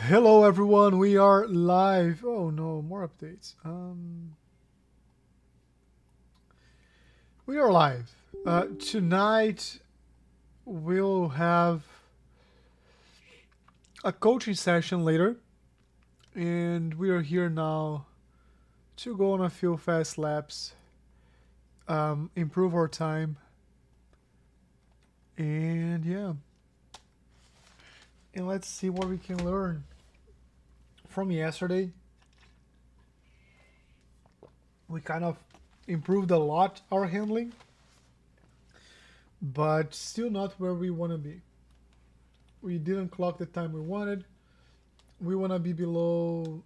Hello everyone, we are live. Oh no, more updates. We are live. Tonight we'll have a coaching session later, and we are here now to go on a few fast laps, improve our time, and yeah, and let's see what we can learn from yesterday. We kind of improved a lot our handling, but still not where we want to be. We didn't clock the time we wanted. We want to be below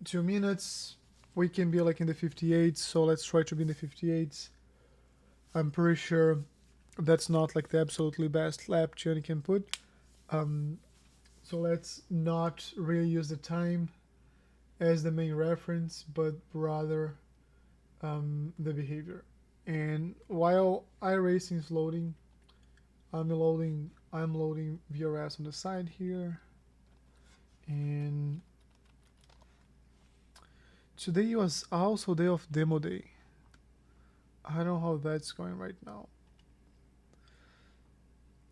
2 minutes. We can be like in the 58s, so let's try to be in the 58s. I'm pretty sure that's not like the absolutely best lap Gianni can put. So let's not really use the time as the main reference, but rather the behavior. And while iRacing is loading, I'm loading VRS on the side here. And today was also day of demo day. I don't know how that's going right now.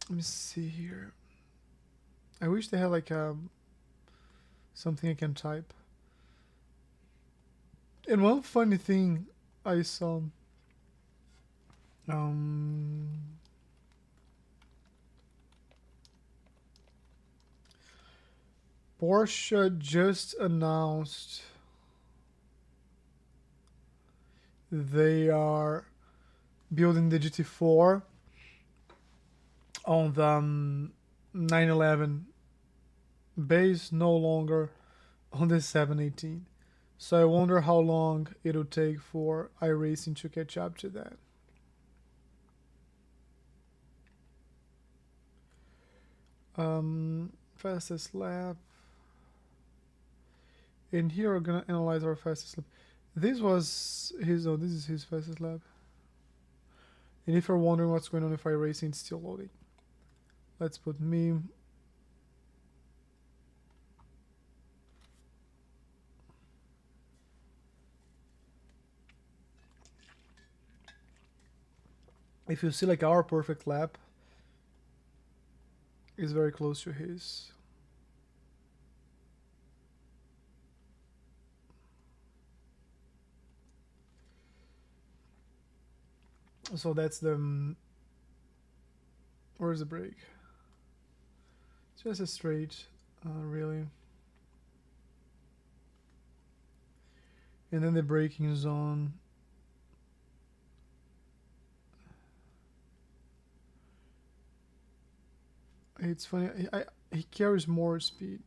Let me see here. I wish they had like something I can type. And one funny thing I saw, Porsche just announced they are building the GT4 on the 911 base, no longer on the 718. So I wonder how long it'll take for iRacing to catch up to that. Fastest lap. And here we're gonna analyze our fastest lap. This was his. Oh, this is his fastest lap. And if you're wondering what's going on if iRacing, it's still loading. Let's put me. If you see like our perfect lap is very close to his. So that's the. Where's the brake? It's just a straight, really. And then the braking zone. It's funny. He carries more speed.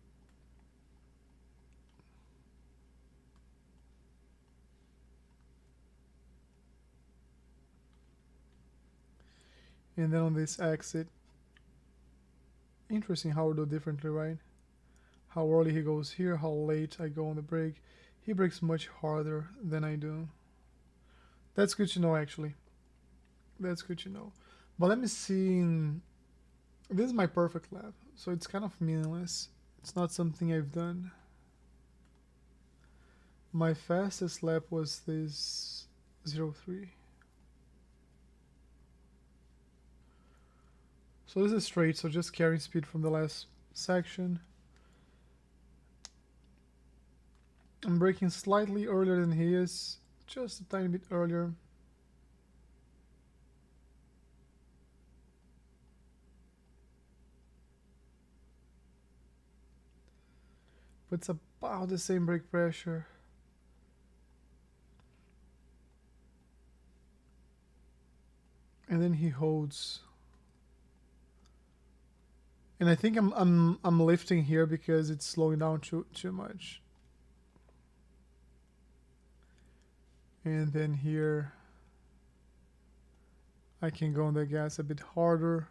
And then on this exit, interesting how we do differently, right? How early he goes here, how late I go on the brake. He brakes much harder than I do. That's good to know, actually. That's good to know. But let me see. This is my perfect lap, so it's kind of meaningless. It's not something I've done. My fastest lap was this 03. So this is straight, so just carrying speed from the last section. I'm braking slightly earlier than he is, just a tiny bit earlier. But it's about the same brake pressure. And then he holds. And I think I'm lifting here because it's slowing down too much. And then here I can go on the gas a bit harder,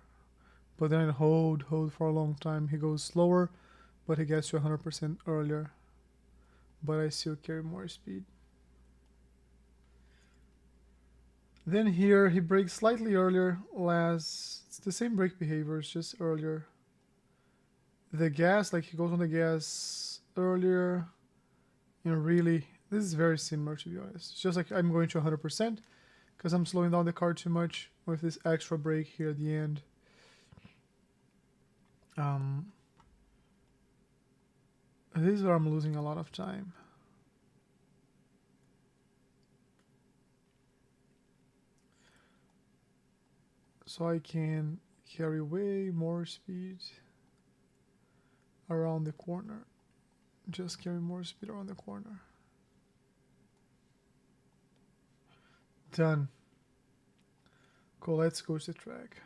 but then I hold for a long time. He goes slower, but he gets to 100% earlier. But I still carry more speed. Then here he brakes slightly earlier, it's the same brake behavior, it's just earlier. the gas, like he goes on the gas earlier, and really, this is very similar, to be honest. It's just like I'm going to 100% because I'm slowing down the car too much with this extra brake here at the end. This is where I'm losing a lot of time. So I can carry way more speed around the corner. Just carry more speed around the corner. Done. Cool, let's go to the track.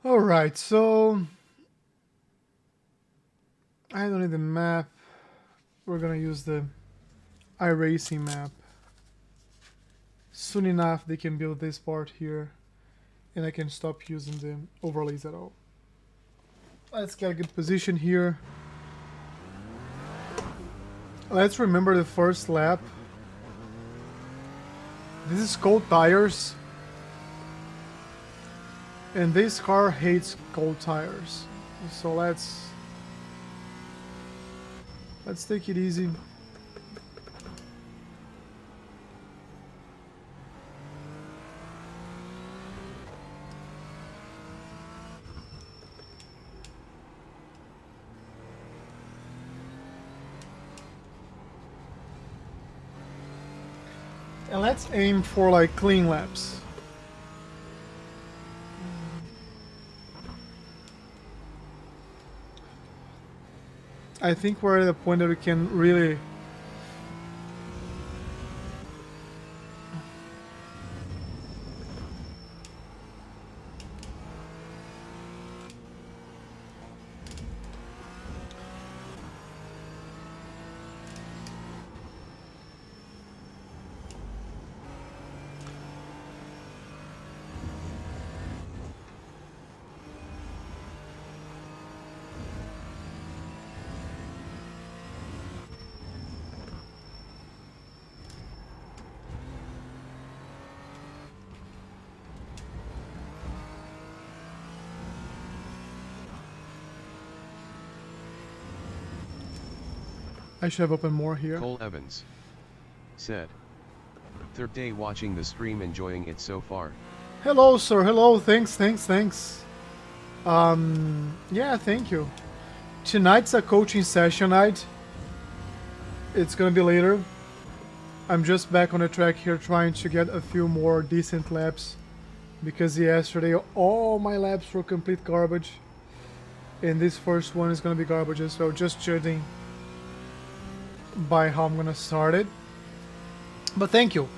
All right, so I don't need the map. We're gonna use the iRacing map. Soon enough, they can build this part here, and I can stop using the overlays at all. Let's get a good position here. Let's remember the first lap. This is cold tires. And this car hates cold tires. So let's take it easy. And let's aim for like clean laps. I think we're at a point that we can really I should have opened more here. Cole Evans said, "Third day watching the stream, enjoying it so far." Hello, sir. Hello. Thanks. Yeah, thank you. Tonight's a coaching session night. It's gonna be later. I'm just back on the track here trying to get a few more decent laps because yesterday all my laps were complete garbage. And this first one is gonna be garbage as well, just judging by how I'm gonna start it. But thank you.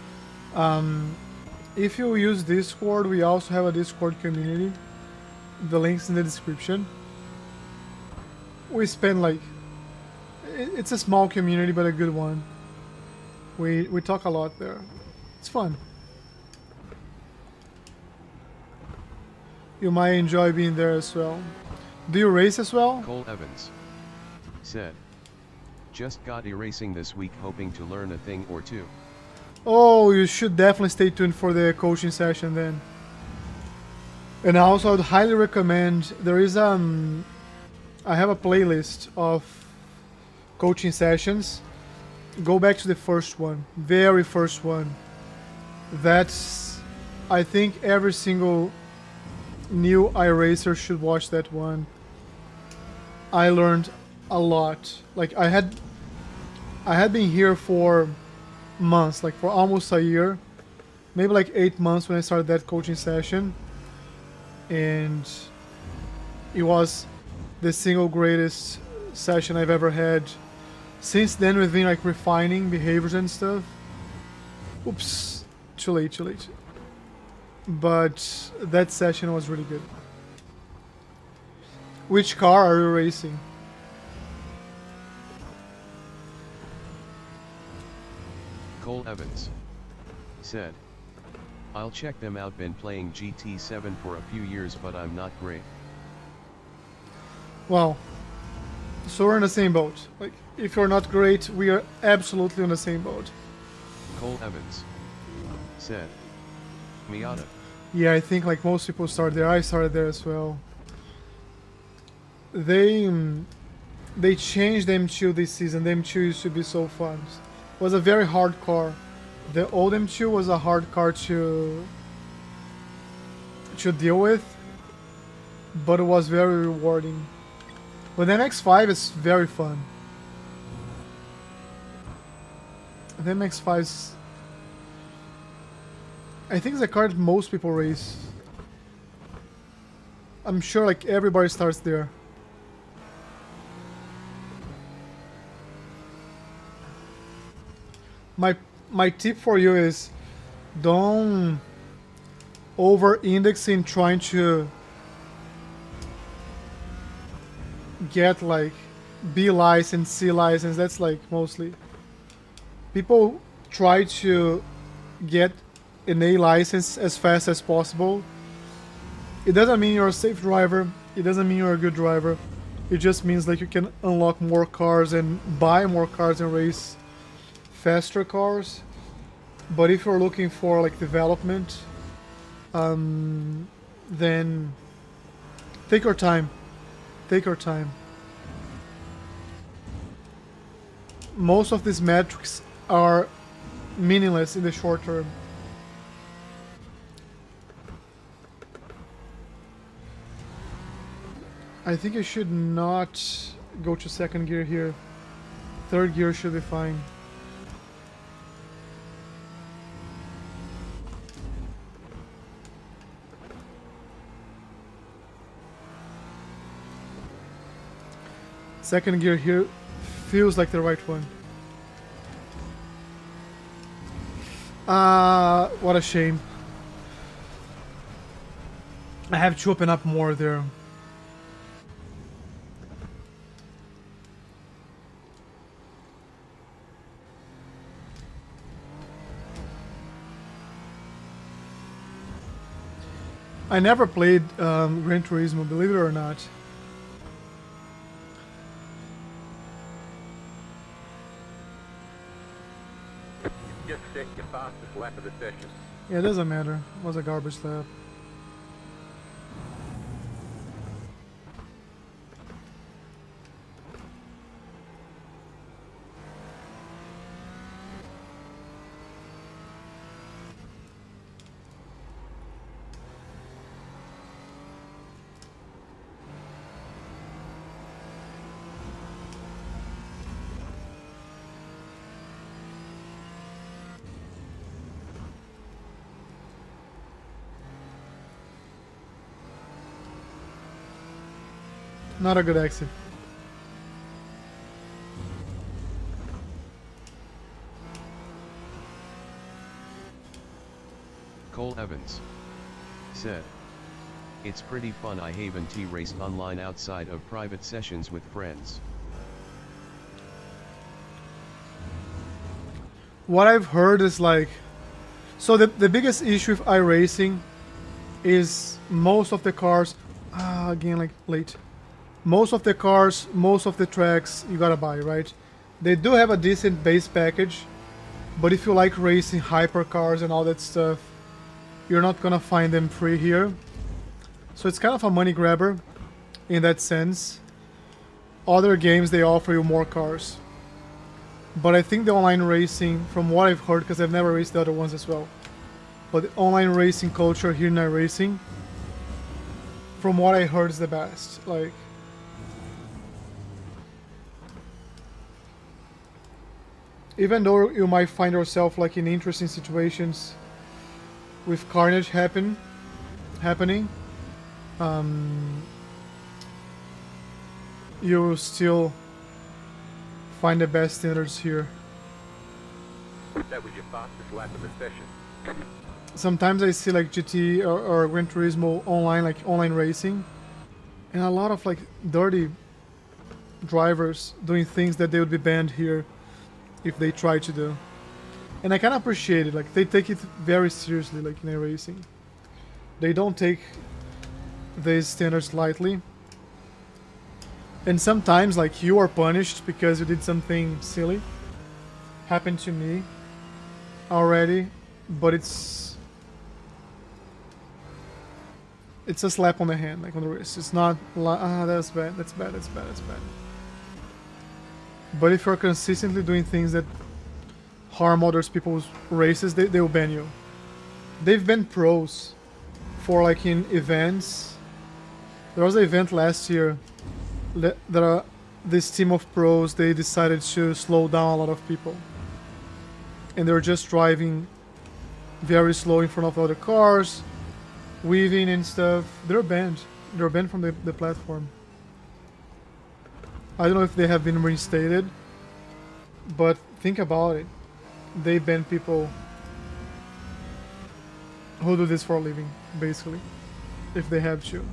If you use Discord, we also have a Discord community. The link's in the description. We spend like, it's a small community but a good one. We talk a lot there. It's fun. You might enjoy being there as well. Do you race as well? Cole Evans said, "Just got iRacing this week, hoping to learn a thing or two." Oh, you should definitely stay tuned for the coaching session then. And also, I would highly recommend, there is I have a playlist of coaching sessions. Go back to the first one, very first one. That's, I think every single new iRacer should watch that one. I learned a lot. Like I had been here for months, like for almost a year, maybe like 8 months when I started that coaching session, and it was the single greatest session I've ever had. Since then, we've been like refining behaviors and stuff. Oops, too late, too late. But that session was really good. Which car are you racing? Cole Evans said, I'll check them out. Been playing GT7 for a few years, but I'm not great. Well, so we're in the same boat. Like, if you're not great, we are absolutely on the same boat. Cole Evans said, Miata. Yeah, I think like most people start there. I started there as well. They changed the M2 this season. The M2 used to be so fun. It was a very hard car. The old M2 was a hard car to deal with, but it was very rewarding. But the MX-5 is very fun. The MX-5 is, I think, it's a car that most people race. I'm sure like everybody starts there. My tip for you is don't over-index in trying to get like B license, C license. That's like mostly people try to get an A license as fast as possible. It doesn't mean you're a safe driver. It doesn't mean you're a good driver. It just means like you can unlock more cars and buy more cars and race faster cars. But if you're looking for like development, then take your time. Take your time. Most of these metrics are meaningless in the short term. I think I should not go to second gear here. Third gear should be fine. Second gear here feels like the right one. What a shame. I have to open up more there. I never played Gran Turismo, believe it or not. Just set your fastest lap of the session. Yeah, it doesn't matter. It was a garbage lap. Not a good exit. Cole Evans said, it's pretty fun. I haven't raced online outside of private sessions with friends. What I've heard is like, so the biggest issue with iRacing is most of the cars, again like late. Most of the cars, most of the tracks you gotta buy, right? They do have a decent base package, but if you like racing hypercars and all that stuff, you're not gonna find them free here. So it's kind of a money grabber in that sense. Other games, they offer you more cars. But I think the online racing, from what I've heard, because I've never raced the other ones as well, but the online racing culture here in iRacing, from what I heard, is the best. Like, Even though you might find yourself like in interesting situations with carnage happening, you will still find the best standards here. That was your fastest lap of the session. Sometimes I see like GT or Gran Turismo online, like online racing, and a lot of like dirty drivers doing things that they would be banned here if they try to do. And I kind of appreciate it. Like they take it very seriously, like in iRacing. They don't take these standards lightly. And sometimes like you are punished because you did something silly. Happened to me already, but it's a slap on the hand, like on the wrist. It's not like, that's bad, that's bad, that's bad, that's bad. But if you're consistently doing things that harm others people's races, they will ban you. They've banned pros for like in events. There was an event last year that this team of pros, they decided to slow down a lot of people. And they were just driving very slow in front of other cars, weaving and stuff. They're banned. They're banned from the platform. I don't know if they have been reinstated, but think about it. They ban people who do this for a living, basically, if they have to.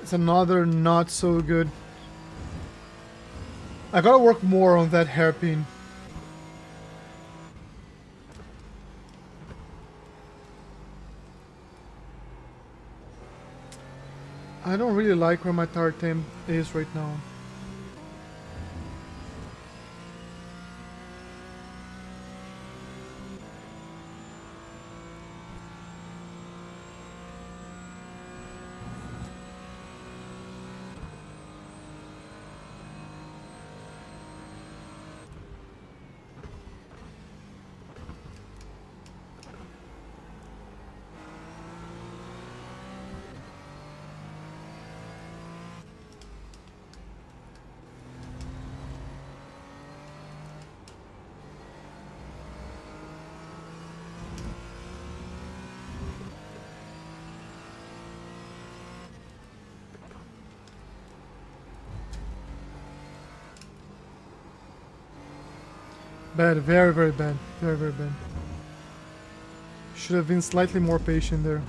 It's another not so good. I gotta work more on that hairpin. I don't really like where my tire temp is right now. Bad, very, very bad. Very, very bad. Should have been slightly more patient there.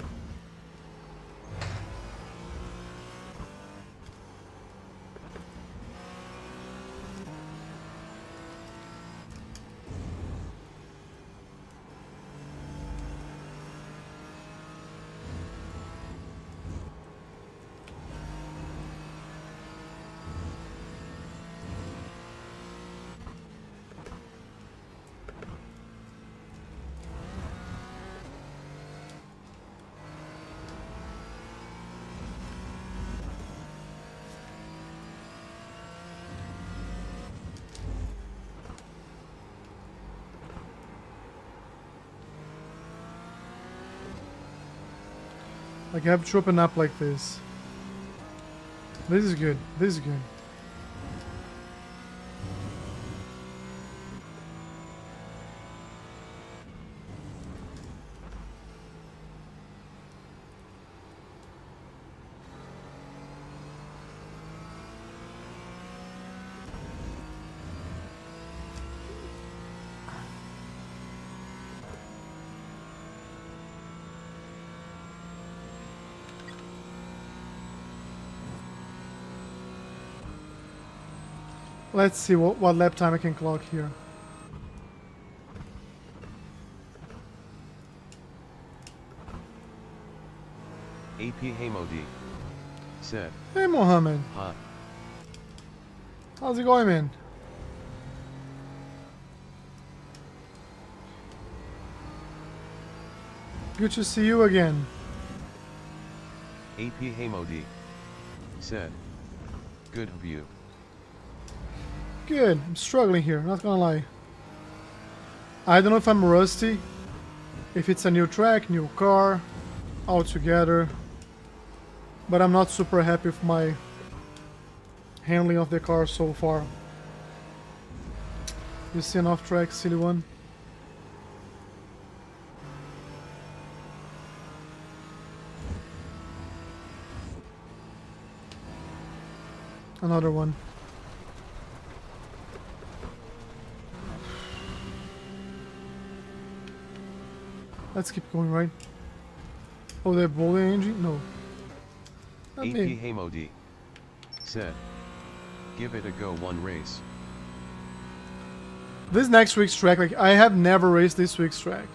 Like I have to open up like this. This is good. This is good. Let's see what lap time I can clock here. AP Hamodi said, Hey Mohammed, "Ha, how's it going, man? Good to see you again. AP Hamodi said, good of you. Good. I'm struggling here, not gonna lie. I don't know if I'm rusty If it's a new track, new car, all together. But I'm not super happy with my handling of the car so far. You see an off-track, silly one? Another one. Let's keep going, right? Oh, they're bowling engine? No. Not AP me. Hamodi said, give it a go one race. This next week's track, like, I have never raced this week's track.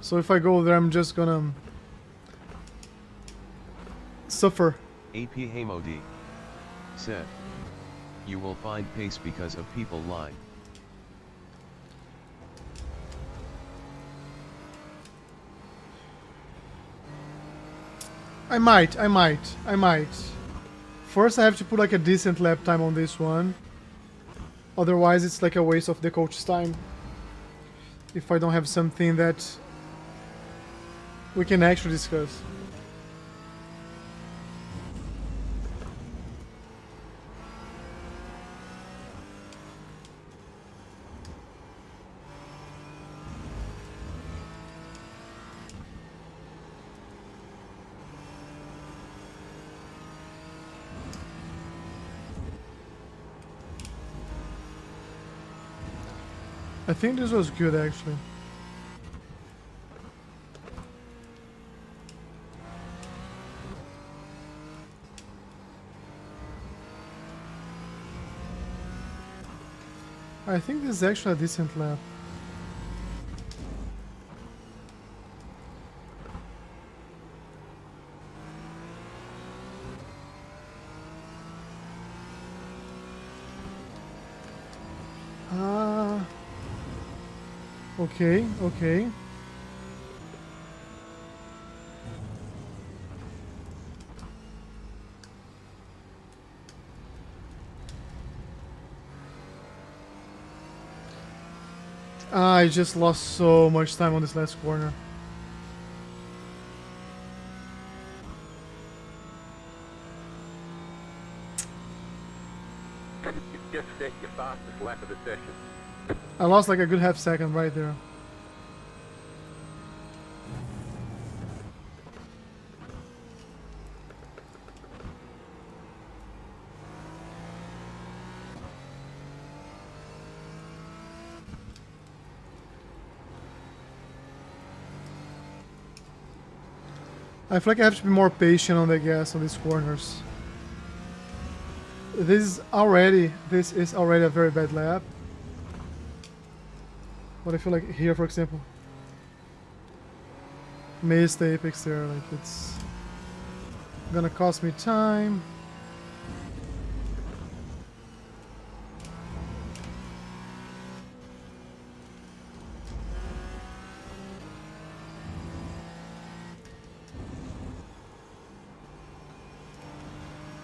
So if I go there, I'm just gonna suffer. AP Hamodi said, you will find pace because of people line. I might. First I have to put like a decent lap time on this one. Otherwise it's like a waste of the coach's time. If I don't have something that we can actually discuss. I think this was good actually. I think this is actually a decent lap. Okay. I just lost so much time on this last corner. You just set your fastest lap of the session. I lost like a good half second right there. I feel like I have to be more patient on the gas on these corners. This is already a very bad lap. But I feel like here, for example, missed the apex there. Like it's gonna cost me time.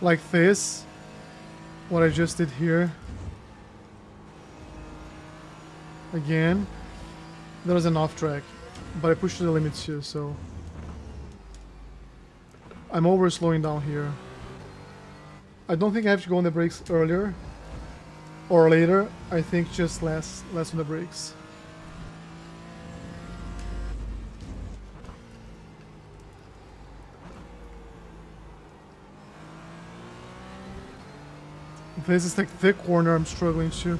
Like this, what I just did here. Again, that was an off track, but I pushed to the limits here, so I'm over slowing down here. I don't think I have to go on the brakes earlier or later. I think just less on the brakes. This is like the corner I'm struggling to.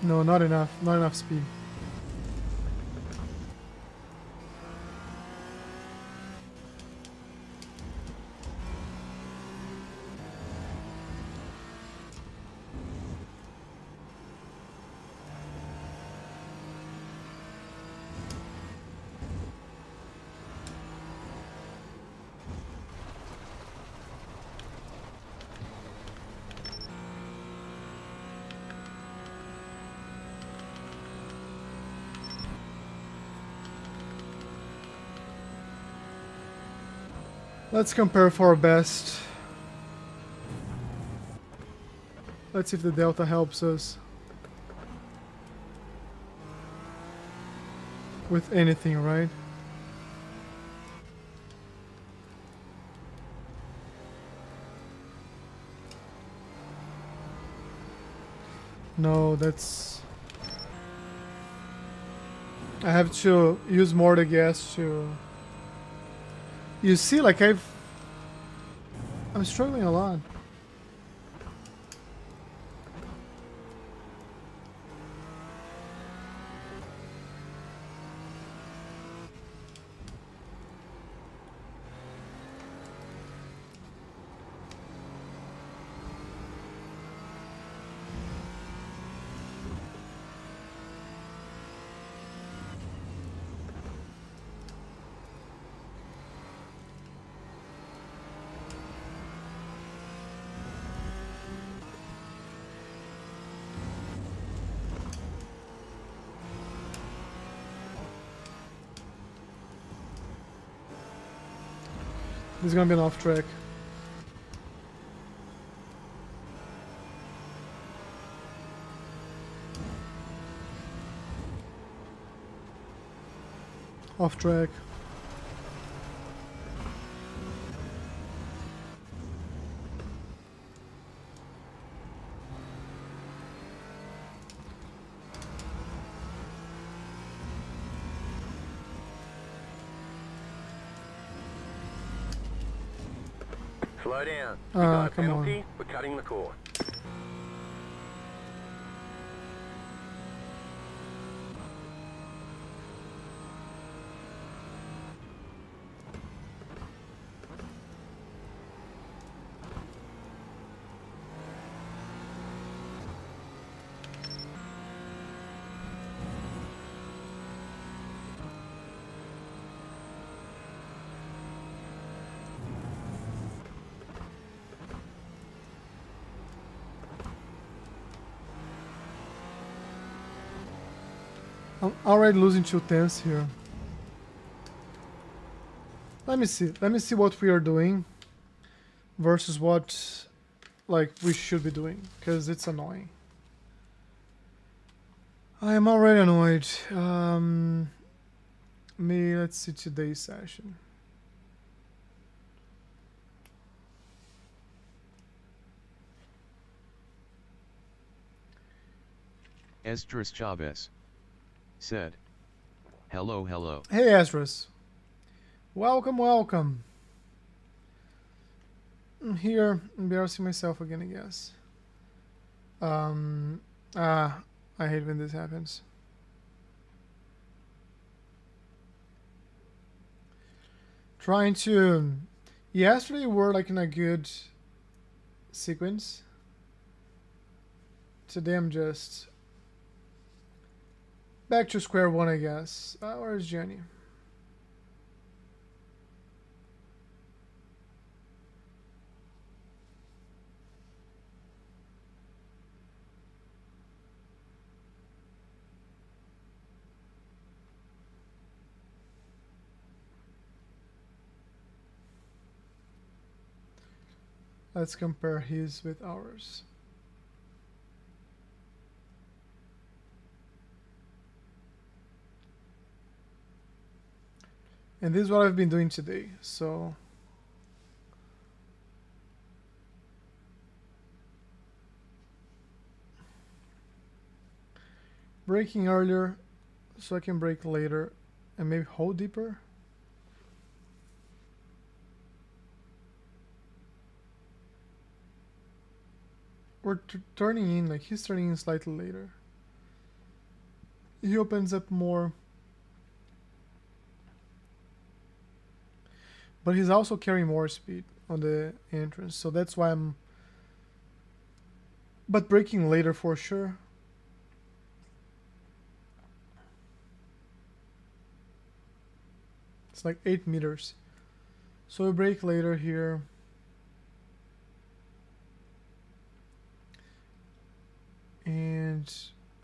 No, not enough. Not enough speed. Let's compare for our best. Let's see if the delta helps us with anything, right? No, that's... I have to use more the gas to... You see, like I'm struggling a lot. This is gonna be an off track. Off track. Slow down. You got a Come penalty on. for cutting the course. I'm already losing 2/10 here. Let me see. Let me see what we are doing versus what like we should be doing, because it's annoying. I am already annoyed. Let's see today's session. Estras Chavez said, "Hello, hello." Hey, Esdras. Welcome, welcome. I'm here, embarrassing myself again, I guess. I hate when this happens. Trying to... Yesterday we're like in a good sequence. Today I'm just... back to square one, I guess. Where's Jenny? Let's compare his with ours. And this is what I've been doing today, so... Braking earlier, so I can brake later, and maybe hold deeper. We're turning in, like he's turning in slightly later. he opens up more. But he's also carrying more speed on the entrance, so that's why I'm... But braking later for sure. It's like 8 meters. So we brake later here. And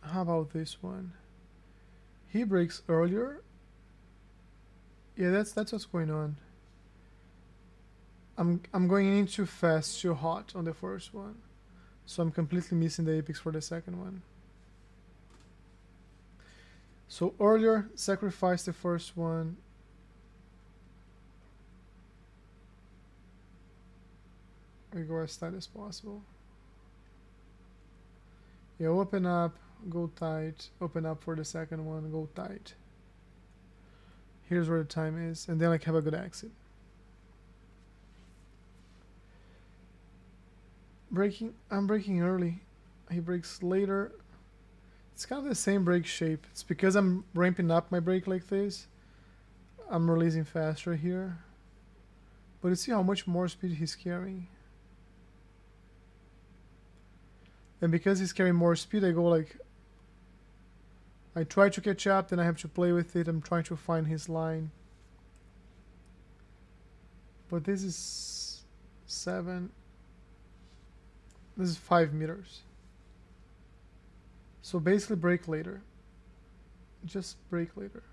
how about this one? He brakes earlier. Yeah, that's what's going on. I'm going in too fast, too hot on the first one. So I'm completely missing the apex for the second one. So earlier, sacrifice the first one. We go as tight as possible. Yeah, open up, go tight, open up for the second one, go tight. Here's where the time is, and then like have a good exit. Braking, I'm braking early. He brakes later. It's kind of the same brake shape. It's because I'm ramping up my brake like this. I'm releasing faster here. But you see how much more speed he's carrying. And because he's carrying more speed, I go like... I try to catch up, then I have to play with it. I'm trying to find his line. But this is 7... This is 5 meters. So basically brake later. Just brake later.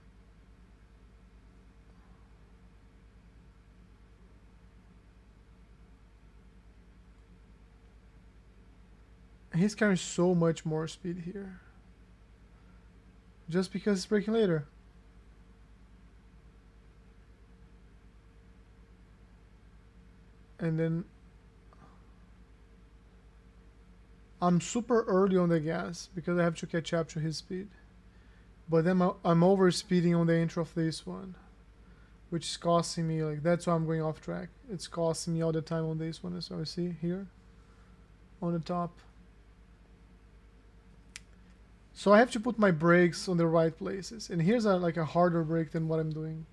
He's carrying so much more speed here. Just because it's braking later. And then I'm super early on the gas because I have to catch up to his speed. But then I'm over speeding on the intro of this one, which is costing me, like, that's why I'm going off track. It's costing me all the time on this one, as you see here on the top. So I have to put my brakes on the right places. And here's like a harder brake than what I'm doing.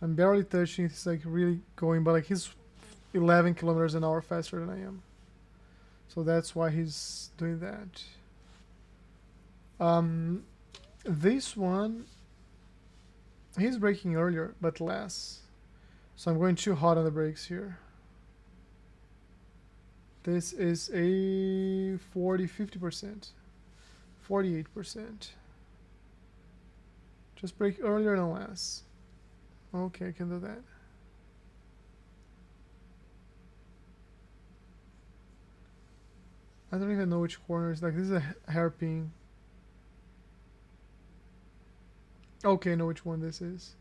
I'm barely touching, it's like really going, but like he's 11 kilometers an hour faster than I am. So that's why he's doing that. This one, he's braking earlier, but less. So I'm going too hot on the brakes here. This is a 50%, 48%. Just brake earlier and less. Okay, I can do that. I don't even know which corners. Like, this is a hairpin. Okay, I know which one this is.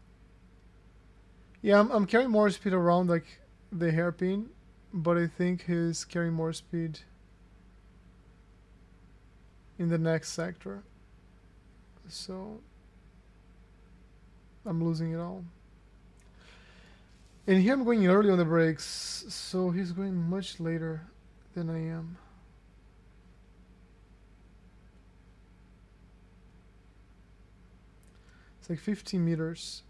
Yeah, I'm carrying more speed around like the hairpin, but I think he's carrying more speed in the next sector. So I'm losing it all. And here I'm going early on the brakes, so he's going much later than I am. It's like 15 meters.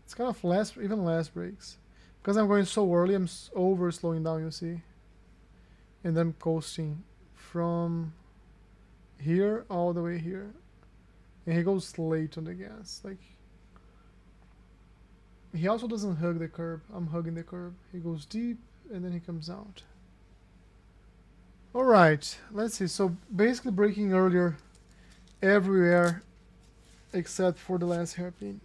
It's kind of less, even less brakes. Because I'm going so early, I'm over slowing down, you see. And then coasting from here all the way here. And he goes late on the gas. Like, he also doesn't hug the curb. I'm hugging the curb. He goes deep and then he comes out. Alright, let's see. So basically braking earlier everywhere except for the last hairpin.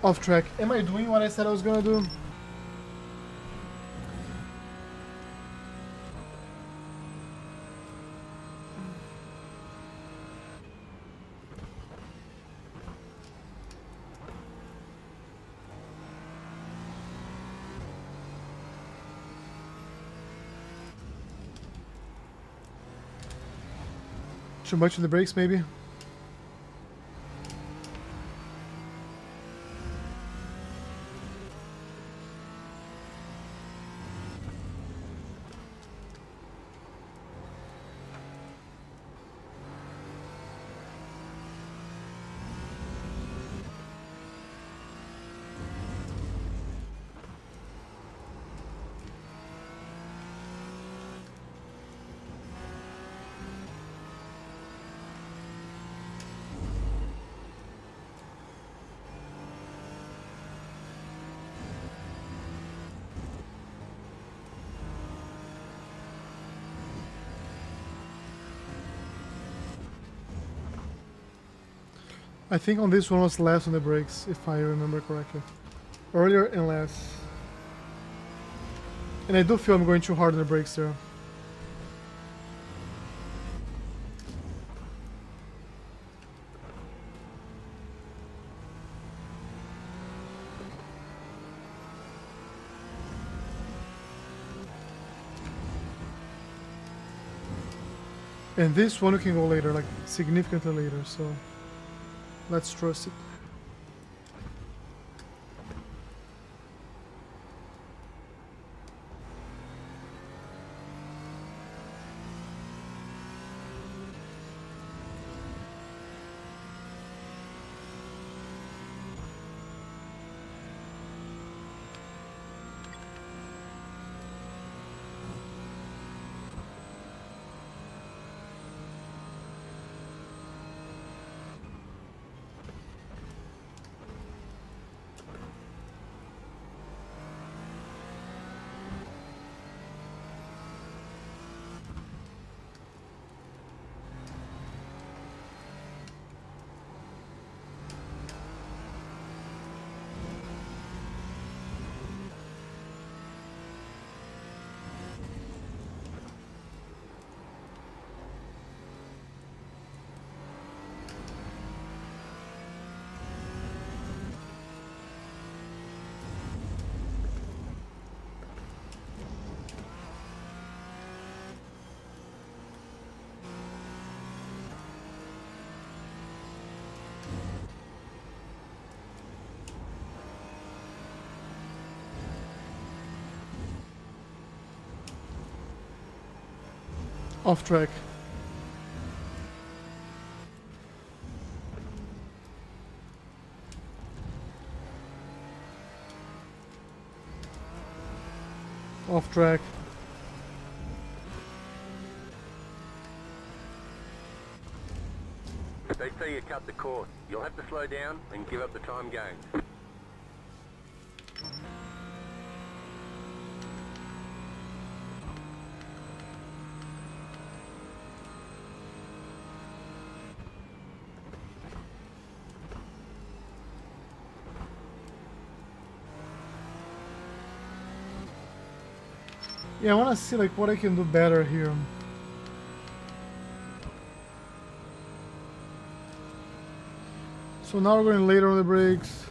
Off track. Am I doing what I said I was gonna do? Too much on the brakes, maybe? I think on this one was less on the brakes, if I remember correctly. Earlier and less. And I do feel I'm going too hard on the brakes there. And this one we can go later, like significantly later, so let's trust it. Off track. Off track. If they say you cut the course, you'll have to slow down and give up the time gains. Yeah, I want to see like what I can do better here. So now we're going later on the brakes.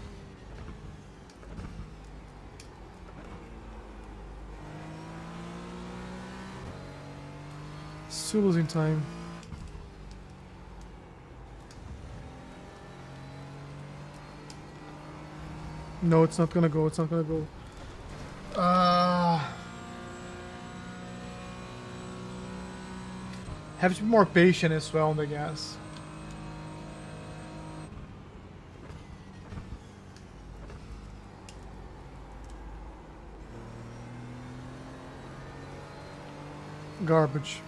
Still losing time. No, it's not gonna go, it's not gonna go. Have to be more patient as well on the gas. Garbage.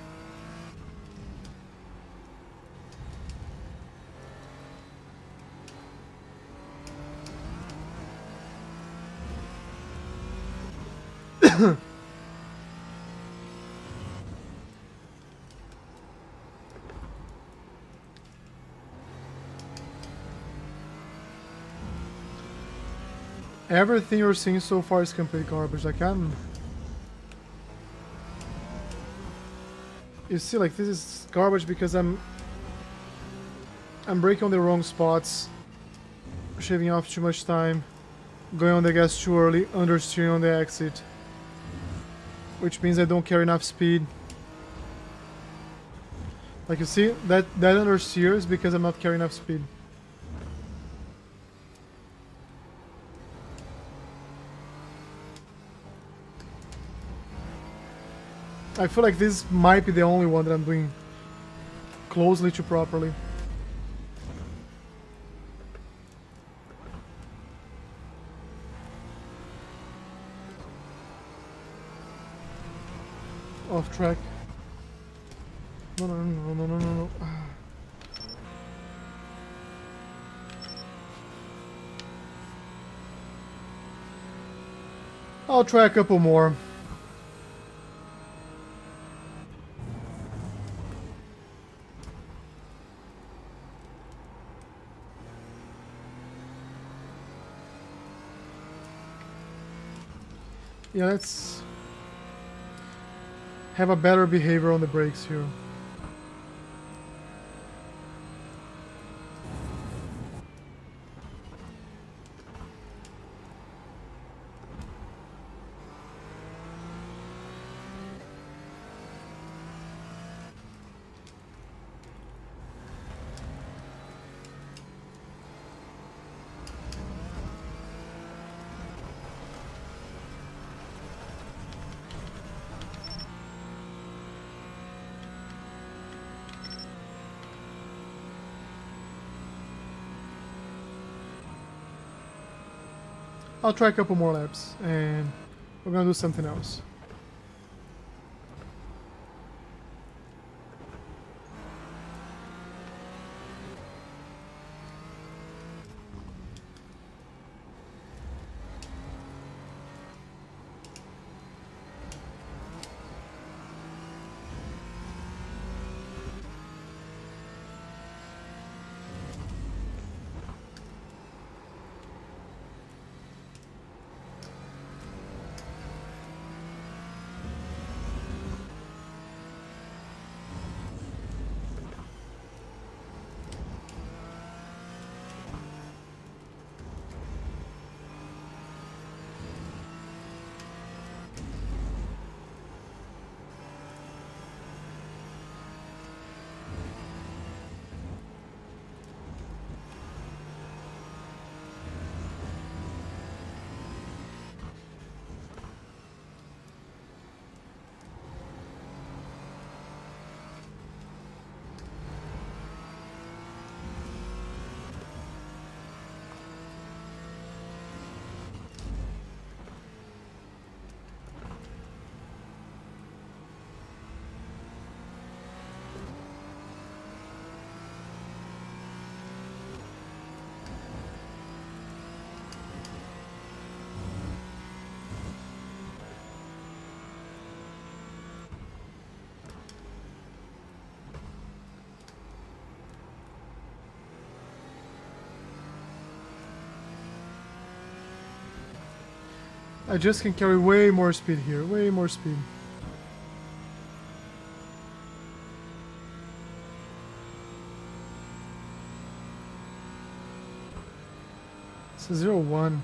Everything you're seeing so far is complete garbage. Like you see, like this is garbage because I'm braking on the wrong spots, shaving off too much time, going on the gas too early, understeering on the exit, which means I don't carry enough speed. Like you see, that understeers because I'm not carrying enough speed. I feel like this might be the only one that I'm doing closely to properly. Off track. No, no, no, no, no, no, no. I'll try a couple more. Yeah, let's have a better behavior on the brakes here. I'll try a couple more laps and we're gonna do something else. I just can carry way more speed here, way more speed. It's a 0-1.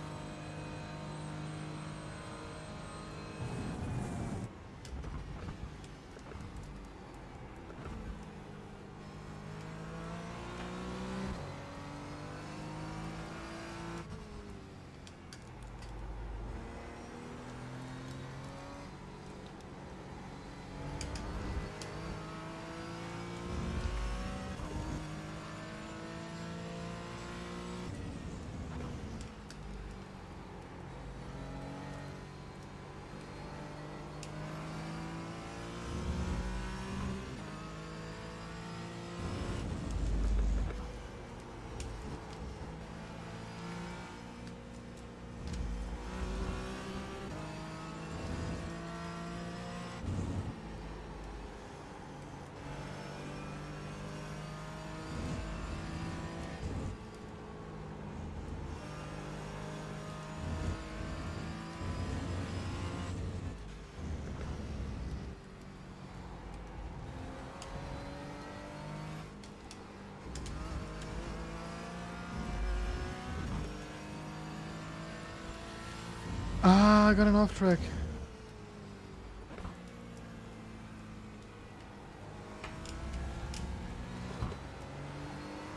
Ah, I got an off track.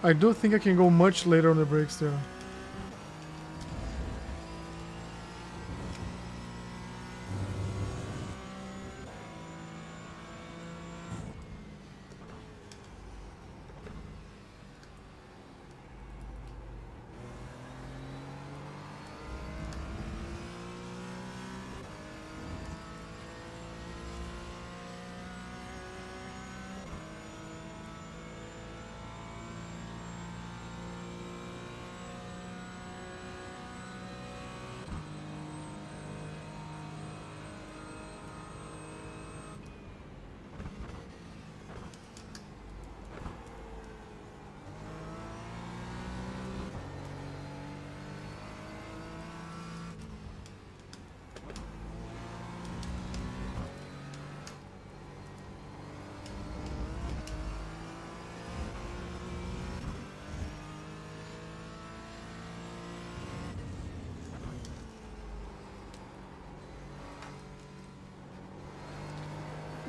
I do think I can go much later on the brakes there.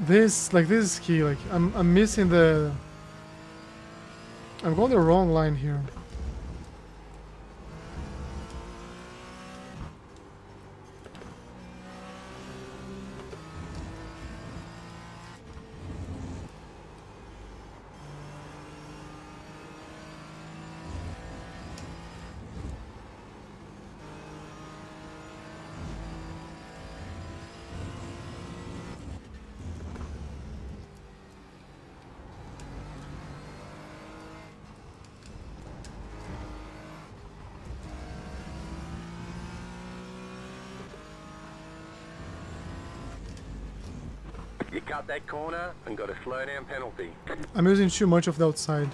This is key. Like I'm missing the. I'm going the wrong line here. You cut that corner and got a slow down penalty. I'm using too much of the outside.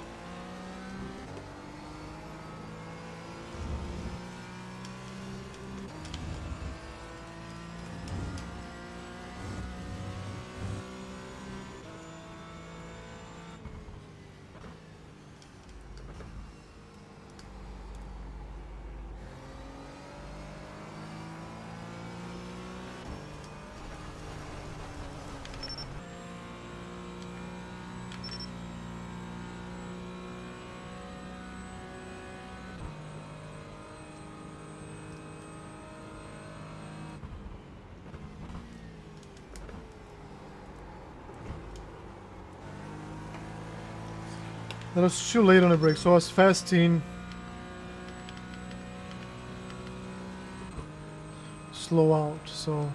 That was too late on the brake, so I was fasting. Slow out, so.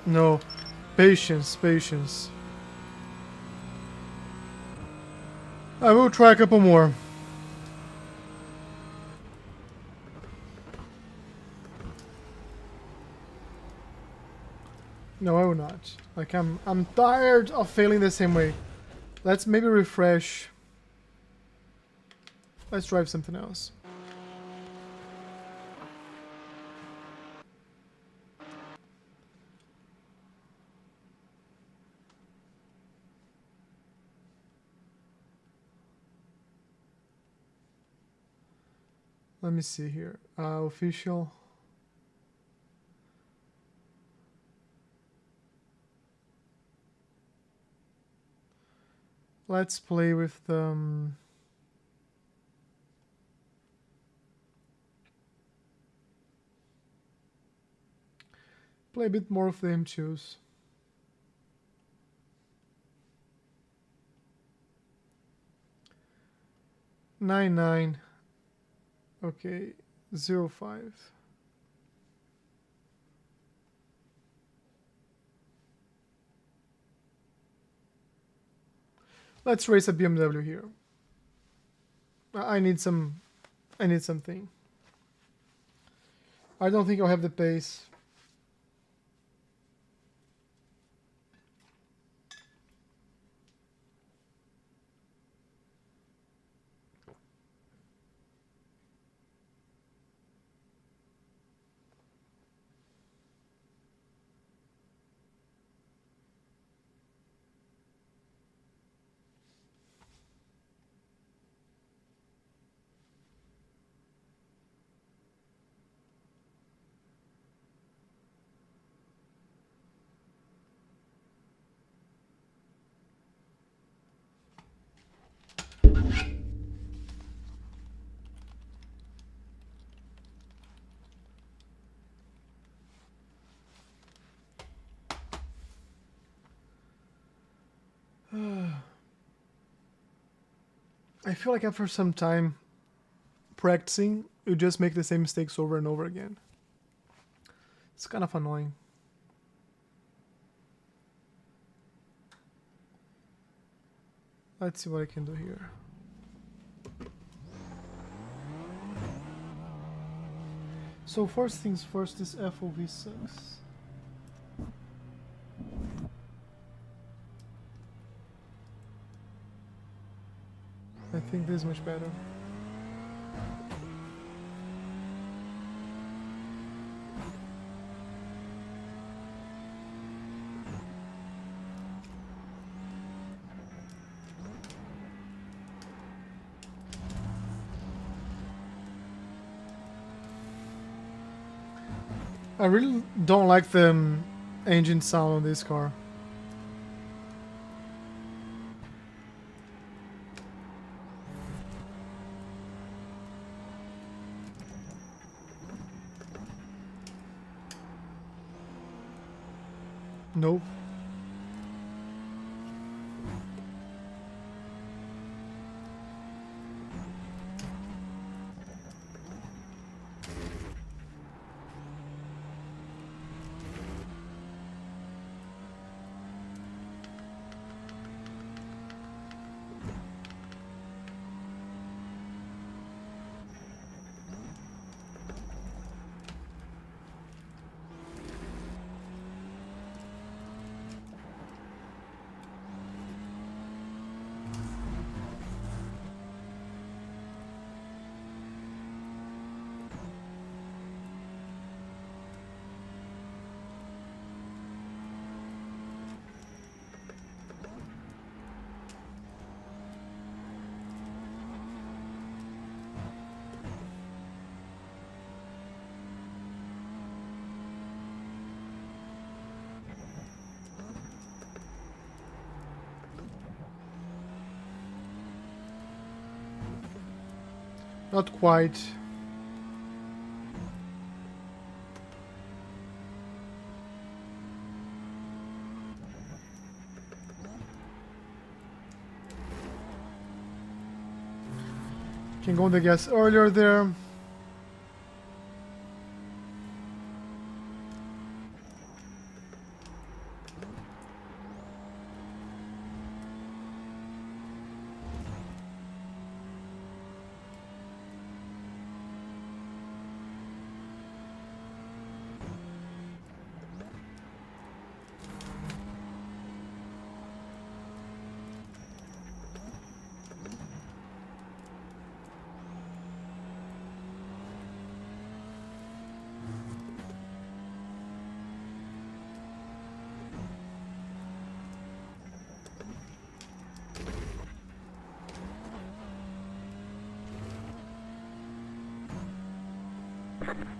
No. Patience, patience. I will try a couple more. No, I will not. Like I'm tired of failing the same way. Let's maybe refresh. Let's drive something else. Let me see here. Official. Let's play with them. Play a bit more of the M2s. Nine. Okay, 05. Let's race a BMW here. I need something. I don't think I'll have the pace. I feel like after some time practicing, you just make the same mistakes over and over again. It's kind of annoying. Let's see what I can do here. So first things first, this FOV sucks. I think this is much better. I really don't like the engine sound on this car. Nope. Not quite. Can go on the gas earlier there.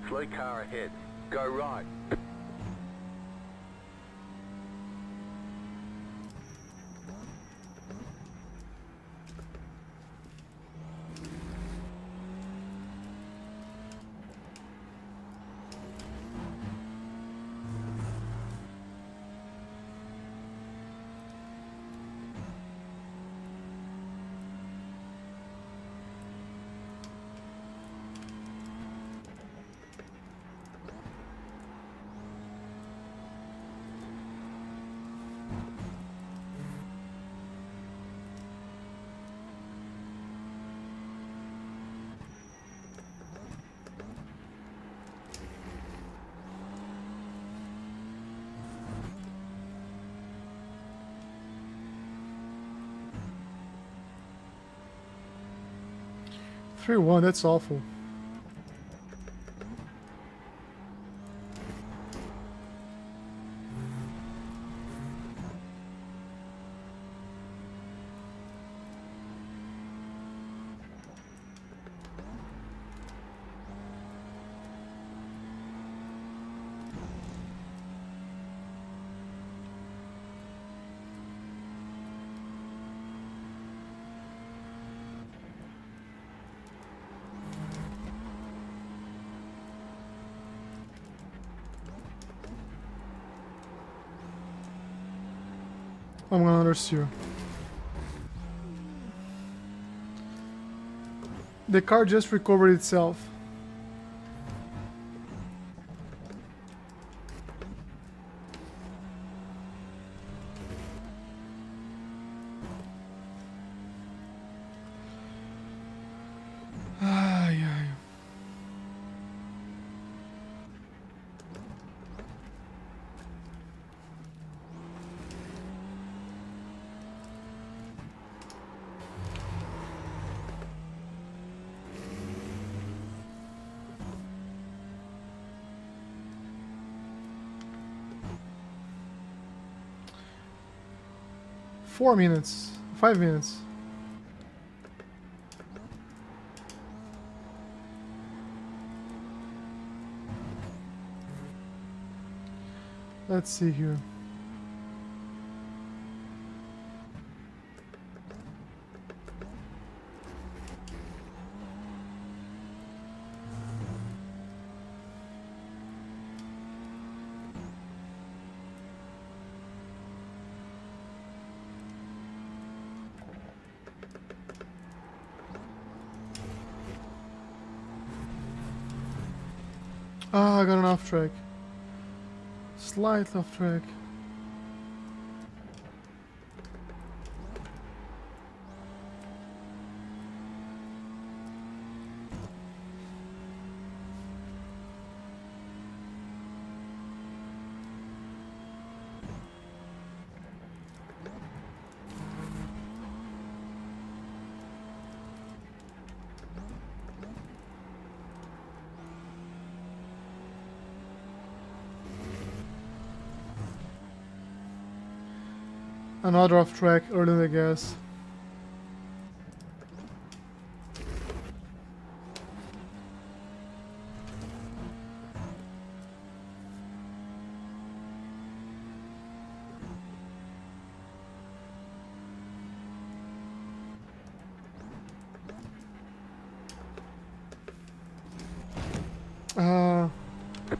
Slow car ahead. Go right. Three one. That's awful. I'm gonna understeer. The car just recovered itself. Ay, ay. Four minutes, 5 minutes. Let's see here. Ah, I got an off track. Slight off track. Another off track early in the gas.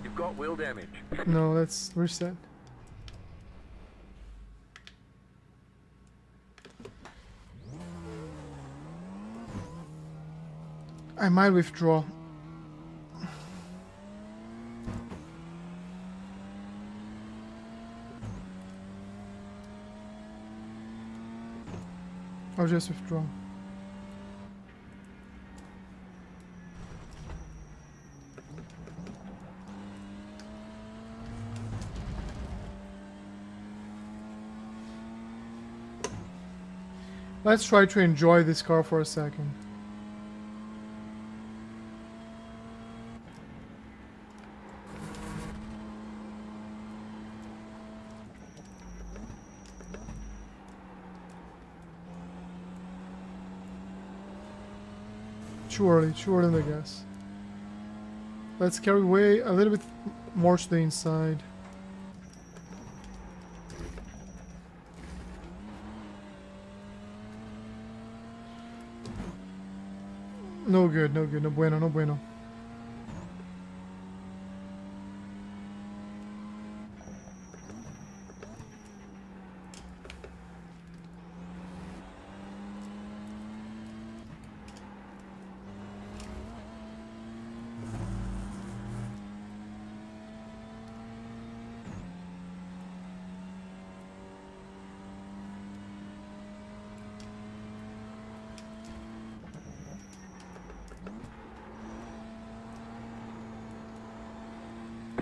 You've got wheel damage. No, let's reset. I might withdraw. I'll just withdraw. Let's try to enjoy this car for a second. Too early in the gas. Let's carry way a little bit more to the inside. No good, no good, no bueno, no bueno.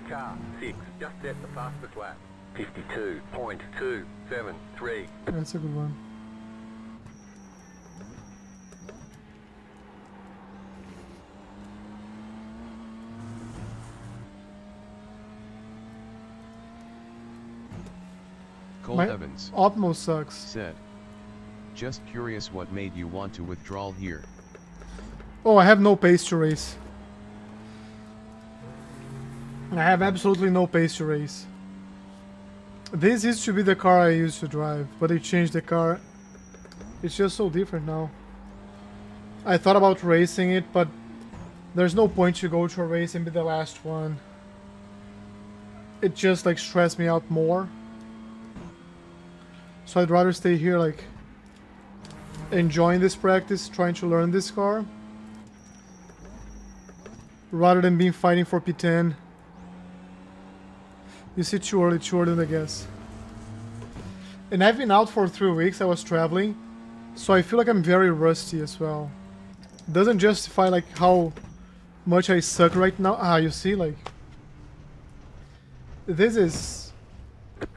Car 6, just set the fastest lap. 52.273. That's a good one. Cole My Evans Opmo sucks. said, "Just curious what made you want to withdraw here." Oh, I have no pace to race. I have absolutely no pace to race. This used to be the car I used to drive, but they changed the car. It's just so different now. I thought about racing it, but there's no point to go to a race and be the last one. It just like stressed me out more. So I'd rather stay here like enjoying this practice, trying to learn this car. rather than being fighting for P10. You see, too early than I guess. And I've been out for 3 weeks. I was traveling, so I feel like I'm very rusty as well. Doesn't justify like how much I suck right now. Ah, you see, like this is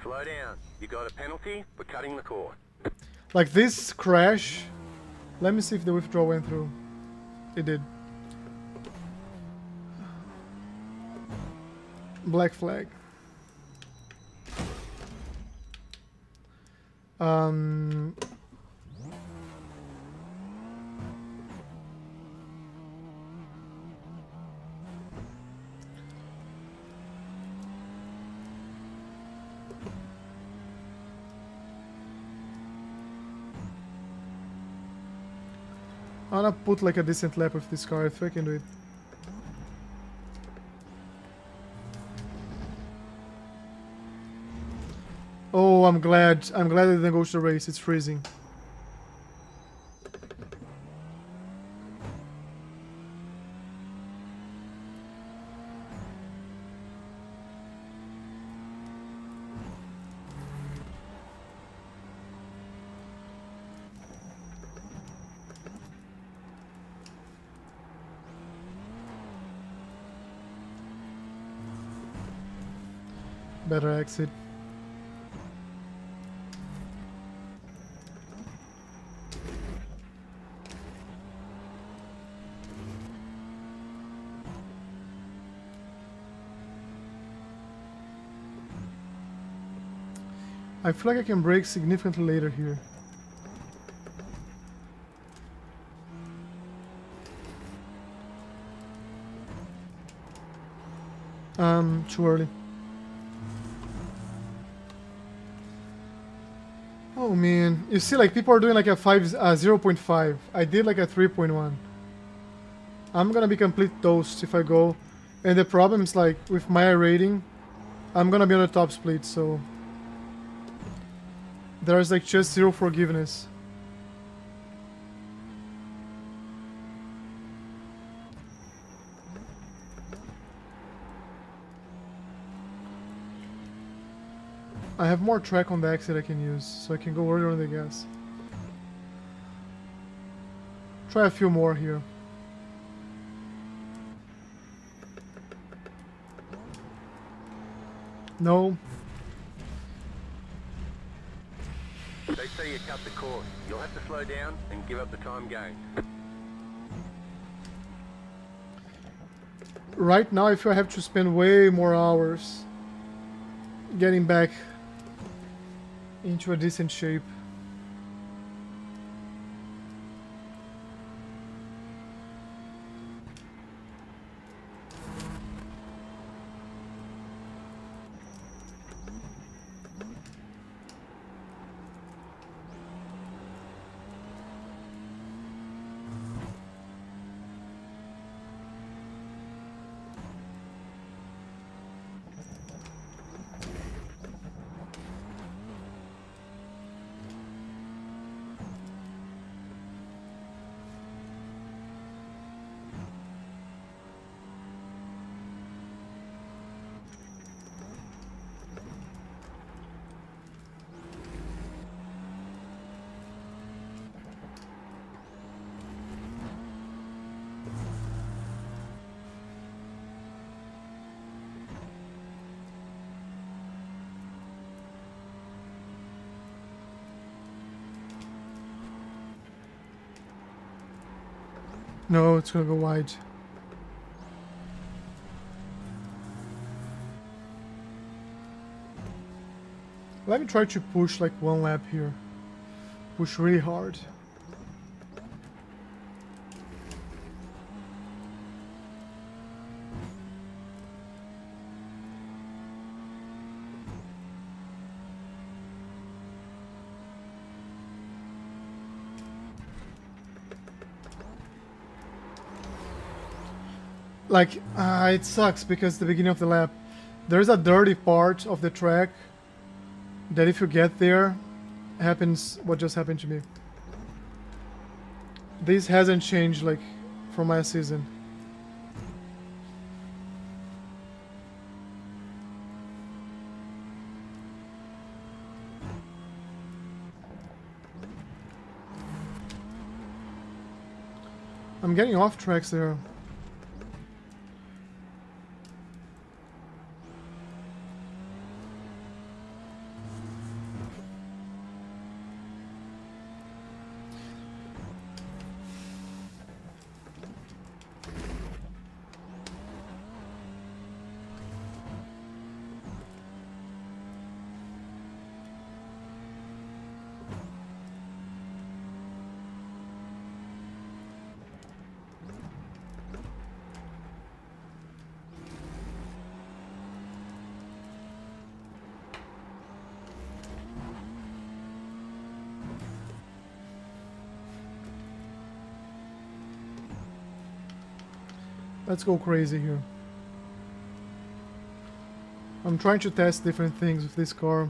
Slow down. You got a penalty for cutting the course. like this crash. Let me see if the withdrawal went through. It did. Black flag. I'm gonna put like a decent lap with this car if I can do it. Oh, I'm glad I didn't go to the race. It's freezing. Better exit. I feel like I can brake significantly later here. Too early. Oh man, you see like people are doing like a 0.5. I did like a 3.1. I'm gonna be complete toast if I go. And the problem is like with my rating, I'm gonna be on the top split, so there's like just zero forgiveness. I have more track on the exit I can use, so I can go earlier on the gas. Try a few more here. No. They say you cut the course. You'll have to slow down and give up the time gained. Right now I feel I have to spend way more hours getting back into a decent shape. No, it's gonna go wide. Let me try to push like one lap here. Push really hard. Like, it sucks because the beginning of the lap, there's a dirty part of the track that if you get there, happens what just happened to me. This hasn't changed like from last season. I'm getting off tracks there. Let's go crazy here. I'm trying to test different things with this car.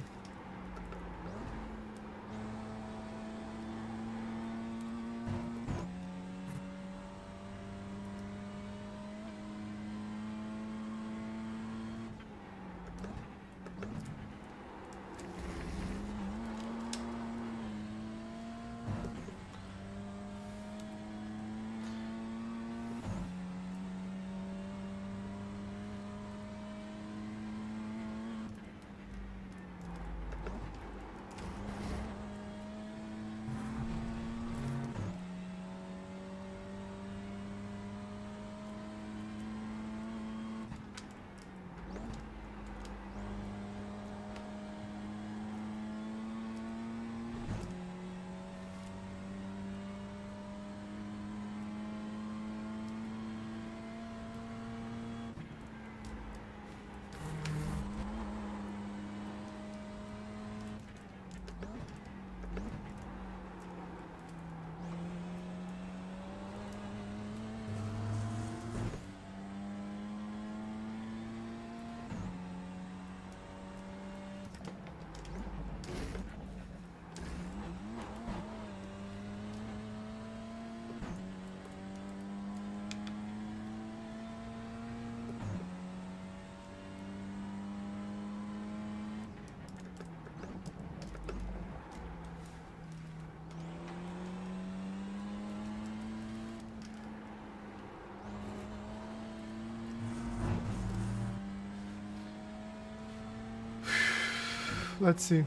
Let's see.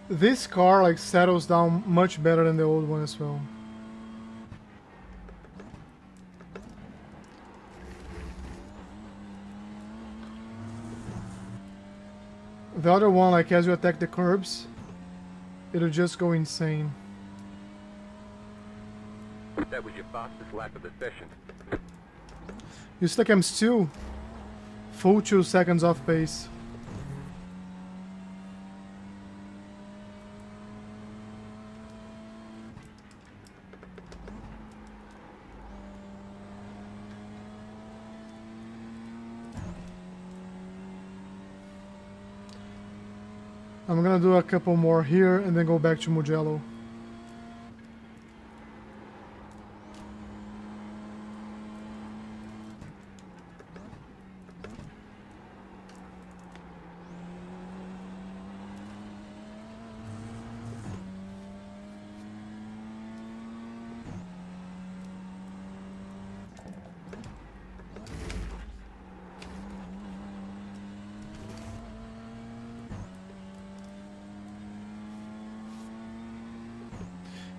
This car like settles down much better than the old one as well. The other one, like as you attack the curbs, it'll just go insane. That was your fastest lap of the session. You see, like I'm still full 2 seconds off pace. I'm gonna do a couple more here and then go back to Mugello.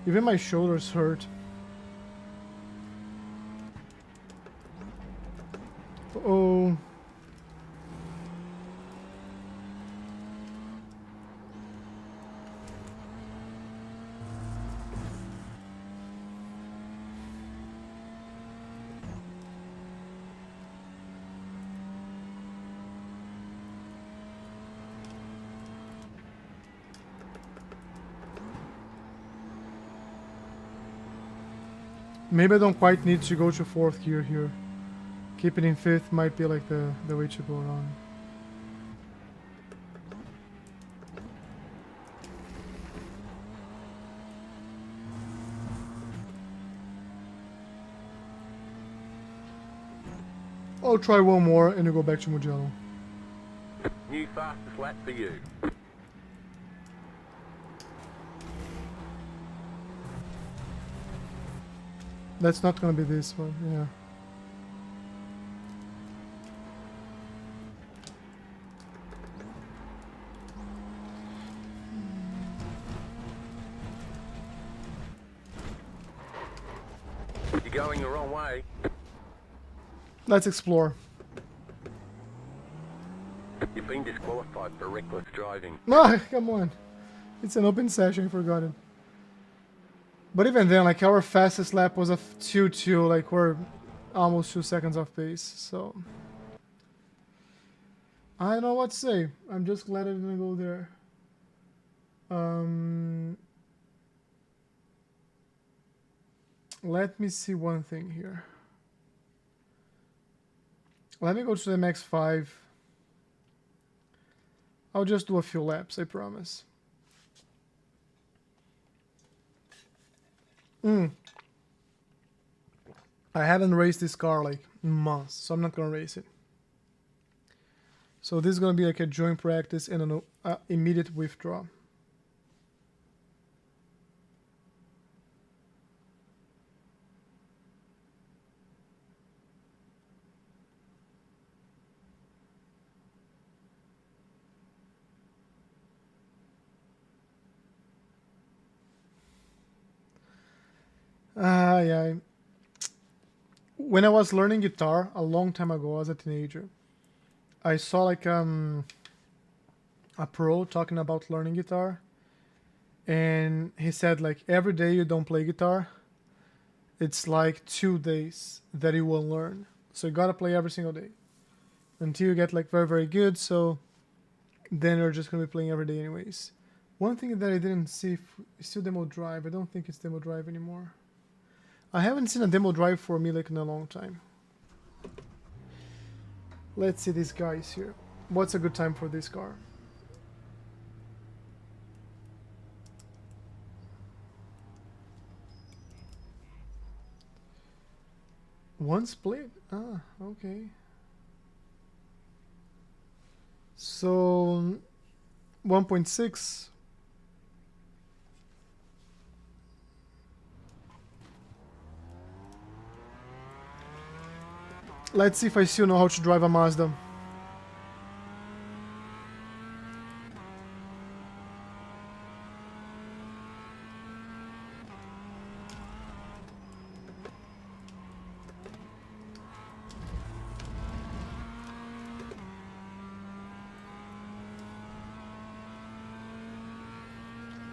Even my shoulders hurt. Uh-oh. Maybe I don't quite need to go to 4th gear here. Keeping in 5th might be like the way to go around. I'll try one more and we'll go back to Mugello. New fastest lap for you. That's not gonna be this one, yeah. You're going the wrong way. Let's explore. You've been disqualified for reckless driving. Ah, come on. It's an open session, I forgot it. But even then, like, our fastest lap was a 2-2, like, we're almost 2 seconds off pace, so... I don't know what to say. I'm just glad I didn't go there. Let me see one thing here. Let me go to the MX-5. I'll just do a few laps, I promise. I haven't raced this car like months, so I'm not gonna race it. So this is gonna be like a joint practice and an immediate withdraw. Yeah. When I was learning guitar a long time ago as a teenager, I saw like a pro talking about learning guitar, and he said like every day you don't play guitar, it's like 2 days that you will learn. So you gotta play every single day until you get like very, very good. So then you're just gonna be playing every day anyways. One thing that I didn't see is still demo drive. I don't think it's demo drive anymore. I haven't seen a demo drive for me like in a long time. Let's see these guys here. What's a good time for this car? One split? Ah, okay. So 1.6. Let's see if I still know how to drive a Mazda.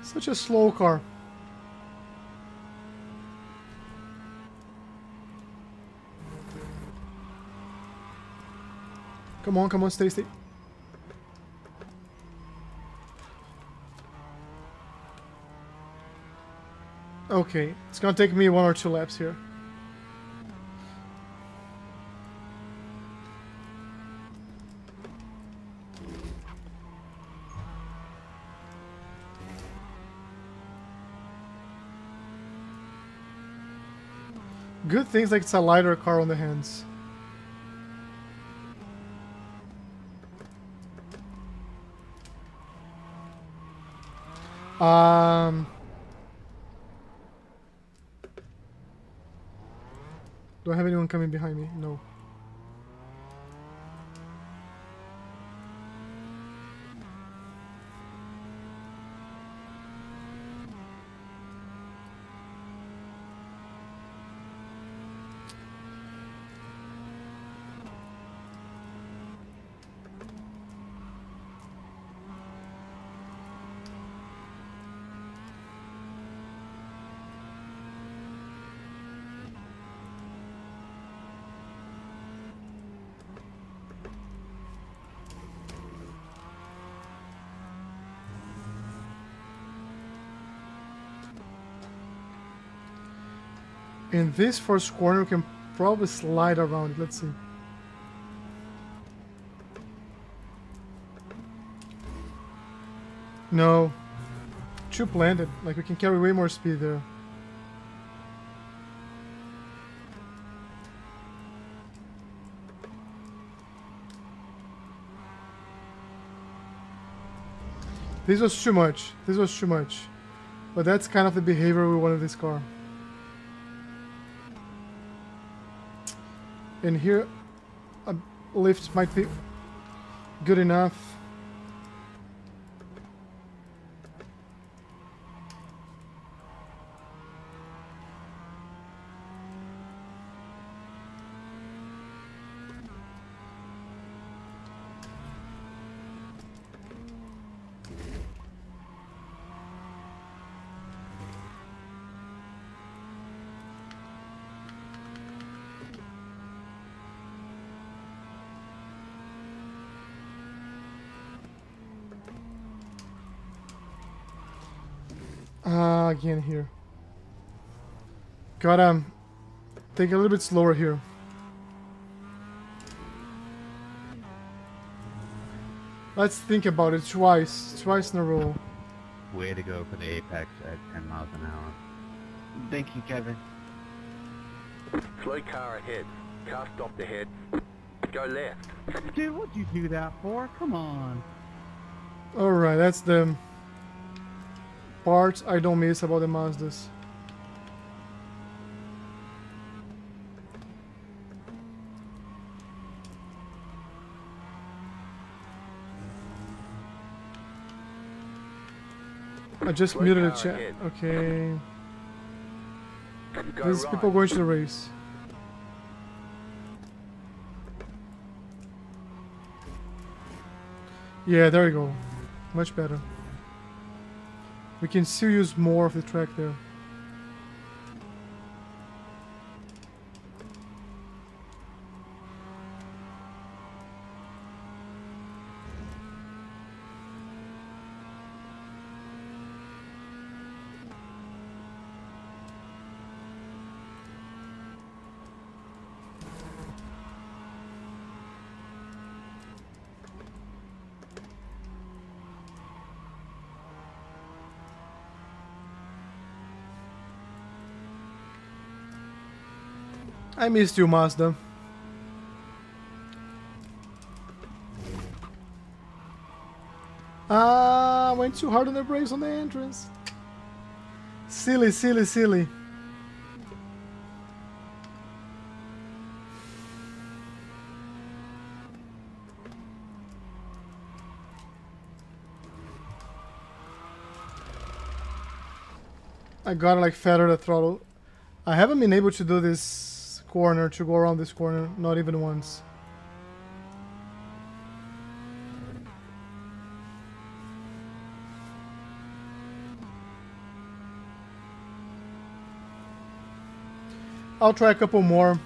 Such a slow car. Come on, stay. Okay, it's gonna take me 1 or 2 laps here. Good things like it's a lighter car on the hands. Do I have anyone coming behind me? No. In this first corner, we can probably slide around it. Let's see. No. Too planted. Like, we can carry way more speed there. This was too much. This was too much. But that's kind of the behavior we want in this car. And here, a lift might be good enough. Again here. Gotta take a little bit slower here. Let's think about it twice in a row. Way to go for the apex at 10 miles an hour. Thank you, Kevin. Slow car ahead. Car stopped ahead. Go left. Dude, what'd you do that for? Come on. Alright, that's the part I don't miss about the Mazdas. I just Slow muted the car chat. ahead. Okay. Go These right. people going to the race. Yeah, there we go. Much better. We can still use more of the track there. I missed you, Mazda. Ah, went too hard on the brakes on the entrance. Silly, silly, silly. I gotta like feather the throttle. I haven't been able to do this corner, to go around this corner, not even once. I'll try a couple more.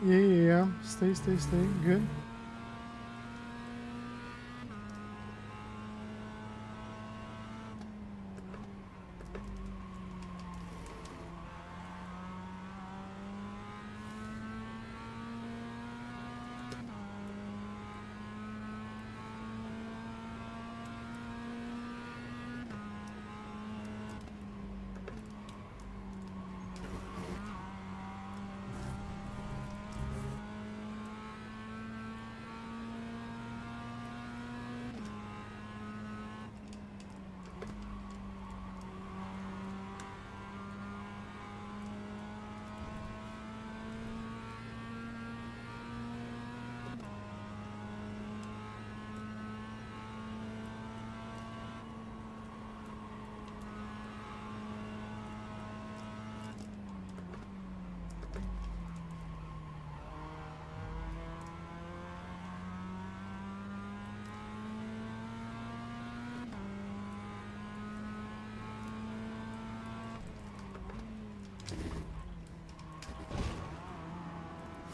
Yeah. Stay. Good.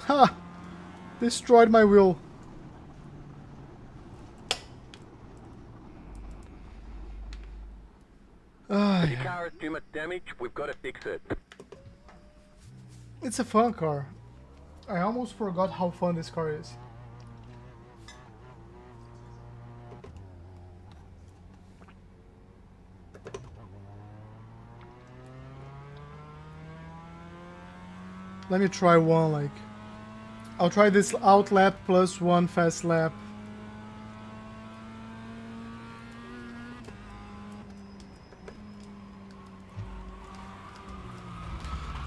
Ha! Destroyed my wheel. If your car has too much damage, we've got to fix it. It's a fun car. I almost forgot how fun this car is. Let me try one like I'll try this out lap plus 1 fast lap.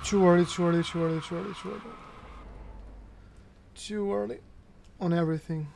Too early, too early, too early, too early, too early. Too early on everything.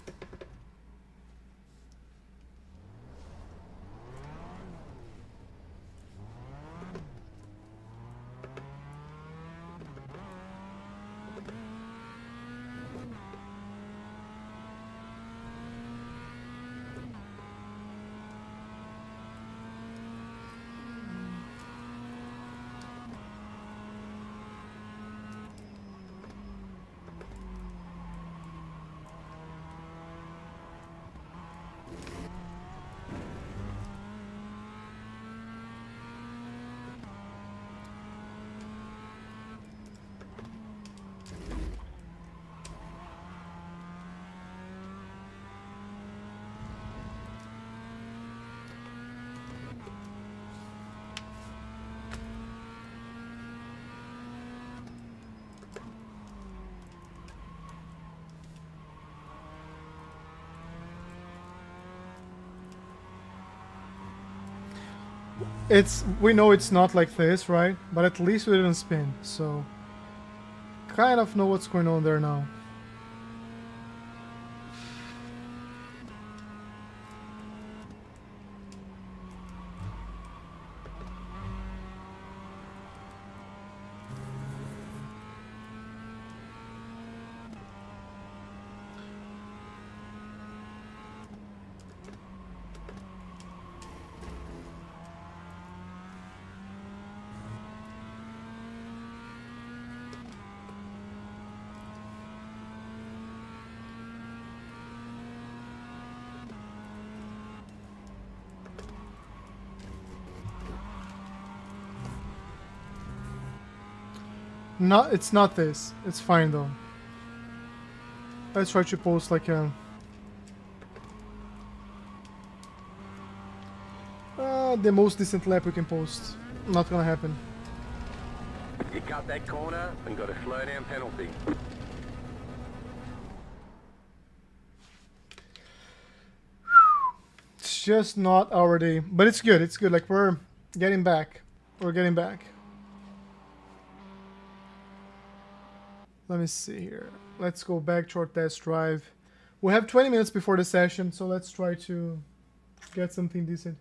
We know it's not like this, right? But at least we didn't spin, so kind of know what's going on there now. No, it's not this. It's fine though. Let's try to post like a... the most decent lap we can post. Not gonna happen. You cut that corner and got a slow down penalty. It's just not our day. But it's good, it's good. Like we're getting back. We're getting back. Let me see here. Let's go back to our test drive. We have 20 minutes before the session, so let's try to get something decent.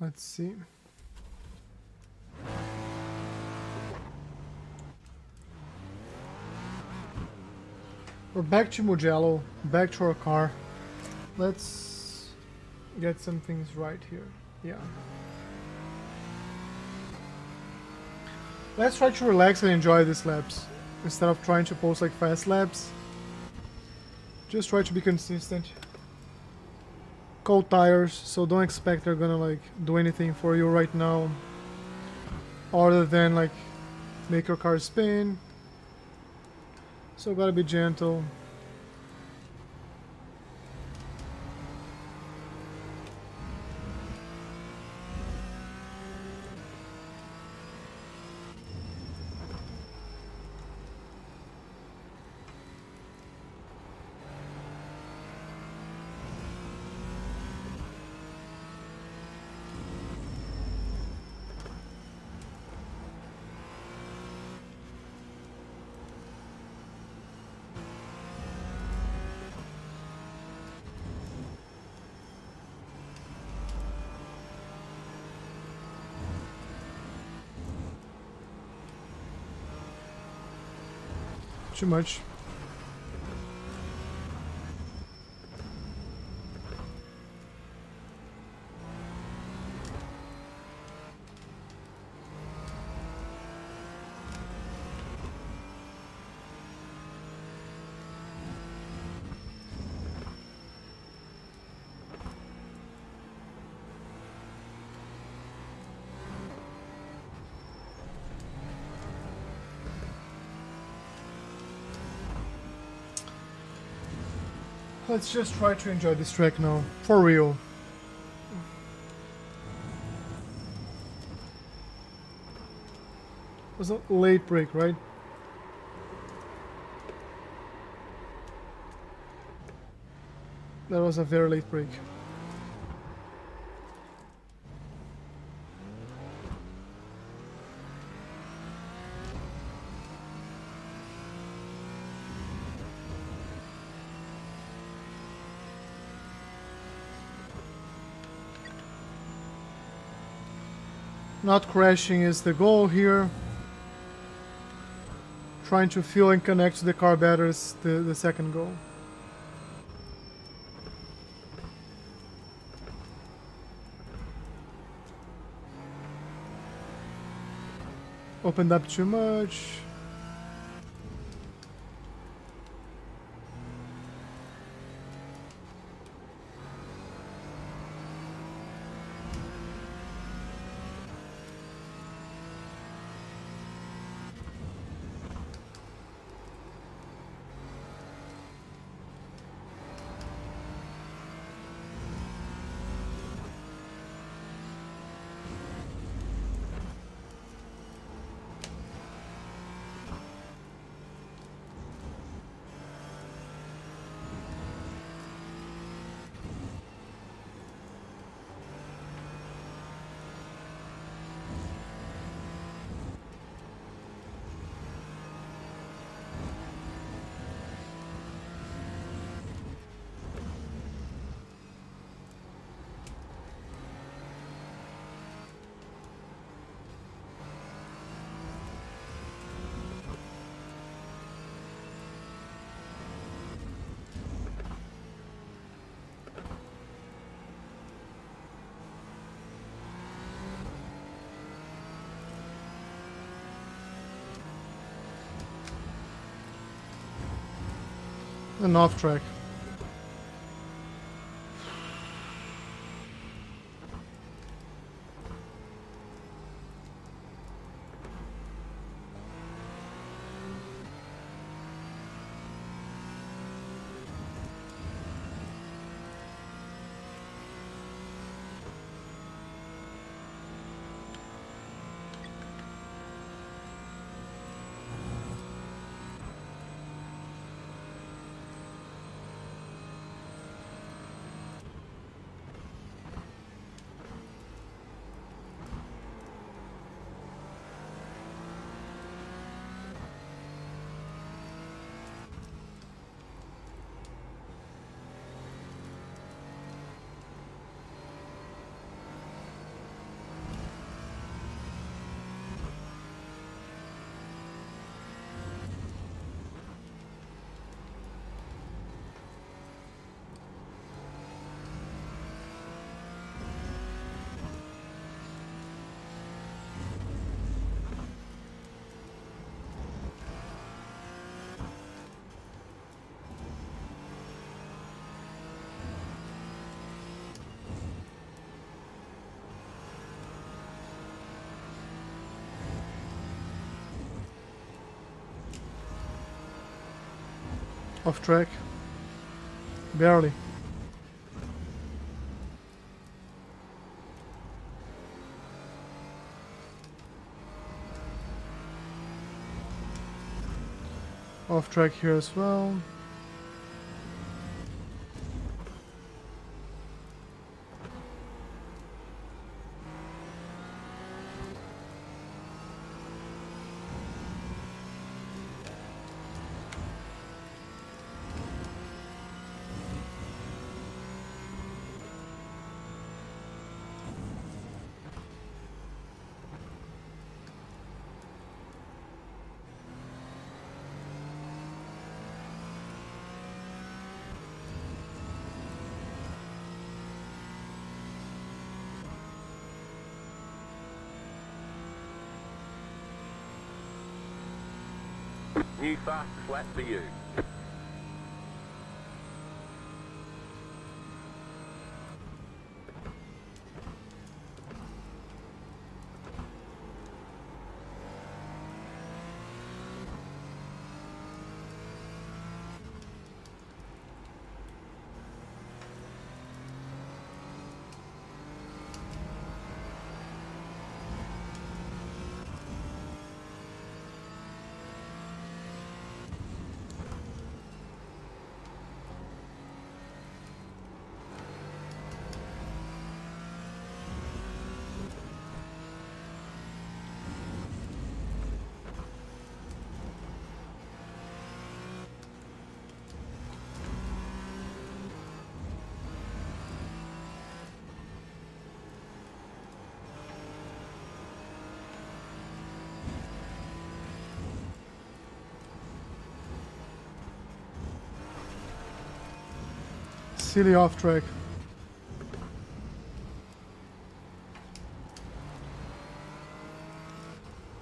Let's see. We're back to Mugello, back to our car. Let's get some things right here. Yeah. Let's try to relax and enjoy these laps instead of trying to post like fast laps. Just try to be consistent. Cold tires, so don't expect they're gonna like do anything for you right now other than like make your car spin. So gotta be gentle. too much. Let's just try to enjoy this track now, for real. It was a late break, right? That was a very late break. Not crashing is the goal here. Trying to feel and connect to the car better is the second goal. Opened up too much. And off track. Off track. Barely. Off track here as well. New fastest lap for you. Silly off track.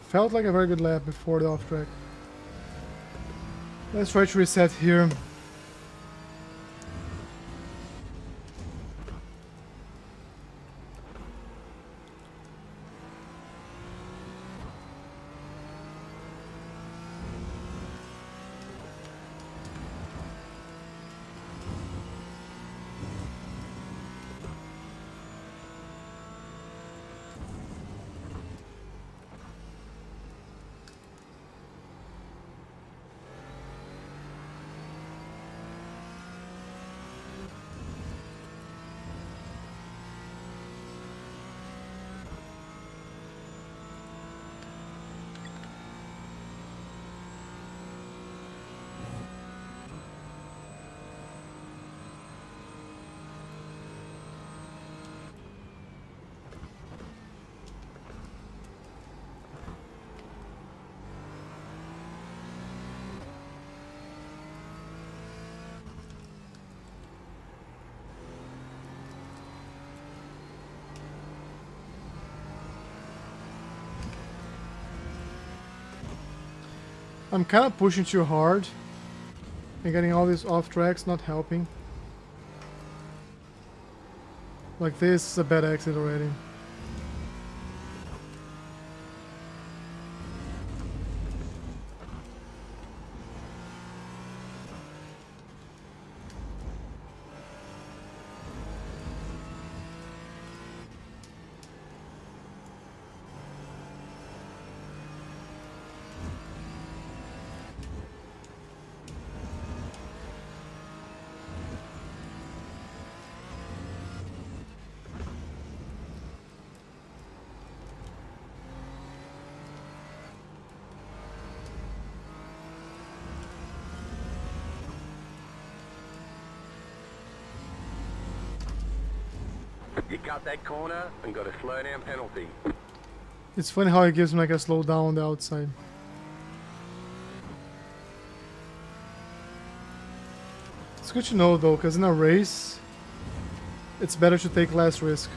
Felt like a very good lap before the off track. Let's try to reset here. I'm kind of pushing too hard and getting all these off tracks, not helping. Like this is a bad exit already. You cut that corner and got a slow down penalty. It's funny how it gives me like a slow down on the outside. It's good to know though, because in a race, it's better to take less risk.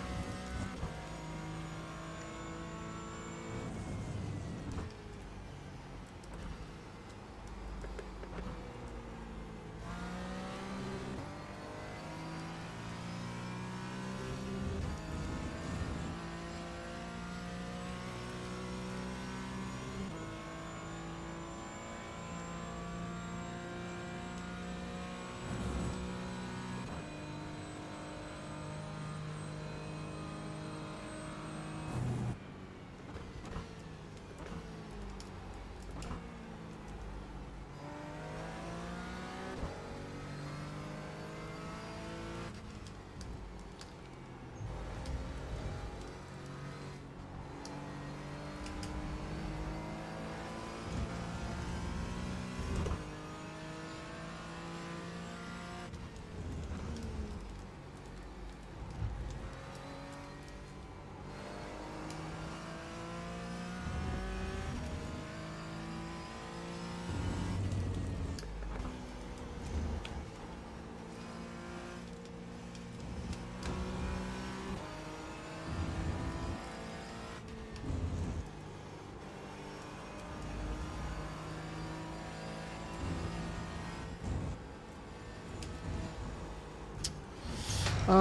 It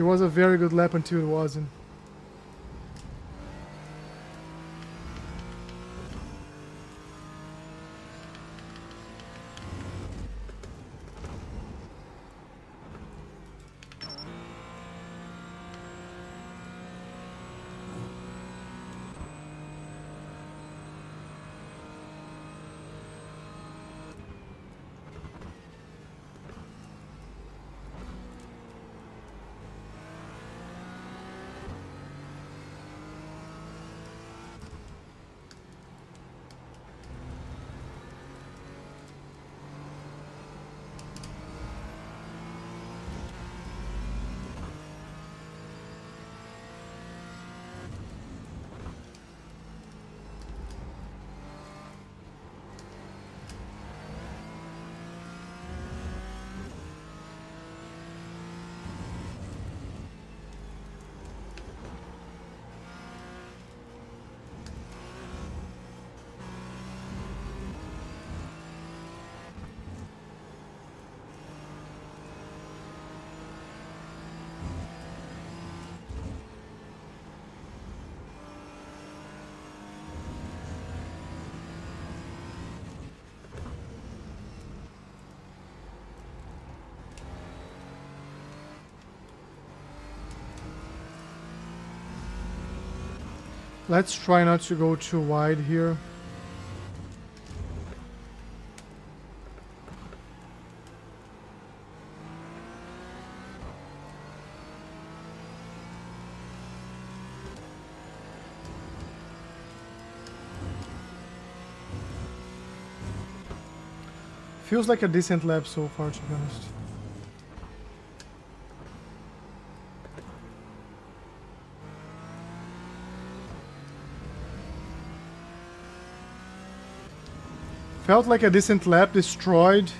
was a very good lap until it wasn't. Let's try not to go too wide here. Feels like a decent lap so far, to be honest. Felt like a decent lap, destroyed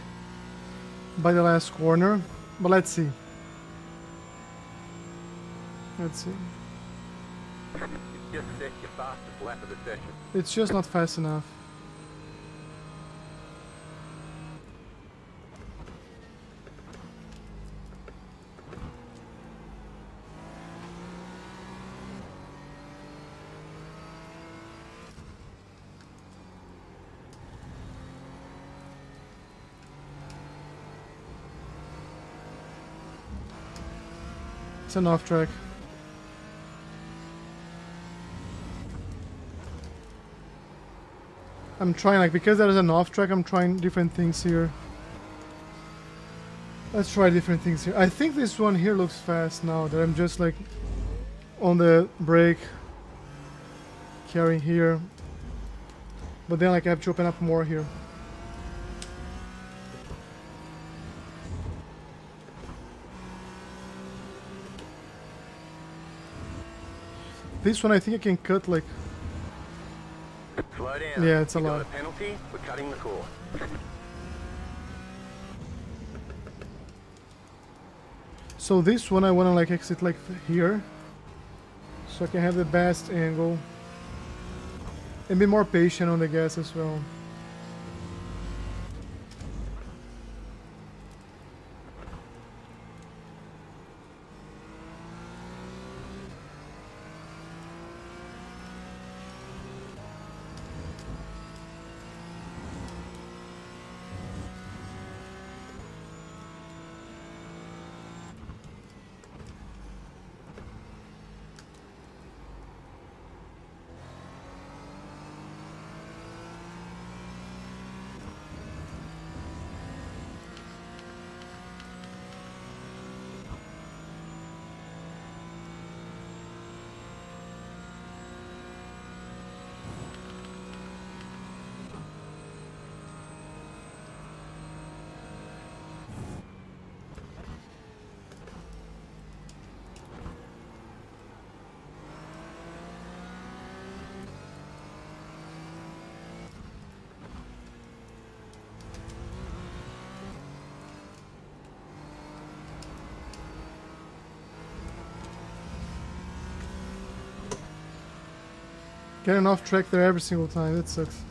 by the last corner, but let's see. Let's see. Just set your fastest lap of the session. It's just not fast enough. It's an off track. I'm trying, like, because there is an off track, I'm trying different things here. Let's try different things here. I think this one here looks fast now that I'm just like on the brake, carrying here. But then like I have to open up more here. This one I think I can cut like... Slow down. Yeah, it's a You got lot. a penalty. We're cutting the course. So this one I want to like exit like here, so I can have the best angle and be more patient on the gas as well. Getting off track there every single time, that sucks.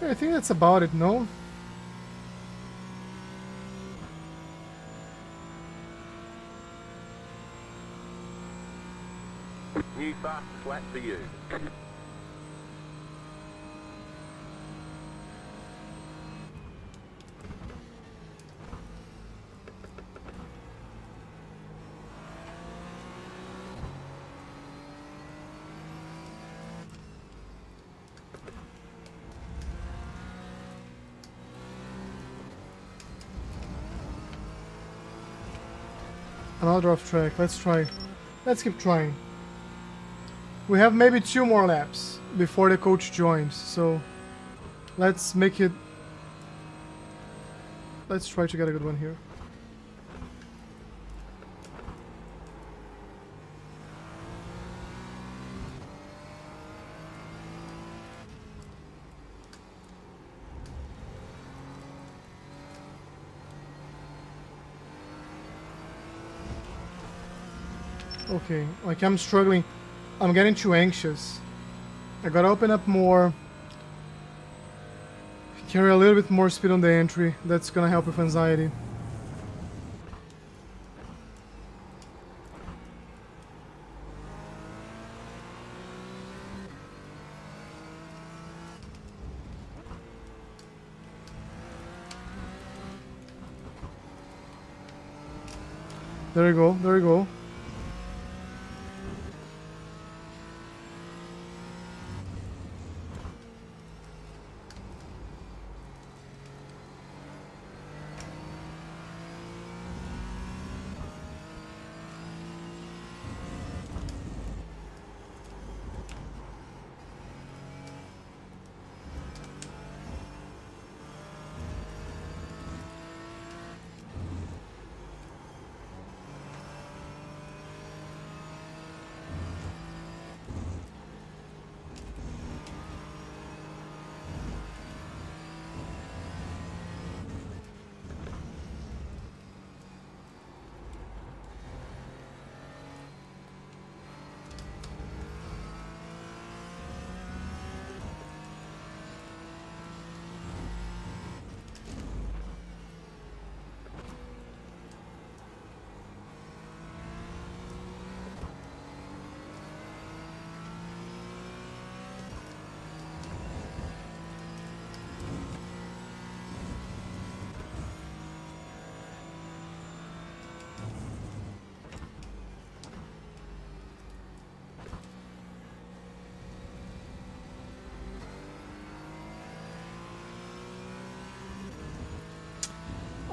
Yeah, I think that's about it, no? New fastest lap for you. Another off track. Let's try. Let's keep trying. We have maybe 2 more laps before the coach joins, so let's make it. Let's try to get a good one here. Okay, like I'm struggling. I'm getting too anxious. I gotta open up more. Carry a little bit more speed on the entry. That's gonna help with anxiety. There you go, there you go.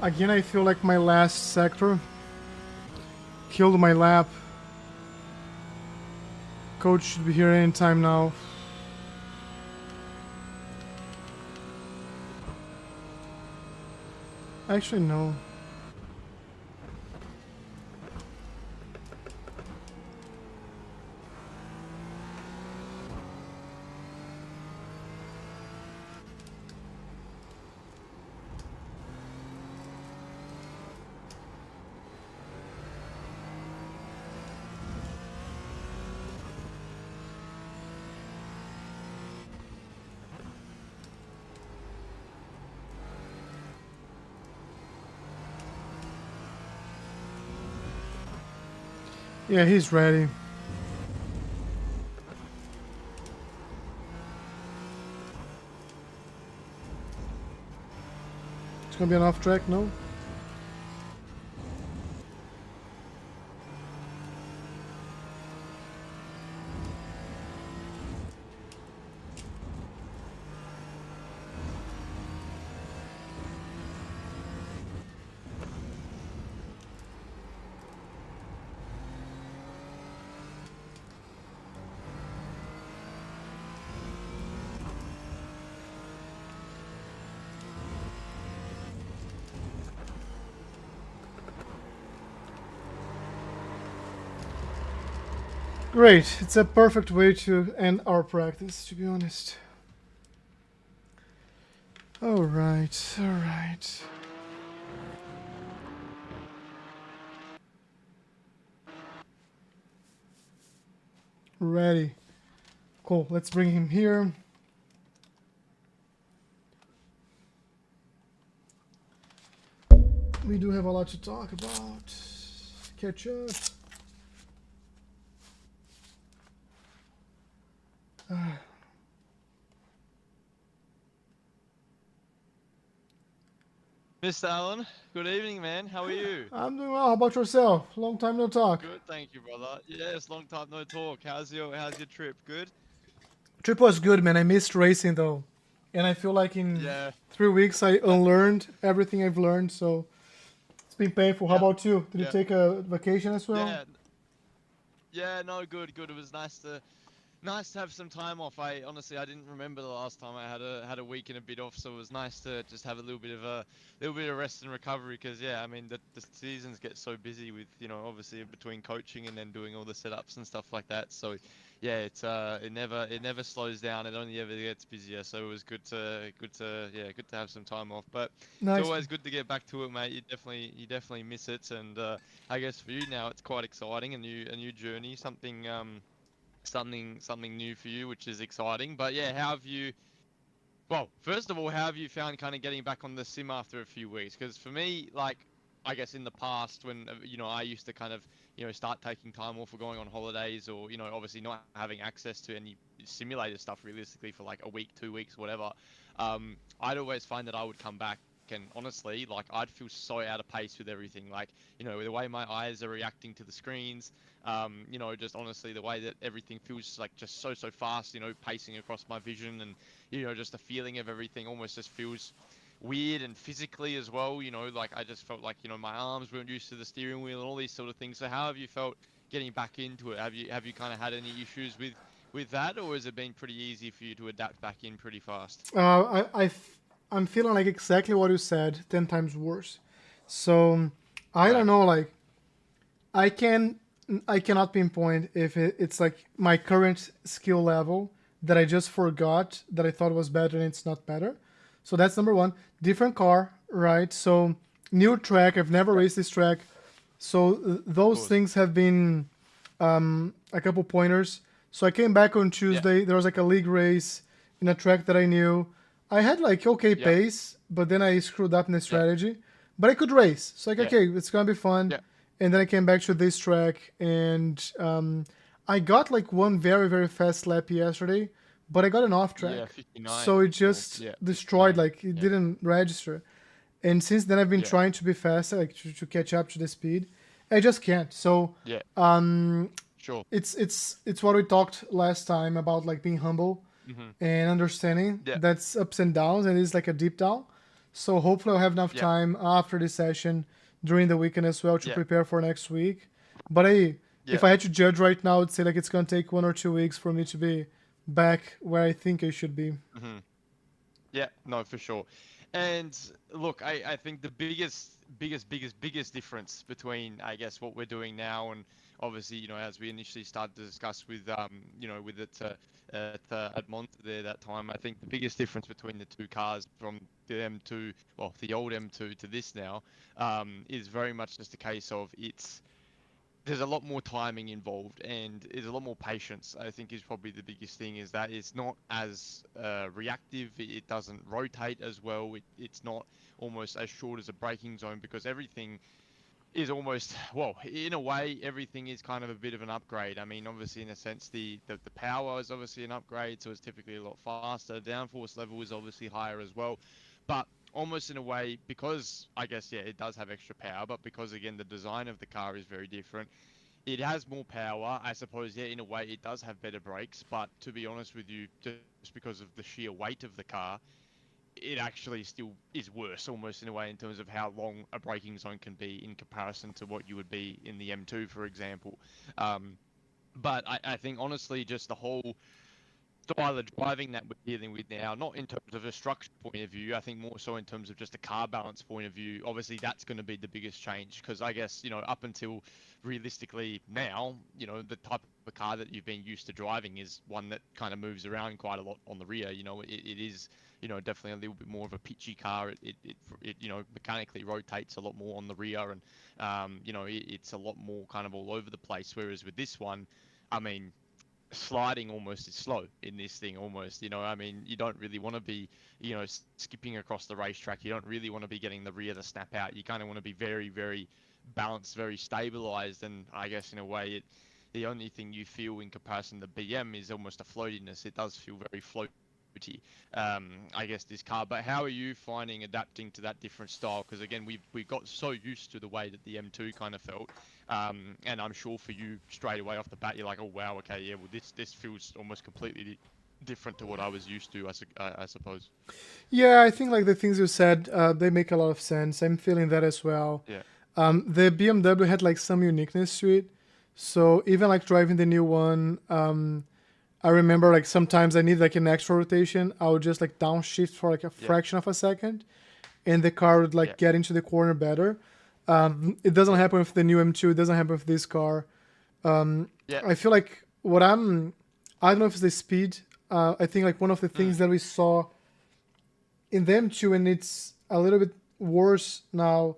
Again, I feel like my last sector killed my lap. Coach should be here anytime now. Actually, no. Yeah, he's ready. It's gonna be an off track, no? Great, it's a perfect way to end our practice, to be honest. Alright, alright. Ready. Cool, let's bring him here. We do have a lot to talk about. Catch up. Mr. Allen, good evening, man. How are you? I'm doing well. How about yourself? Long time no talk. Good, thank you, brother. Yes, long time no talk. How's your trip? Good? Trip was good, man. I missed racing though, and I feel like in Yeah. 3 weeks I unlearned everything I've learned. So it's been painful. How Yeah. about you? Did you Yeah. take a vacation as well? Yeah. Yeah, no, good. It was nice to have some time off. I honestly I didn't remember the last time I had a week and a bit off, so it was nice to just have a little bit of rest and recovery. Because yeah, I mean the seasons get so busy with obviously between coaching and then doing all the setups and stuff like that. So yeah, it never slows down. It only ever gets busier. So it was good to have some time off. But Nice. it's always good to get back to it, mate. You definitely miss it, and I guess for you now it's quite exciting, a new journey, something new for you, which is exciting. But yeah, how have you? Well, first of all, how have you found kind of getting back on the sim after a few weeks? Because for me, like, I guess in the past when I used to kind of start taking time off or going on holidays, or obviously not having access to any simulator stuff realistically for like a week, 2 weeks, whatever. I'd always find that I would come back. And honestly, like I'd feel so out of pace with everything. Like, the way my eyes are reacting to the screens, just honestly the way that everything feels like just so fast, pacing across my vision, and just the feeling of everything almost just feels weird, and physically as well. Like I just felt like my arms weren't used to the steering wheel and all these sort of things. So how have you felt getting back into it? Have you kind of had any issues with that, or has it been pretty easy for you to adapt back in pretty fast? I'm feeling like exactly what you said, 10 times worse. So I Right. don't know, like I cannot pinpoint if it's like my current skill level that I just forgot that I thought was better and it's not better. So that's number one. Different car, right? So new track. I've never raced this track. So those Course. things have been a couple pointers. So I came back on Tuesday. There was like a league race in a track that I knew. I had like okay Yeah. pace, but then I screwed up in the strategy. But I could race. So like, Yeah. okay, it's gonna be fun. Yeah. And then I came back to this track, and I got like one very very fast lap yesterday, but I got an off track. Yeah, 59. So it just yeah, destroyed, 59. like it didn't register. And since then I've been Yeah. trying to be faster, like to catch up to the speed. I just can't. So Yeah. Sure. it's what we talked last time about, like being humble and understanding Yeah. that's ups and downs, and it's like a deep down. So hopefully I'll have enough Yeah. time after this session during the weekend as well to Yeah. prepare for next week. But if Yeah. I had to judge right now, I'd say like it's gonna take 1 or 2 weeks for me to be back where I think I should be. Yeah, no, for sure. And look, I think the biggest difference between, I guess, what we're doing now and obviously, as we initially started to discuss with, with it at Monza there that time, I think the biggest difference between the two cars from the M2, well, the old M2 to this now, is very much just a case of there's a lot more timing involved, and there's a lot more patience. I think is probably the biggest thing, is that it's not as reactive. It doesn't rotate as well. It's not almost as short as a braking zone, because everything is almost, well, in a way, everything is kind of a bit of an upgrade. I mean, obviously, in a sense, the power is obviously an upgrade, so it's typically a lot faster. Downforce level is obviously higher as well. But almost in a way, because I guess, yeah, it does have extra power, but because, again, the design of the car is very different, it has more power. I suppose, yeah, in a way, it does have better brakes. But to be honest with you, just because of the sheer weight of the car, it actually still is worse, almost in a way, in terms of how long a braking zone can be in comparison to what you would be in the M2, for example. But I think, honestly, just the whole style of driving that we're dealing with now, not in terms of a structure point of view, I think more so in terms of just a car balance point of view. Obviously, that's going to be the biggest change, because I guess, up until realistically now, the type of car that you've been used to driving is one that kind of moves around quite a lot on the rear. It is, definitely a little bit more of a pitchy car. It mechanically rotates a lot more on the rear, and, it's a lot more kind of all over the place. Whereas with this one, I mean, sliding almost is slow in this thing almost, you know. I mean, you don't really want to be, you know, skipping across the racetrack. You don't really want to be getting the rear to snap out. You kind of want to be very, very balanced, very stabilized. And I guess in a way, the only thing you feel in comparison to BM is almost a floatiness. It does feel very floaty, I guess, this car. But how are you finding adapting to that different style? Because again, we got so used to the way that the M2 kind of felt. And I'm sure for you, straight away off the bat, you're like, oh wow, okay, yeah, well this feels almost completely different to what I was used to, I suppose. Yeah, I think like the things you said, they make a lot of sense. I'm feeling that as well. Yeah. The BMW had like some uniqueness to it. So even like driving the new one, I remember like sometimes I need like an extra rotation. I would just like downshift for like a fraction of a second, and the car would like get into the corner better. It doesn't happen with the new M2. It doesn't happen with this car. I feel like I don't know if it's the speed. I think like one of the things that we saw in the M2, and it's a little bit worse now,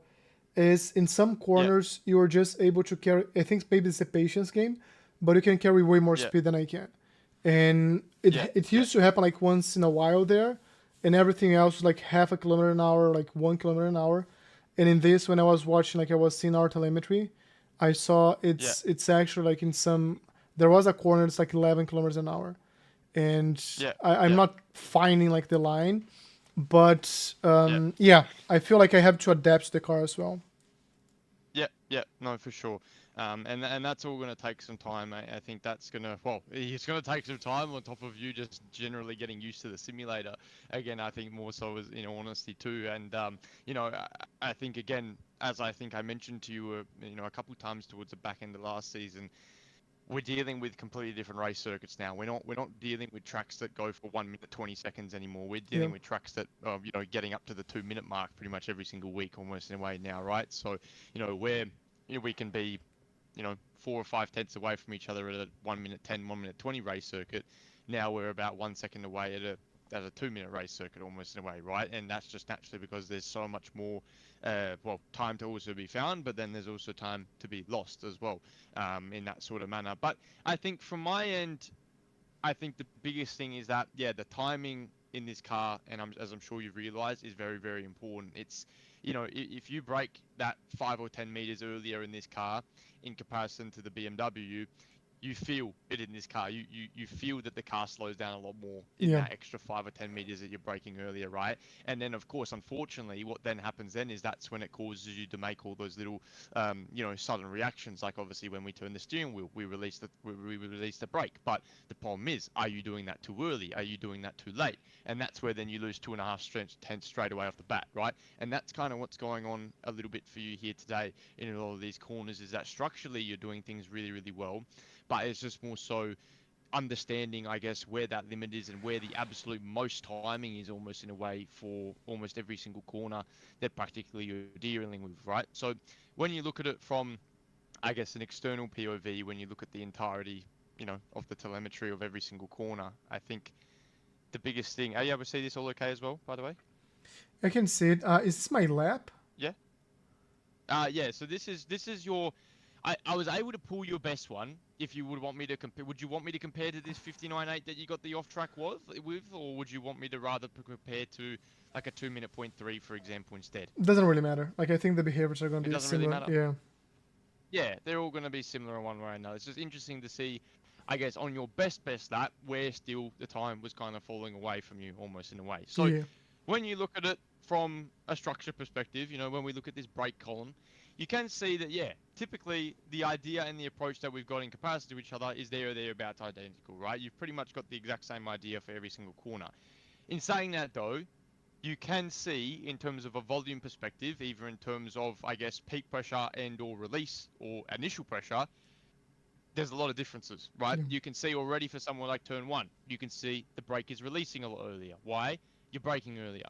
is in some corners you are just able to carry. I think maybe it's a patience game, but you can carry way more speed than I can. And it used to happen like once in a while there, and everything else was like half a kilometer an hour, like 1 kilometer an hour. And in this, when I was watching, like I was seeing our telemetry, I saw it's actually like in some, there was a corner that's like 11 kilometers an hour. And I'm not finding like the line, but I feel like I have to adapt to the car as well. Yeah, no, for sure. And that's all going to take some time. I think that's going to, well, it's going to take some time on top of you just generally getting used to the simulator. Again, I think more so as, in honesty too. And, you know, I think, again, as I think I mentioned to you, you know, a couple of times towards the back end of last season, we're dealing with completely different race circuits now. We're not dealing with tracks that go for 1 minute 20 seconds anymore. We're dealing with tracks that you know, getting up to the 2 minute mark pretty much every single week, almost in a way now, right? So, you know, we can be, you know, 4 or 5 tenths away from each other at a 1 minute 10, 1 minute 20 race circuit. Now we're about 1 second away at a 2 minute race circuit, almost in a way, right? And that's just naturally because there's so much more time to also be found, but then there's also time to be lost as well, in that sort of manner. But I think from my end, I think the biggest thing is that, the timing in this car, and as I'm sure you've realized, is very, very important. It's, you know, if you brake that 5 or 10 meters earlier in this car in comparison to the BMW, you feel it in this car. You feel that the car slows down a lot more in that extra 5 or 10 meters that you're braking earlier, right? And then, of course, unfortunately, what then happens then is that's when it causes you to make all those little, you know, sudden reactions. Like obviously when we turn the steering wheel, we release the brake. But the problem is, are you doing that too early? Are you doing that too late? And that's where then you lose 2.5 tenths straight away off the bat, right? And that's kind of what's going on a little bit for you here today in a lot of these corners, is that structurally you're doing things really, really well. But it's just more so understanding, I guess, where that limit is and where the absolute most timing is, almost in a way, for almost every single corner that practically you're dealing with, right? So when you look at it from, I guess, an external POV, when you look at the entirety, you know, of the telemetry of every single corner, I think the biggest thing, are you able to see this all okay as well, by the way? I can see it. Is this my lap? Yeah. So this is your, I was able to pull your best one. If you would want me to compare, would you want me to compare to this 59.8 that you got the off-track with, or would you want me to rather compare to like a 2 minute 0.3, for example, instead? It doesn't really matter. Like I think the behaviors are going to be Doesn't really similar. matter? Yeah, they're all going to be similar in one way or another. It's just interesting to see, I guess, on your best lap, where still the time was kind of falling away from you, almost in a way. So when you look at it from a structure perspective, you know, when we look at this brake column, you can see that, typically the idea and the approach that we've got in comparison to each other is there or thereabouts identical, right? You've pretty much got the exact same idea for every single corner. In saying that, though, you can see in terms of a volume perspective, either in terms of, I guess, peak pressure and or release or initial pressure, there's a lot of differences, right? You can see already for someone like turn 1, you can see the brake is releasing a lot earlier. Why? You're braking earlier.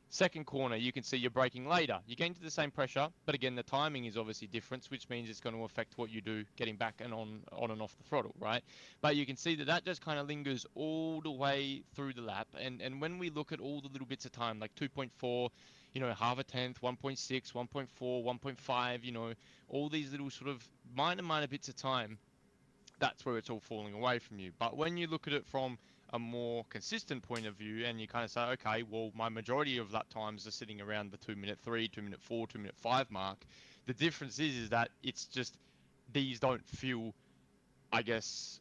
Second corner, you can see you're braking later. You're getting to the same pressure, but again, the timing is obviously different, which means it's going to affect what you do getting back and on and off the throttle, right? But you can see that just kind of lingers all the way through the lap. And when we look at all the little bits of time, like 2.4, you know, half a tenth, 1.6, 1.4, 1.5, you know, all these little sort of minor bits of time, that's where it's all falling away from you. But when you look at it from a more consistent point of view, and you kind of say, okay, well, my majority of lap times are sitting around the 2-minute 3, 2-minute 4, 2-minute 5 mark. The difference is that it's just these don't feel, I guess,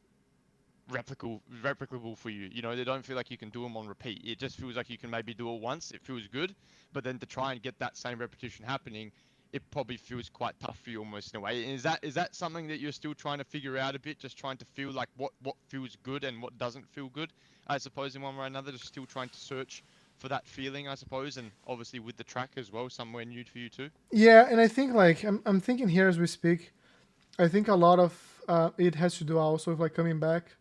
replicable for you. You know, they don't feel like you can do them on repeat. It just feels like you can maybe do it once. It feels good, but then to try and get that same repetition happening, it probably feels quite tough for you almost in a way. Is that something that you're still trying to figure out a bit, just trying to feel like what feels good and what doesn't feel good, I suppose, in one way or another, just still trying to search for that feeling, I suppose, and obviously with the track as well, somewhere new for you too? Yeah, and I think like I'm thinking here as we speak, I think a lot of it has to do also with like coming back,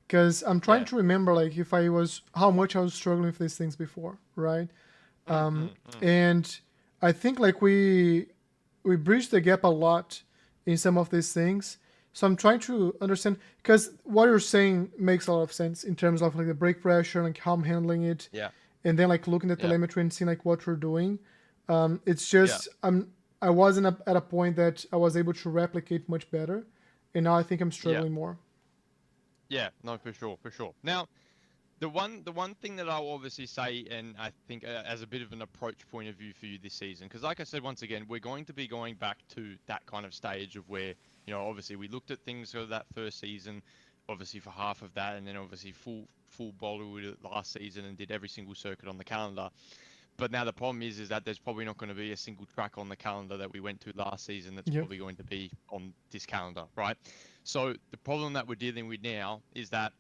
because I'm trying Yeah. to remember like if I was how much I was struggling with these things before, right? And I think like we bridged the gap a lot in some of these things. So I'm trying to understand, because what you're saying makes a lot of sense in terms of like the brake pressure, like how I'm handling it, Yeah. and then like looking at Yeah. telemetry and seeing like what we're doing. It's just I wasn't at a point that I was able to replicate much better, and now I think I'm struggling more. Yeah, no, for sure, for sure. Now, the one thing that I'll obviously say, and I think as a bit of an approach point of view for you this season, because like I said, once again, we're going to be going back to that kind of stage of where, you know, obviously we looked at things for that first season, obviously for half of that, and then obviously full Bollywood last season and did every single circuit on the calendar. But now the problem is that there's probably not going to be a single track on the calendar that we went to last season that's Yep. probably going to be on this calendar, right? So the problem that we're dealing with now is that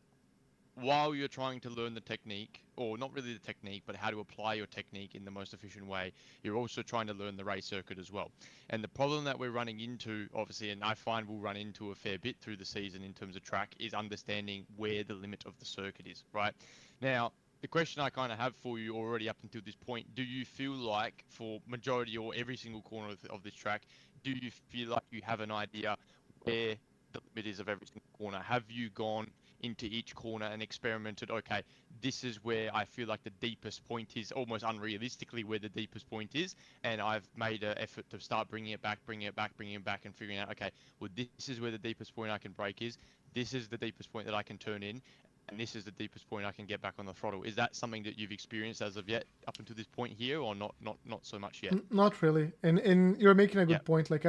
while you're trying to learn the technique, or not really the technique, but how to apply your technique in the most efficient way, you're also trying to learn the race circuit as well. And the problem that we're running into, obviously, and I find we'll run into a fair bit through the season in terms of track, is understanding where the limit of the circuit is, right? Now, the question I kind of have for you already up until this point, do you feel like for majority or every single corner of this track, do you feel like you have an idea where the limit is of every single corner? Have you gone into each corner and experimented, okay, this is where I feel like the deepest point is, almost unrealistically where the deepest point is, and I've made an effort to start bringing it back, and figuring out, okay, well, this is where the deepest point I can brake is, this is the deepest point that I can turn in, and this is the deepest point I can get back on the throttle. Is that something that you've experienced as of yet, up until this point here, or not so much yet? Not really. And you're making a good point. Like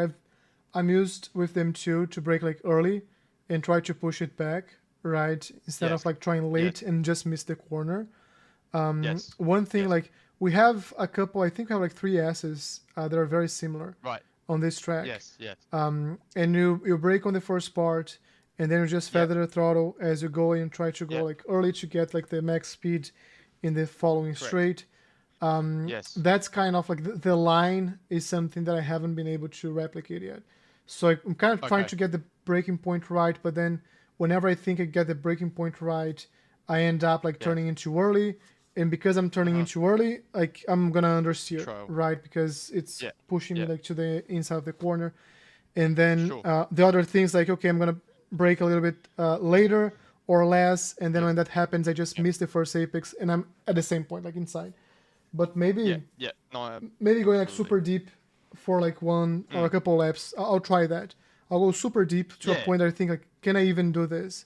I'm used with them too to break like early and try to push it back, right? Instead of like trying late and just miss the corner. One thing, like we have a couple, I think we have like 3 S's that are very similar on this track. And you brake on the first part, and then you just feather the throttle as you go and try to go like early to get like the max speed in the following straight. That's kind of like the line is something that I haven't been able to replicate yet. So I'm kind of trying to get the breaking point right, but then whenever I think I get the breaking point right, I end up like turning in too early. And because I'm turning in too early, like I'm gonna understeer, right? Because it's pushing me like to the inside of the corner. And then the other things like, okay, I'm gonna brake a little bit later or less, and then when that happens, I just miss the first apex, and I'm at the same point, like inside. But maybe maybe going like super deep for like one or a couple laps, I'll try that. I'll go super deep to a point that I think like, can I even do this?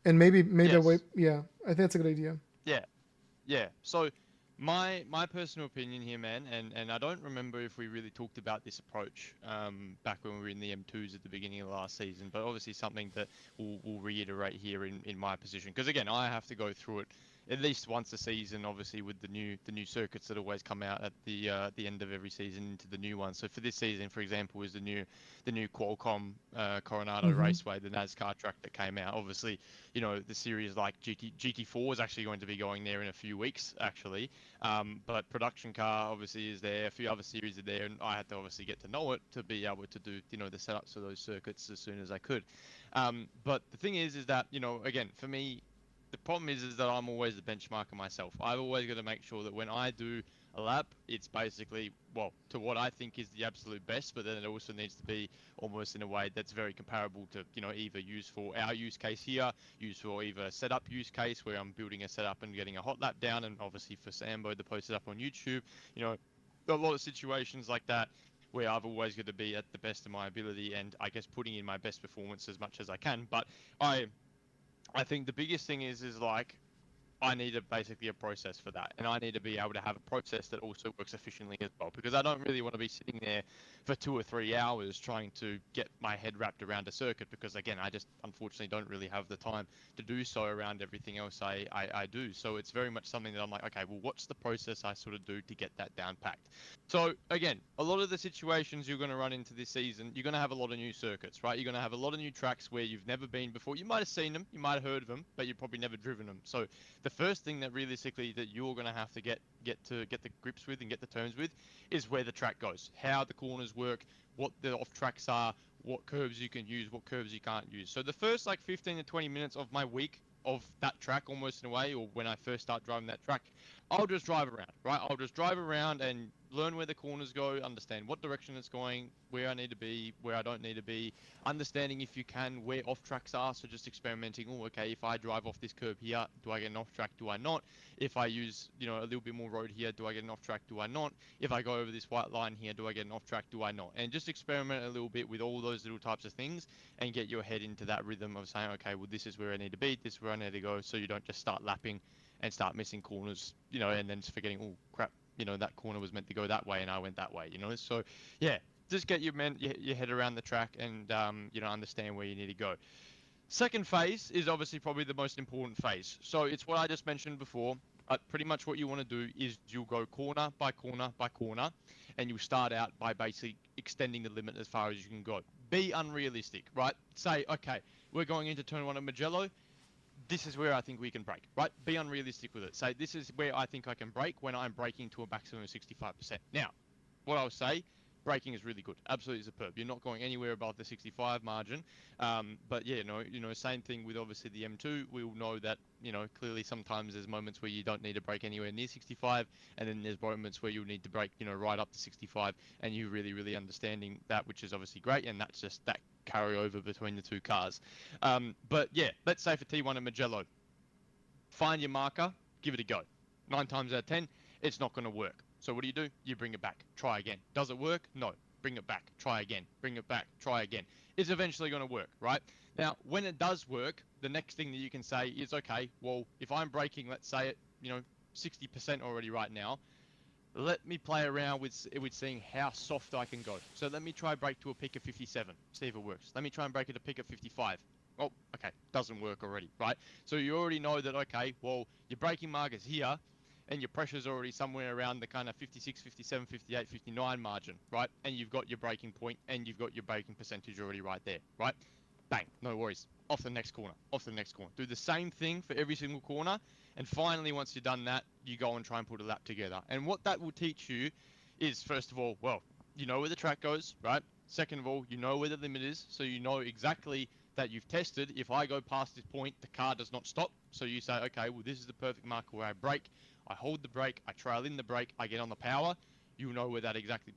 And maybe away. I think that's a good idea. Yeah. So my personal opinion here, man, and I don't remember if we really talked about this approach back when we were in the M2s at the beginning of last season, but obviously something that we'll reiterate here in my position, because again, I have to go through it at least once a season, obviously with the new circuits that always come out at the end of every season into the new one. So for this season, for example, is the new Qualcomm Coronado Raceway, the NASCAR track that came out. Obviously, you know, the series like GT4 is actually going to be going there in a few weeks, actually. But production car obviously is there. A few other series are there, and I had to obviously get to know it to be able to do, you know, the setups for those circuits as soon as I could. But the thing is that, you know, again, for me, the problem is that I'm always the benchmarker myself. I've always got to make sure that when I do a lap, it's basically, well, to what I think is the absolute best, but then it also needs to be almost in a way that's very comparable to, you know, either used for our use case here, used for either a setup use case where I'm building a setup and getting a hot lap down, and obviously for Sambo to post it up on YouTube, you know, a lot of situations like that where I've always got to be at the best of my ability and I guess putting in my best performance as much as I can. But I think the biggest thing is like I need basically a process for that, and I need to be able to have a process that also works efficiently as well, because I don't really want to be sitting there for 2 or 3 hours trying to get my head wrapped around a circuit, because again, I just unfortunately don't really have the time to do so around everything else I do. So it's very much something that I'm like, okay, well, what's the process I sort of do to get that down packed? So again, a lot of the situations you're going to run into this season, you're going to have a lot of new circuits, right? You're going to have a lot of new tracks where you've never been before. You might have seen them, you might have heard of them, but you've probably never driven them. So the first thing that realistically that you're going to have to get the grips with and get the terms with is where the track goes, how the corners work, what the off tracks are, what curves you can use, what curves you can't use. So the first like 15 to 20 minutes of my week of that track, almost in a way, or when I first start driving that track, I'll just drive around, right? I'll just drive around and learn where the corners go, understand what direction it's going, where I need to be, where I don't need to be, understanding if you can where off tracks are. So just experimenting. Oh, okay, if I drive off this curb here, do I get an off track? Do I not? If I use, you know, a little bit more road here, do I get an off track? Do I not? If I go over this white line here, do I get an off track? Do I not? And just experiment a little bit with all those little types of things and get your head into that rhythm of saying, okay, well, this is where I need to be, this is where I need to go, so you don't just start lapping and start missing corners, you know, and then just forgetting, oh crap, you know, that corner was meant to go that way and I went that way, you know. So yeah, just get your head around the track and you know, understand where you need to go. Second phase is obviously probably the most important phase. So it's what I just mentioned before. Pretty much what you want to do is you'll go corner by corner by corner, and you'll start out by basically extending the limit as far as you can go. Be unrealistic, right? Say, okay, we're going into turn 1 of Mugello. This is where I think we can brake, right? Be unrealistic with it. Say, this is where I think I can brake when I'm braking to a maximum of 65%. Now, what I'll say, braking is really good, absolutely superb. You're not going anywhere above the 65 margin. But yeah, same thing with obviously the M2. We'll know that, you know, clearly sometimes there's moments where you don't need to brake anywhere near 65, and then there's moments where you'll need to brake, you know, right up to 65, and you really understanding that, which is obviously great, and that's just that carry over between the two cars. But yeah, let's say for T1 and Mugello, find your marker, give it a go. 9 times out of 10, it's not going to work. So what do? You bring it back, try again. Does it work? No. Bring it back, try again. Bring it back, try again. It's eventually going to work, right? Now, when it does work, the next thing that you can say is, okay, well, if I'm braking, let's say it, you know, 60% already right now, let me play around with seeing how soft I can go. So let me try brake to a peak of 57, see if it works. Let me try and brake at a peak of 55. Oh, okay, doesn't work already, right? So you already know that, okay, well, your braking marker's here, and your pressure's already somewhere around the kind of 56, 57, 58, 59 margin, right? And you've got your braking point, and you've got your braking percentage already right there, right? Bang, no worries. Off the next corner, off the next corner. Do the same thing for every single corner, and finally, once you've done that, you go and try and put a lap together. And what that will teach you is, first of all, well, you know where the track goes, right? Second of all, you know where the limit is, so you know exactly that you've tested. If I go past this point, the car does not stop. So you say, okay, well, this is the perfect marker where I brake. I hold the brake, I trail in the brake, I get on the power. You know where that exact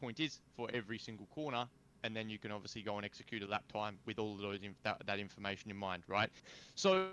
point is for every single corner, and then you can obviously go and execute a lap time with all of those that information in mind, right? So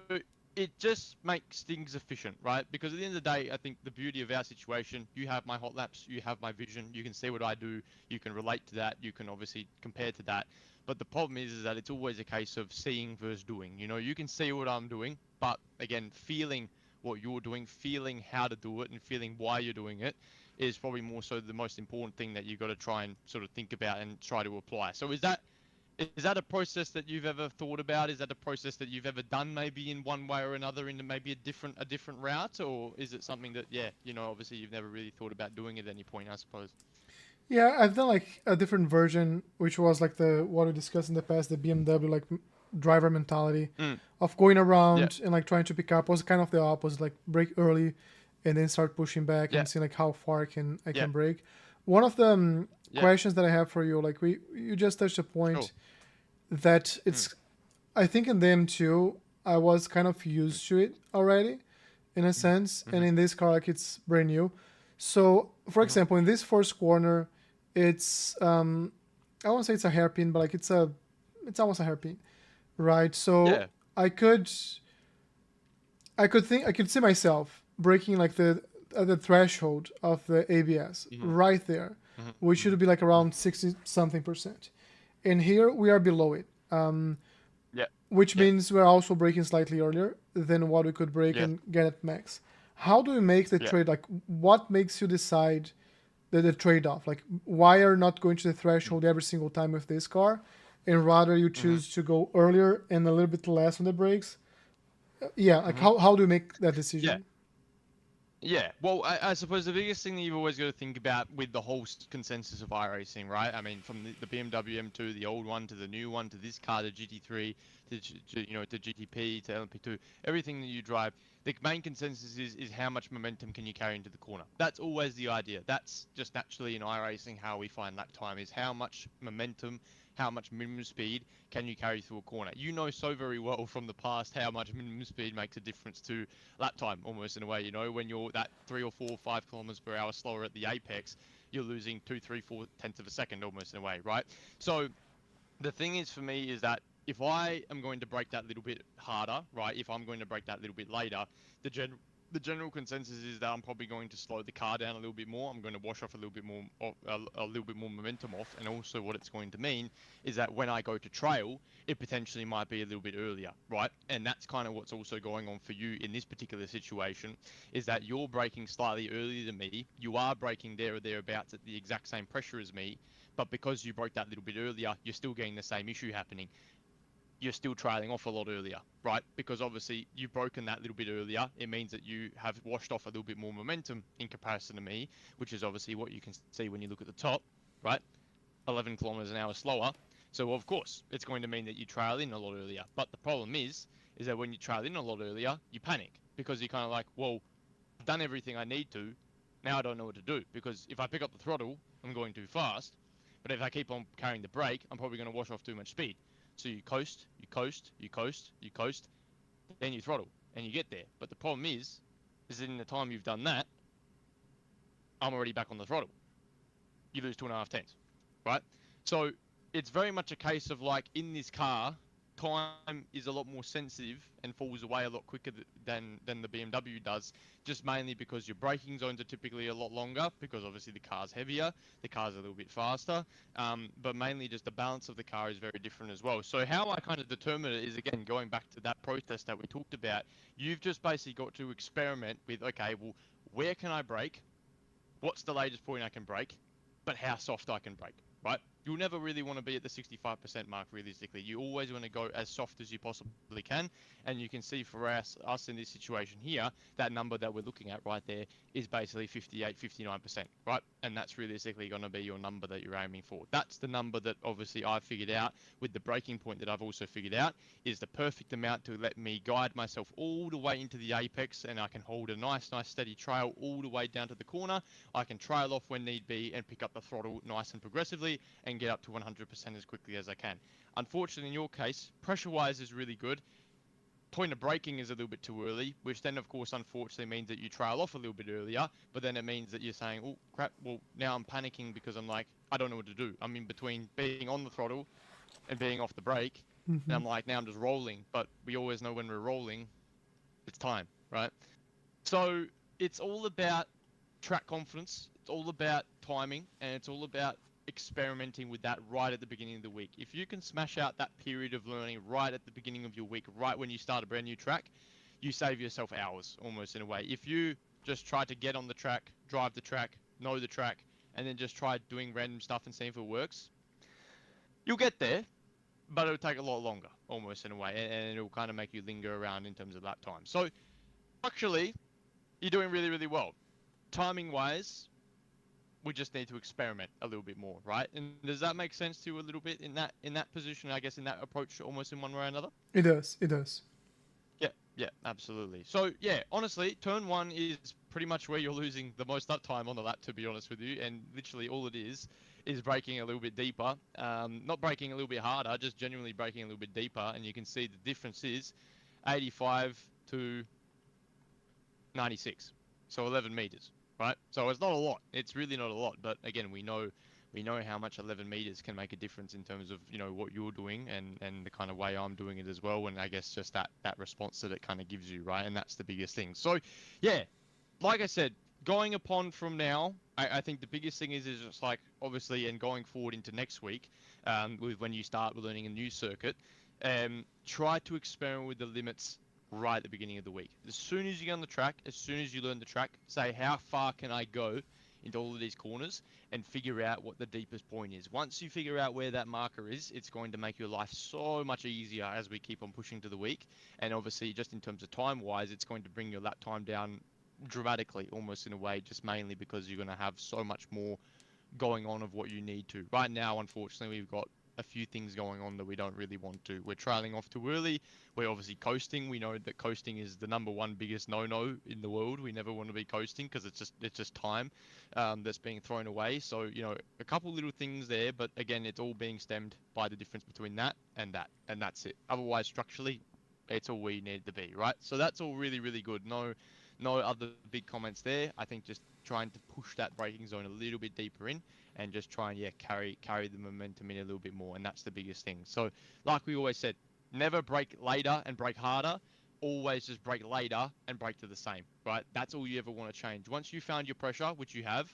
it just makes things efficient, right? Because at the end of the day, I think the beauty of our situation, you have my hot laps, you have my vision, you can see what I do, you can relate to that, you can obviously compare to that. But the problem is that it's always a case of seeing versus doing. You know, you can see what I'm doing, but again, feeling what you're doing, feeling how to do it, and feeling why you're doing it is probably more so the most important thing that you've got to try and sort of think about and try to apply. So is that a process that you've ever thought about? Is that a process that you've ever done maybe in one way or another in maybe a different route? Or is it something that, yeah, you know, obviously you've never really thought about doing at any point, I suppose? Yeah, I've done like a different version, which was like what we discussed in the past, the BMW like driver mentality of going around and like trying to pick up. Was kind of the opposite, like brake early and then start pushing back and see like how far I can brake. One of the questions that I have for you, like you just touched a point that it's, I think in the M2 I was kind of used to it already in a sense, and in this car like it's brand new. So for example, in this first corner, it's I won't say it's a hairpin, but like it's almost a hairpin, right? So I could see myself breaking like the threshold of the ABS right there. we should be like around 60 something percent. And here we are below it. Yeah. Which Yeah. means we're also braking slightly earlier than what we could brake Yeah. and get at max. How do we make the Yeah. trade? Like, what makes you decide the trade-off? Like, why are you not going to the threshold every single time with this car, and rather you choose to go earlier and a little bit less on the brakes? Yeah, like how do you make that decision? Yeah, well, I suppose the biggest thing that you've always got to think about with the whole consensus of iRacing, right? I mean, from the BMW M2, the old one, to the new one, to this car, the GT3, to to GTP, to LMP2, everything that you drive, the main consensus is how much momentum can you carry into the corner. That's always the idea. That's just naturally in iRacing how we find lap time is how much momentum, how much minimum speed can you carry through a corner. You know so very well from the past how much minimum speed makes a difference to lap time, almost in a way. You know, when you're that 3 or 4 or 5 kilometers per hour slower at the apex, you're losing 2, 3, 4 tenths of a second, almost in a way, right? So the thing is for me is that if I am going to brake that little bit harder, right, if I'm going to brake that little bit later, the general consensus is that I'm probably going to slow the car down a little bit more. I'm going to wash off a little bit more, a little bit more momentum off. And also what it's going to mean is that when I go to trail, it potentially might be a little bit earlier, right? And that's kind of what's also going on for you in this particular situation, is that you're braking slightly earlier than me. You are braking there or thereabouts at the exact same pressure as me, but because you broke that little bit earlier, you're still getting the same issue happening. You're still trailing off a lot earlier, right? Because obviously you've broken that little bit earlier. It means that you have washed off a little bit more momentum in comparison to me, which is obviously what you can see when you look at the top, right? 11 kilometers an hour slower. So of course, it's going to mean that you trail in a lot earlier. But the problem is that when you trail in a lot earlier, you panic because you're kind of like, well, I've done everything I need to. Now I don't know what to do, because if I pick up the throttle, I'm going too fast. But if I keep on carrying the brake, I'm probably going to wash off too much speed. So you coast, you coast, you coast, you coast, then you throttle, and you get there. But the problem is that in the time you've done that, I'm already back on the throttle. You lose 2.5 tenths, right? So it's very much a case of like in this car, time is a lot more sensitive and falls away a lot quicker than the BMW does, just mainly because your braking zones are typically a lot longer, because obviously the car's heavier, the car's a little bit faster, but mainly just the balance of the car is very different as well. So how I kind of determine it is, again, going back to that process that we talked about, you've just basically got to experiment with, okay, well, where can I brake? What's the latest point I can brake? But how soft I can brake, right? You'll never really want to be at the 65% mark realistically. You always want to go as soft as you possibly can. And you can see for us in this situation here, that number that we're looking at right there is basically 58, 59%, right? And that's realistically going to be your number that you're aiming for. That's the number that obviously I've figured out with the braking point that I've also figured out is the perfect amount to let me guide myself all the way into the apex, and I can hold a nice steady trail all the way down to the corner. I can trail off when need be and pick up the throttle nice and progressively and get up to 100% as quickly as I can. Unfortunately, in your case, pressure-wise is really good. Point of braking is a little bit too early, which then, of course, unfortunately means that you trail off a little bit earlier, but then it means that you're saying, oh, crap, well, now I'm panicking because I'm like, I don't know what to do. I'm in between being on the throttle and being off the brake, and I'm like, now I'm just rolling. But we always know when we're rolling, it's time, right? So it's all about track confidence, it's all about timing, and it's all about experimenting with that right at the beginning of the week. If you can smash out that period of learning right at the beginning of your week, right when you start a brand new track, you save yourself hours almost in a way. If you just try to get on the track, drive the track, know the track, and then just try doing random stuff and see if it works, you'll get there, but it'll take a lot longer almost in a way, and it'll kind of make you linger around in terms of lap time. So actually, you're doing really, really well. Timing wise, we just need to experiment a little bit more, right? And does that make sense to you a little bit in that position, I guess, in that approach, almost in one way or another? It does. Yeah, absolutely. So yeah, honestly, turn one is pretty much where you're losing the most uptime on the lap, to be honest with you, and literally all it is braking a little bit deeper, not braking a little bit harder, just genuinely braking a little bit deeper, and you can see the difference is 85 to 96, so 11 meters. Right, so it's not a lot. It's really not a lot, but again, we know how much 11 meters can make a difference in terms of what you're doing and the kind of way I'm doing it as well, and I guess just that response that it kind of gives you, right? And that's the biggest thing. So, yeah, like I said, going upon from now, I think the biggest thing is just like obviously, and going forward into next week, with when you start learning a new circuit, try to experiment with the limits right at the beginning of the week. As soon as you get on the track, as soon as you learn the track, say how far can I go into all of these corners and figure out what the deepest point is. Once you figure out where that marker is, it's going to make your life so much easier as we keep on pushing to the week. And obviously, just in terms of time wise, it's going to bring your lap time down dramatically, almost in a way, just mainly because you're going to have so much more going on of what you need to. Right now, unfortunately, we've got a few things going on that we don't really want to. We're trailing off too early. We're obviously coasting. We know that coasting is the #1 biggest no-no in the world. We never want to be coasting because it's just time that's being thrown away. So, you know, a couple little things there, but again, it's all being stemmed by the difference between that, and that's it. Otherwise, structurally, it's all we need to be, right? So that's all really, really good. No other big comments there. I think just trying to push that braking zone a little bit deeper in and just try and carry the momentum in a little bit more, and that's the biggest thing. So like we always said, never brake later and brake harder. Always just brake later and brake to the same, right? That's all you ever want to change. Once you found your pressure, which you have,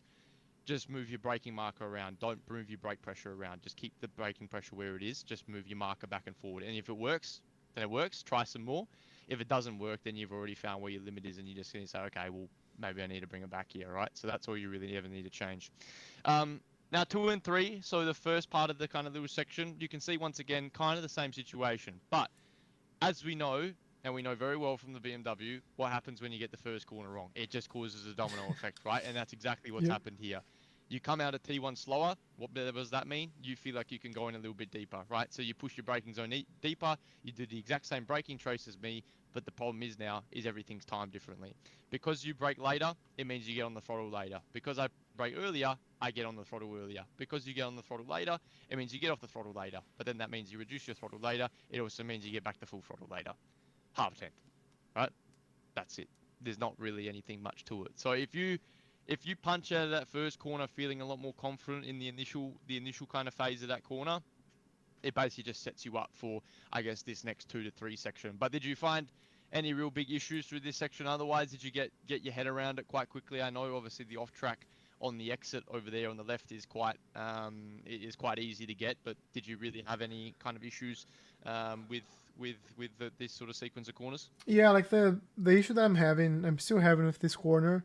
just move your braking marker around. Don't move your brake pressure around. Just keep the braking pressure where it is. Just move your marker back and forward. And if it works, then it works. Try some more. If it doesn't work, then you've already found where your limit is, and you're just going to say, okay, well, maybe I need to bring it back here, right? So that's all you really ever need to change. Now, 2 and 3, so the first part of the kind of little section, you can see once again, kind of the same situation. But as we know, and we know very well from the BMW, what happens when you get the first corner wrong? It just causes a domino effect, right? And that's exactly what's happened here. You come out of T1 slower. What does that mean? You feel like you can go in a little bit deeper, right? So you push your braking zone deeper. You do the exact same braking trace as me, but the problem is now is everything's timed differently. Because you brake later, it means you get on the throttle later. Because I brake earlier, I get on the throttle earlier. Because you get on the throttle later, it means you get off the throttle later. But then that means you reduce your throttle later. It also means you get back to full throttle later. Half a tenth, right? That's it. There's not really anything much to it. So if you punch out of that first corner feeling a lot more confident in the initial kind of phase of that corner, it basically just sets you up for, I guess, this next 2 to 3 section. But did you find any real big issues through this section? Otherwise, did you get your head around it quite quickly? I know obviously the off track on the exit over there on the left is quite easy to get, but did you really have any kind of issues with this sort of sequence of corners? Yeah, like the issue that I'm still having with this corner,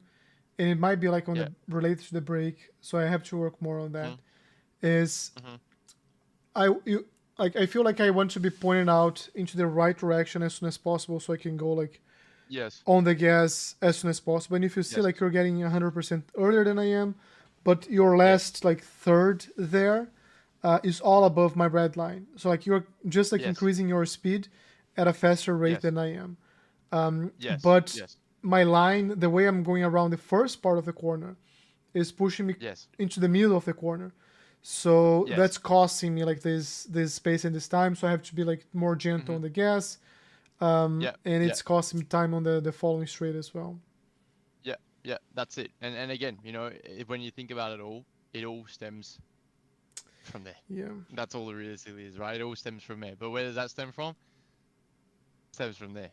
and it might be like on the related to the brake, so I have to work more on that. Is I feel like I want to be pointed out into the right direction as soon as possible, so I can go like on the gas as soon as possible. And if you see like you're getting 100% earlier than I am, but your last like third there is all above my red line, so like you're just like increasing your speed at a faster rate than I am. My line, the way I'm going around the first part of the corner, is pushing me into the middle of the corner. So that's costing me like this space and this time. So I have to be like more gentle on the gas. And it's costing me time on the following straight as well. Yeah, that's it. And again, you know, when you think about it all stems from there. Yeah. That's all it really is, right? It all stems from there. But where does that stem from? Stems from there,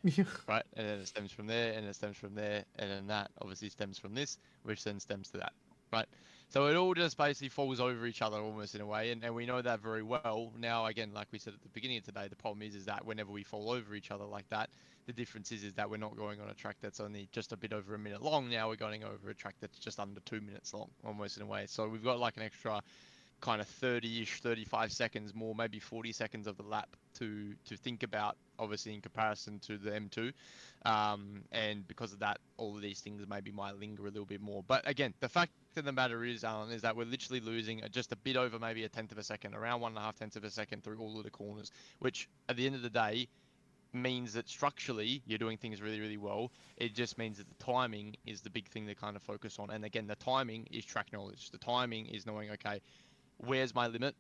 right? And then it stems from there, and it stems from there, and then that obviously stems from this, which then stems to that, right? So it all just basically falls over each other almost in a way, and we know that very well. Now, again, like we said at the beginning of today, the problem is that whenever we fall over each other like that, the difference is that we're not going on a track that's only just a bit over a minute long. Now we're going over a track that's just under 2 minutes long, almost in a way. So we've got like an extra kind of 30-ish, 35 seconds more, maybe 40 seconds of the lap to think about, obviously in comparison to the M2. And because of that, all of these things maybe might linger a little bit more. But again, the fact of the matter is, Alan, is that we're literally losing just a bit over maybe a tenth of a second, around 1.5 tenths of a second through all of the corners, which at the end of the day means that structurally you're doing things really, really well. It just means that the timing is the big thing to kind of focus on. And again, the timing is track knowledge. The timing is knowing, okay, where's my limit?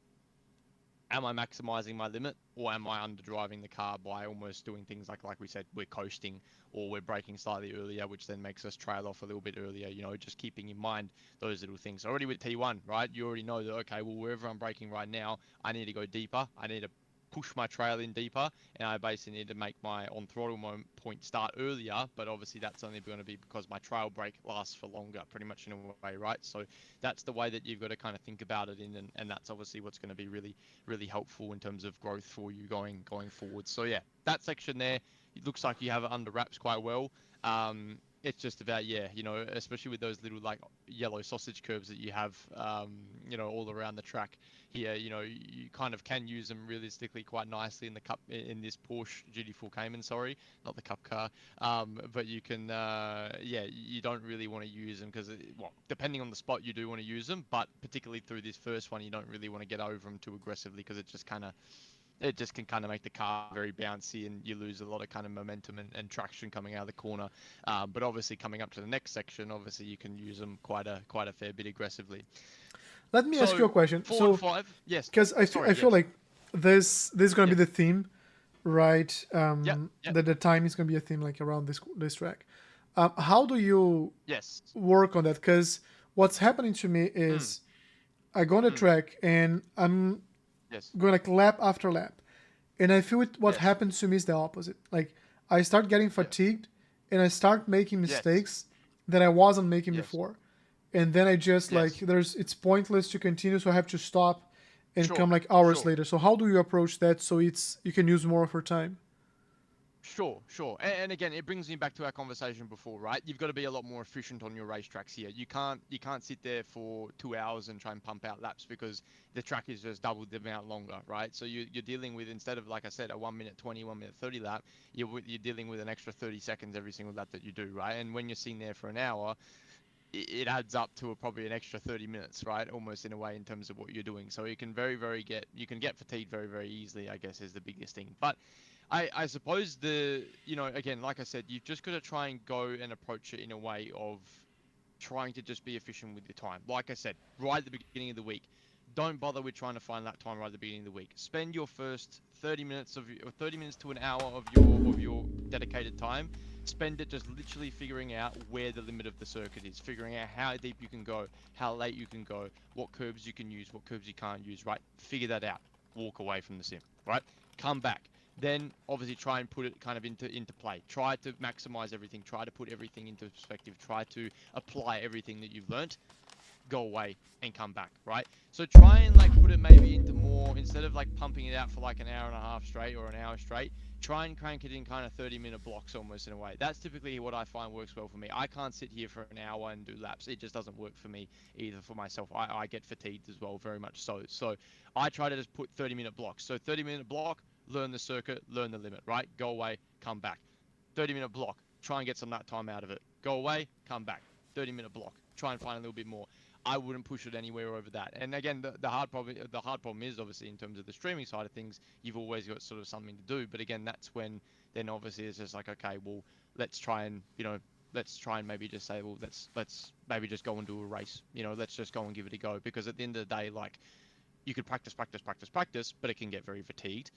Am I maximizing my limit, or am I underdriving the car by almost doing things like we said, we're coasting, or we're braking slightly earlier, which then makes us trail off a little bit earlier, you know, just keeping in mind those little things. Already with T1, right, you already know that, okay, well, wherever I'm braking right now, I need to go deeper. I need to push my trail in deeper, and I basically need to make my on throttle point start earlier. But obviously that's only going to be because my trail break lasts for longer, pretty much in a way, right? So that's the way that you've got to kind of think about it and that's obviously what's going to be really, really helpful in terms of growth for you going forward. So yeah, that section there, it looks like you have it under wraps quite well. It's just about, yeah, you know, especially with those little like yellow sausage curves that you have, you know, all around the track here, you know, you kind of can use them realistically quite nicely in the cup, in this Porsche GT4 Cayman, sorry, not the cup car. But you can, yeah, you don't really want to use them because, well, depending on the spot, you do want to use them, but particularly through this first one, you don't really want to get over them too aggressively because it just can kind of make the car very bouncy and you lose a lot of kind of momentum and traction coming out of the corner. But obviously coming up to the next section, obviously you can use them quite a fair bit aggressively. Let me ask you a question. 4 and 5, yes. Because I feel like this is going to be the theme, right? That the time is going to be a theme like around this track. How do you work on that? Because what's happening to me is I go on the track and I'm going like lap after lap, and I feel what happens to me is the opposite. Like I start getting fatigued and I start making mistakes that I wasn't making before, and then I just like it's pointless to continue, so I have to stop and come like hours later. So how do you approach that so you can use more of your time? Sure. And again, it brings me back to our conversation before, right? You've got to be a lot more efficient on your racetracks here. You can't sit there for 2 hours and try and pump out laps because the track is just double the amount longer, right? So you're dealing with, instead of, like I said, a 1 minute 20, 1 minute 30 lap, you're dealing with an extra 30 seconds every single lap that you do, right? And when you're sitting there for an hour, it adds up to probably an extra 30 minutes, right? Almost in a way in terms of what you're doing. So you can get fatigued very, very easily, I guess, is the biggest thing. But I suppose again, like I said, you've just got to try and go and approach it in a way of trying to just be efficient with your time. Like I said, right at the beginning of the week, don't bother with trying to find that time right at the beginning of the week. Spend your first 30 minutes to an hour of your dedicated time. Spend it just literally figuring out where the limit of the circuit is, figuring out how deep you can go, how late you can go, what curbs you can use, what curbs you can't use, right? Figure that out. Walk away from the sim, right? Come back. Then obviously try and put it kind of into play. Try to maximize everything. Try to put everything into perspective. Try to apply everything that you've learnt. Go away and come back, right? So try and like put it maybe into more, instead of like pumping it out for like an hour and a half straight or an hour straight, try and crank it in kind of 30-minute blocks almost in a way. That's typically what I find works well for me. I can't sit here for an hour and do laps. It just doesn't work for me either for myself. I get fatigued as well, very much so. So I try to just put 30-minute blocks. So 30-minute block, learn the circuit, learn the limit, right? Go away, come back. 30-minute block, try and get some nap time out of it. Go away, come back. 30-minute block, try and find a little bit more. I wouldn't push it anywhere over that. And again, the hard problem is obviously in terms of the streaming side of things, you've always got sort of something to do. But again, that's when then obviously it's just like, okay, well, let's try and maybe just say, well, let's maybe just go and do a race. Let's just go and give it a go. Because at the end of the day, like, you could practice, but it can get very fatigued.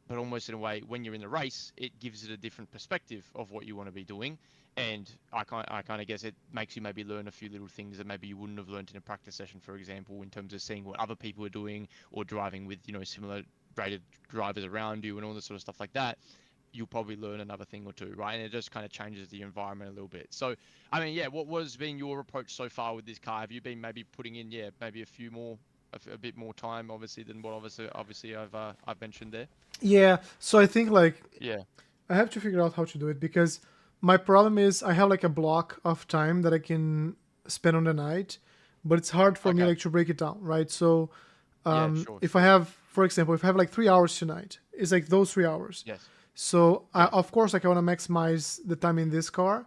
But almost in a way, when you're in the race, it gives it a different perspective of what you want to be doing. And I kind of guess it makes you maybe learn a few little things that maybe you wouldn't have learned in a practice session, for example, in terms of seeing what other people are doing or driving with, similar rated drivers around you and all this sort of stuff like that. You'll probably learn another thing or two, right? And it just kind of changes the environment a little bit. So, I mean, yeah, what was been your approach so far with this car? Have you been maybe putting in, maybe a bit more time, obviously, than what obviously I've mentioned there? Yeah, so I think I have to figure out how to do it, because my problem is I have like a block of time that I can spend on the night, but it's hard for me like to break it down, right? So if I have, for example, if I have like 3 hours tonight, it's like those 3 hours. Yes. So of course, like I want to maximize the time in this car,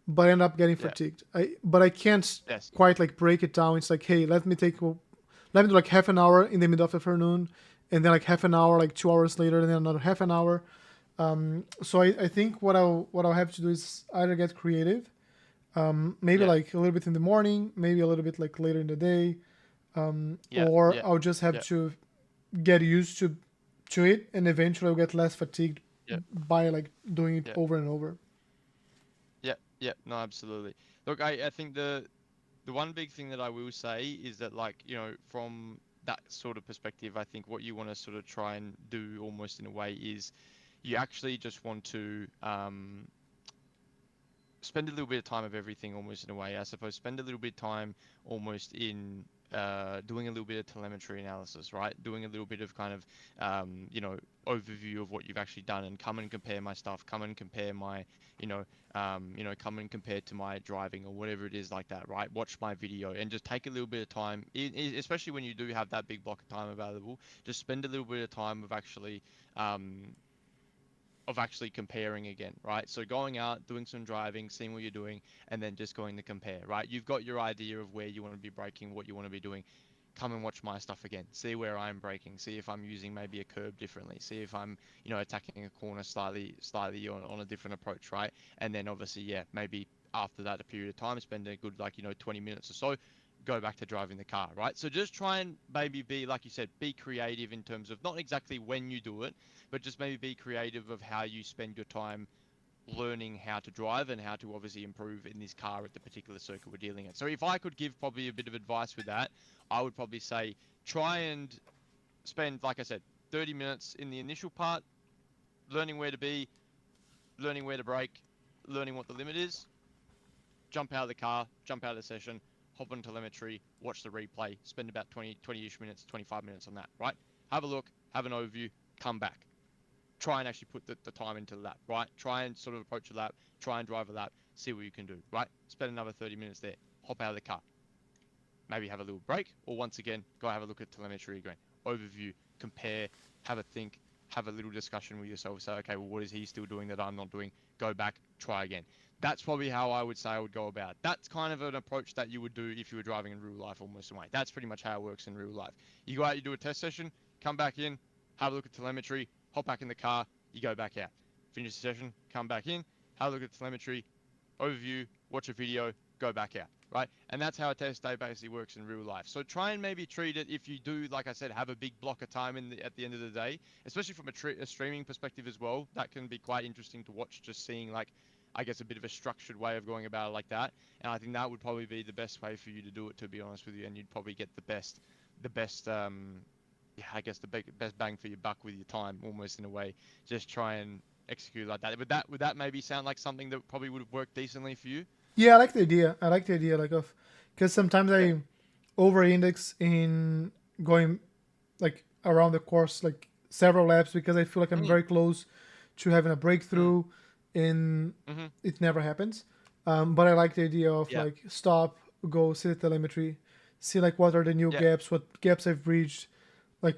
but I end up getting fatigued. But I can't quite like break it down. It's like, hey, let me do like half an hour in the middle of the afternoon, and then like half an hour, like 2 hours later, and then another half an hour. So I think what I'll have to do is either get creative, maybe like a little bit in the morning, maybe a little bit like later in the day, or I'll just have to get used to it, and eventually I'll get less fatigued by like doing it over and over. No, absolutely. Look, I think the one big thing that I will say is that, like, from that sort of perspective, I think what you want to sort of try and do almost in a way is you actually just want to spend a little bit of time of everything almost in a way. I suppose spend a little bit of time almost in doing a little bit of telemetry analysis, right? Doing a little bit of kind of, overview of what you've actually done, and come and compare my stuff, come and compare my, come and compare to my driving or whatever it is like that, right? Watch my video and just take a little bit of time, especially when you do have that big block of time available, just spend a little bit of time of actually comparing again, right? So going out, doing some driving, seeing what you're doing, and then just going to compare, right? You've got your idea of where you want to be braking, what you want to be doing. Come and watch my stuff again. See where I'm braking. See if I'm using maybe a curb differently. See if I'm, attacking a corner slightly on a different approach, right? And then obviously, yeah, maybe after that a period of time, spend a good 20 minutes or so, go back to driving the car, right? So just try and maybe be, like you said, be creative in terms of not exactly when you do it, but just maybe be creative of how you spend your time learning how to drive and how to obviously improve in this car at the particular circuit we're dealing at. So if I could give probably a bit of advice with that, I would probably say try and spend, like I said, 30 minutes in the initial part, learning where to be, learning where to brake, learning what the limit is, jump out of the car, jump out of the session, hop on telemetry, watch the replay, spend about 20-ish minutes, 25 minutes on that, right? Have a look, have an overview, come back. Try and actually put the time into the lap, right? Try and sort of approach a lap, try and drive a lap, see what you can do, right? Spend another 30 minutes there, hop out of the car. Maybe have a little break, or once again, go have a look at telemetry again. Overview, compare, have a think, have a little discussion with yourself. Say, okay, well, what is he still doing that I'm not doing? Go back, try again. That's probably how I would say I would go about it. That's kind of an approach that you would do if you were driving in real life almost in a way. That's pretty much how it works in real life. You go out, you do a test session, come back in, have a look at telemetry, hop back in the car, you go back out. Finish the session, come back in, have a look at telemetry, overview, watch a video, go back out, right? And that's how a test day basically works in real life. So try and maybe treat it, if you do, like I said, have a big block of time at the end of the day, especially from a streaming perspective as well. That can be quite interesting to watch, just seeing I guess a bit of a structured way of going about it like that. And I think that would probably be the best way for you to do it, to be honest with you. And you'd probably get the best, I guess the best bang for your buck with your time, almost in a way. Just try and execute like that. Would that maybe sound like something that probably would work decently for you? Yeah, I like the idea. I like the idea, because sometimes I over-index in going around the course several laps, because I feel like I'm very close to having a breakthrough, and it never happens. But I like the idea of stop, go, see the telemetry, see what are the new gaps, what gaps I've reached,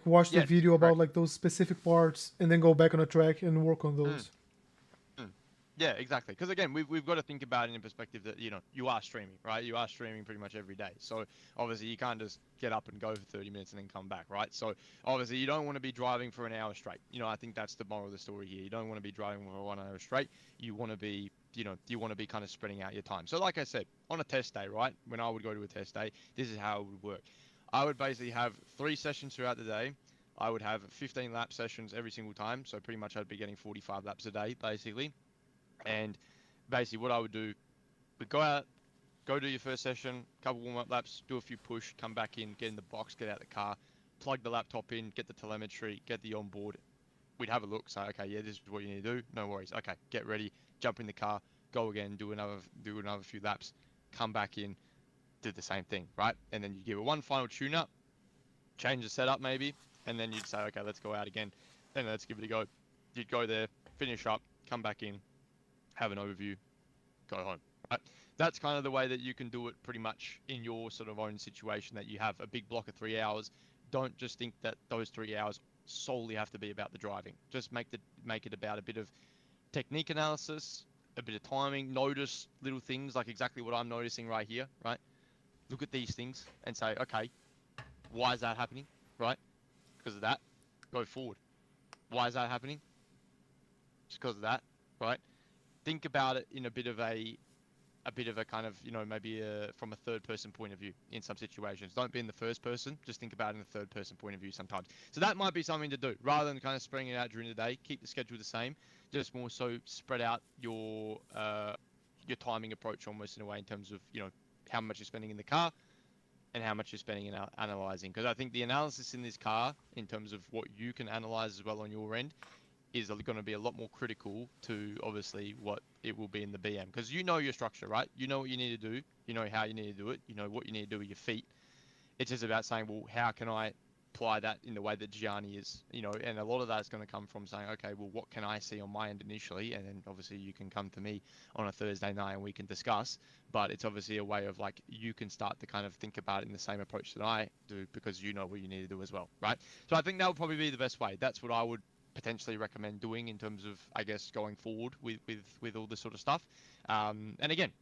watch the video about those specific parts, and then go back on the track and work on those. Yeah, exactly. Because again, we've got to think about it in perspective that, you are streaming, right? You are streaming pretty much every day. So obviously you can't just get up and go for 30 minutes and then come back, right? So obviously you don't want to be driving for an hour straight. I think that's the moral of the story here. You don't want to be driving for 1 hour straight. You want to be, you want to be kind of spreading out your time. So like I said, on a test day, right? When I would go to a test day, this is how it would work. I would basically have 3 sessions throughout the day. I would have 15 lap sessions every single time. So pretty much I'd be getting 45 laps a day, basically. And basically what I would do, would go out, go do your first session, couple warm-up laps, do a few push, come back in, get in the box, get out the car, plug the laptop in, get the telemetry, get the onboard. We'd have a look, say, okay, yeah, this is what you need to do. No worries. Okay, get ready, jump in the car, go again, do another few laps, come back in, do the same thing, right? And then you give it one final tune-up, change the setup maybe, and then you'd say, okay, let's go out again. Then let's give it a go. You'd go there, finish up, come back in, have an overview, go home, right? That's kind of the way that you can do it pretty much in your sort of own situation, that you have a big block of 3 hours. Don't just think that those 3 hours solely have to be about the driving. Just make it about a bit of technique analysis, a bit of timing, notice little things like exactly what I'm noticing right here, right? Look at these things and say, okay, why is that happening, right? Because of that, go forward. Why is that happening? Just because of that, right? Think about it in a bit of a kind of, maybe from a third person point of view in some situations. Don't be in the first person, just think about it in the third person point of view sometimes. So that might be something to do, rather than kind of spreading it out during the day. Keep the schedule the same, just more so spread out your timing approach almost in a way, in terms of, how much you're spending in the car, and how much you're spending in analyzing. Because I think the analysis in this car, in terms of what you can analyze as well on your end, is going to be a lot more critical to obviously what it will be in the BM. Because you know your structure, right? You know what you need to do. You know how you need to do it. You know what you need to do with your feet. It's just about saying, well, how can I apply that in the way that Gianni is, and a lot of that is going to come from saying, okay, well, what can I see on my end initially? And then obviously you can come to me on a Thursday night and we can discuss, but it's obviously a way of like, you can start to kind of think about it in the same approach that I do, because you know what you need to do as well, right? So I think that would probably be the best way. That's what I would potentially recommend doing in terms of, I guess, going forward with all this sort of stuff. And again,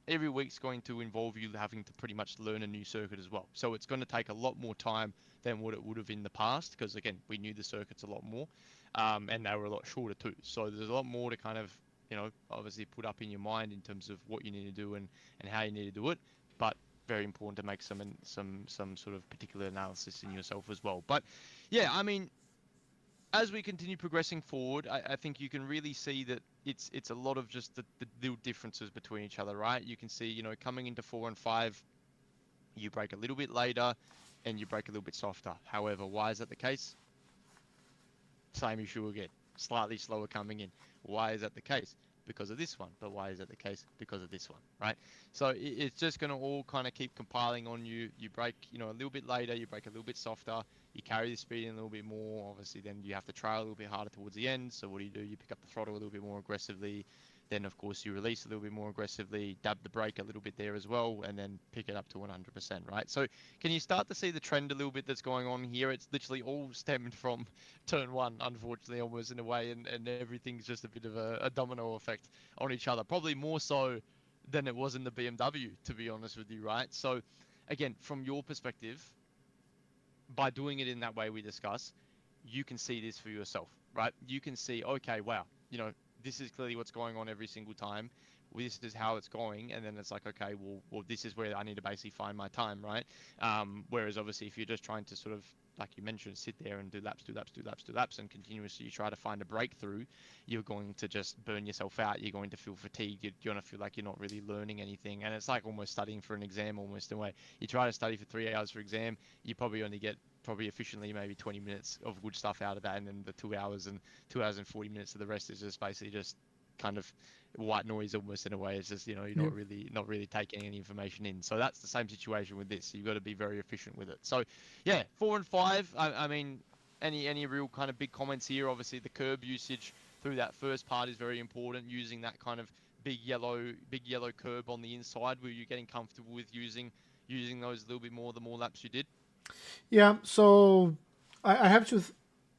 every week's going to involve you having to pretty much learn a new circuit as well. So it's going to take a lot more time than what it would have in the past, because again, we knew the circuits a lot more, and they were a lot shorter too. So there's a lot more to kind of, obviously put up in your mind in terms of what you need to do and how you need to do it. But very important to make some sort of particular analysis in yourself as well. But yeah, I mean, as we continue progressing forward, I think you can really see that it's a lot of just the little differences between each other, right? You can see, coming into 4 and 5, you brake a little bit later and you brake a little bit softer. However, why is that the case? Same issue again, slightly slower coming in. Why is that the case? Because of this one. But why is that the case? Because of this one, right? So it's just going to all kind of keep compiling on you. You brake, a little bit later, you brake a little bit softer, you carry the speed in a little bit more. Obviously, then you have to trail a little bit harder towards the end. So what do? You pick up the throttle a little bit more aggressively. Then, of course, you release a little bit more aggressively, dab the brake a little bit there as well, and then pick it up to 100%, right? So can you start to see the trend a little bit that's going on here? It's literally all stemmed from turn 1, unfortunately, almost in a way, and everything's just a bit of a domino effect on each other, probably more so than it was in the BMW, to be honest with you, right? So, again, from your perspective, by doing it in that way we discuss, you can see this for yourself, right? You can see, okay, wow, this is clearly what's going on every single time. This is how it's going, and then it's like, okay, well, this is where I need to basically find my time, right? Whereas obviously, if you're just trying to sort of, like you mentioned, sit there and do laps, and continuously try to find a breakthrough, you're going to just burn yourself out. You're going to feel fatigued. You're going to feel like you're not really learning anything, and it's like almost studying for an exam, almost in a way. You try to study for 3 hours for exam, you probably only get efficiently maybe 20 minutes of good stuff out of that, and then the 2 hours and 40 minutes of the rest is just basically just kind of white noise almost in a way. It's just, you're not really taking any information in. So that's the same situation with this. You've got to be very efficient with it. So yeah, 4 and 5, I mean, any real kind of big comments here? Obviously the curb usage through that first part is very important, using that kind of big yellow curb on the inside. Were you getting comfortable with using those a little bit more the more laps you did? Yeah, so I have to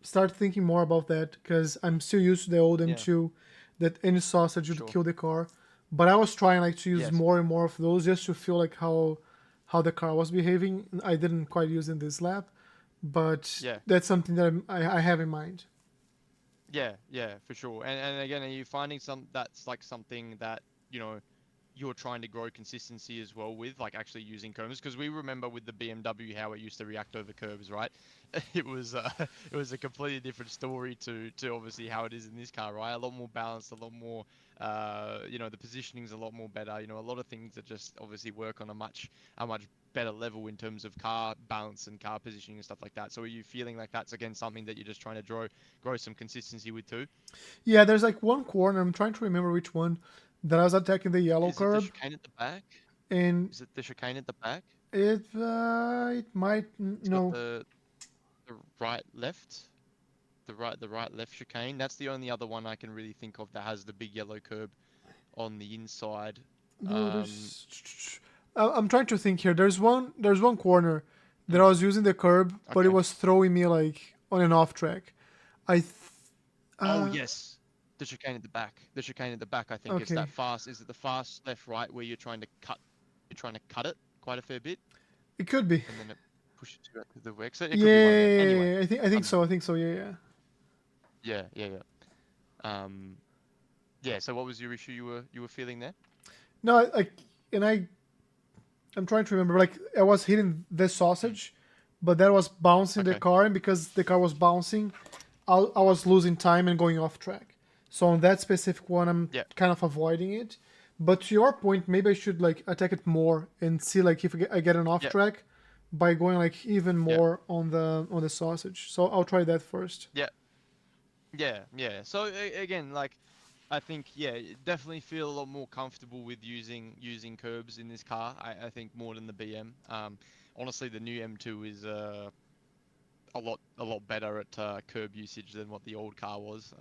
start thinking more about that, because I'm still used to the old M2, that any sausage would kill the car. But I was trying to use more and more of those just to feel like how the car was behaving. I didn't quite use in this lap, but that's something that I have in mind. Yeah, for sure. And again, are you finding that's like something that, you're trying to grow consistency as well with, like actually using curbs? Because we remember with the BMW how it used to react over curbs, right? It was a completely different story to obviously how it is in this car, right? A lot more balanced, a lot more, the positioning's a lot more better. A lot of things that just obviously work on a much better level in terms of car balance and car positioning and stuff like that. So are you feeling like that's again something that you're just trying to grow some consistency with too? Yeah, there's like one corner, I'm trying to remember which one, that I was attacking the yellow curb. Is it the chicane at the back? And is it the chicane at the back? It might no. The right left, the right left chicane. That's the only other one I can really think of that has the big yellow curb on the inside. No, I'm trying to think here. There's one corner that I was using the curb, but it was throwing me like on and off track. Oh yes. The chicane at the back. I think it's that fast. Is it the fast left right where you're trying to cut it quite a fair bit? It could be. And then it pushes you out to the work. So it could be one of them. Anyway, I think so. I think so. Yeah. Yeah. So what was your issue you were feeling there? No, I'm trying to remember. Like I was hitting the sausage, but that was bouncing the car, and because the car was bouncing, I was losing time and going off track. So on that specific one, I'm kind of avoiding it. But to your point, maybe I should like attack it more and see like if I get an off track, by going like even Yeah. more on the sausage. So I'll try that first. Yeah. Yeah. So again, like, I think definitely feel a lot more comfortable with using curbs in this car. I think more than the BM. Honestly, the new M2 is a lot better at curb usage than what the old car was.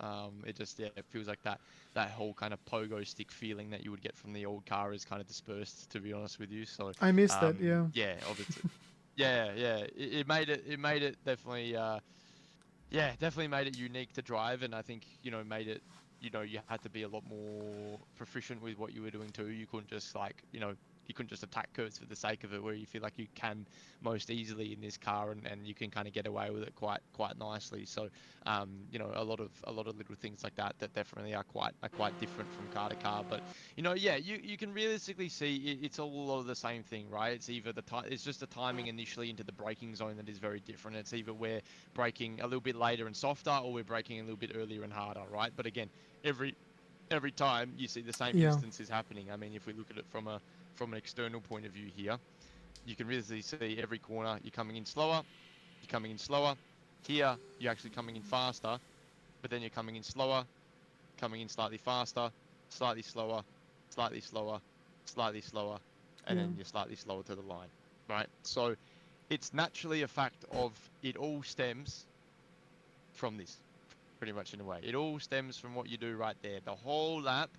It just it feels like that whole kind of pogo stick feeling that you would get from the old car is kind of dispersed. To be honest with you, so I missed that. Yeah. yeah, obviously, yeah. It made it definitely. Definitely made it unique to drive, and I think made it you had to be a lot more proficient with what you were doing too. You couldn't just you couldn't just attack curves for the sake of it, where you feel like you can most easily in this car, and you can kind of get away with it quite nicely. So a lot of little things like that definitely are quite different from car to car. But you can realistically see it's all a lot of the same thing, right? It's either it's just the timing initially into the braking zone that is very different. It's either where braking a little bit later and softer, or we're braking a little bit earlier and harder, right? But again, every time you see the same Yeah. instances happening. I mean, if we look at it from an external point of view here, you can really see every corner you're coming in slower, you're coming in slower. Here, you're actually coming in faster, but then you're coming in slower, coming in slightly faster, slightly slower, slightly slower, slightly slower, and Yeah. then you're slightly slower to the line, right? So it's naturally a fact of it all stems from this, pretty much in a way. It all stems from what you do right there. The whole lap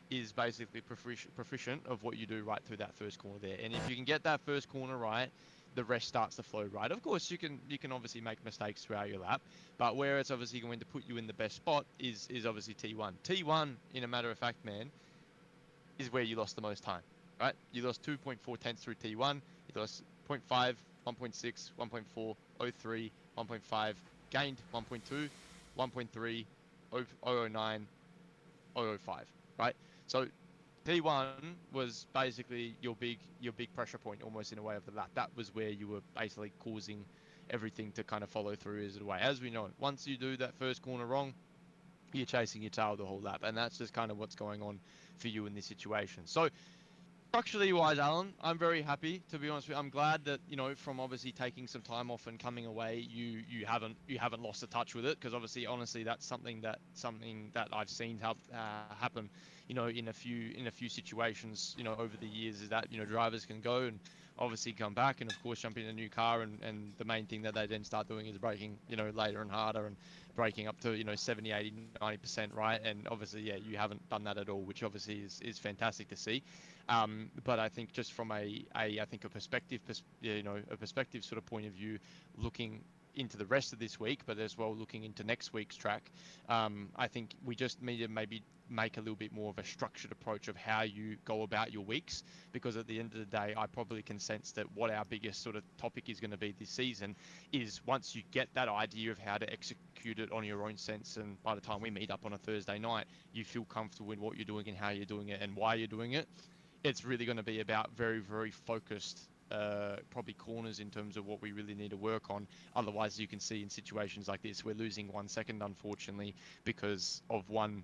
is basically proficient of what you do right through that first corner there. And if you can get that first corner right, the rest starts to flow right. Of course, you can obviously make mistakes throughout your lap, but where it's obviously going to put you in the best spot is obviously T1. T1, in a matter of fact, man, is where you lost the most time, right? You lost 2.4 tenths through T1. You lost 0 0.5, 1.6, 1.4, 0.3, 1.5, gained 1.2, 1.3, 0.009, 0.05, right? So T1 was basically your big pressure point, almost in a way of the lap. That was where you were basically causing everything to kind of follow through as a way. As we know, once you do that first corner wrong, you're chasing your tail the whole lap, and that's just kind of what's going on for you in this situation. So structurally wise, Alan, I'm very happy, to be honest with you. I'm glad that from obviously taking some time off and coming away, you haven't lost the touch with it, because obviously, honestly, that's something that I've seen happen, in a few situations, over the years, is that drivers can go and obviously come back and of course jump in a new car, and the main thing that they then start doing is braking later and harder, and braking up to 70, 80, 90%, right? And obviously, yeah, you haven't done that at all, which obviously is fantastic to see. But I think just from I think a perspective sort of point of view, looking into the rest of this week, but as well looking into next week's track, I think we just need to maybe make a little bit more of a structured approach of how you go about your weeks, because at the end of the day, I probably can sense that what our biggest sort of topic is going to be this season is, once you get that idea of how to execute it on your own sense, and by the time we meet up on a Thursday night, you feel comfortable in what you're doing and how you're doing it and why you're doing it. It's really going to be about very, very focused, probably corners in terms of what we really need to work on. Otherwise, you can see in situations like this, we're losing 1 second, unfortunately, because of one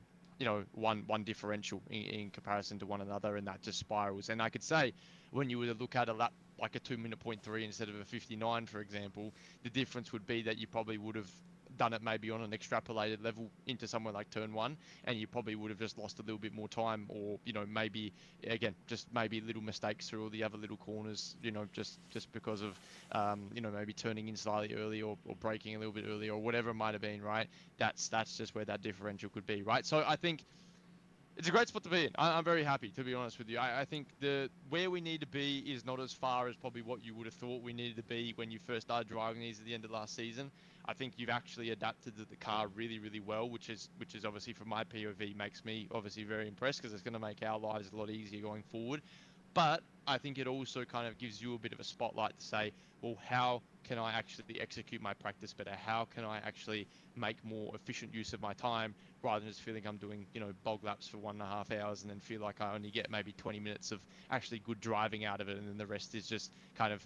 differential in comparison to one another, and that just spirals. And I could say, when you were to look at a lap like a 2-minute 0.3 instead of a 59, for example, the difference would be that you probably would have done it maybe on an extrapolated level into somewhere like turn one, and you probably would have just lost a little bit more time, or maybe again just maybe little mistakes through all the other little corners, just because of maybe turning in slightly early, or braking a little bit early, or whatever it might have been, right? That's just where that differential could be, right? So I think it's a great spot to be in. I'm very happy, to be honest with you. I think where we need to be is not as far as probably what you would have thought we needed to be when you first started driving these at the end of last season. I think you've actually adapted to the car really, really well, which is obviously, from my POV, makes me obviously very impressed, because it's going to make our lives a lot easier going forward. But I think it also kind of gives you a bit of a spotlight to say, well, how can I actually execute my practice better? How can I actually make more efficient use of my time, rather than just feeling I'm doing, bog laps for 1.5 hours, and then feel like I only get maybe 20 minutes of actually good driving out of it, and then the rest is just kind of,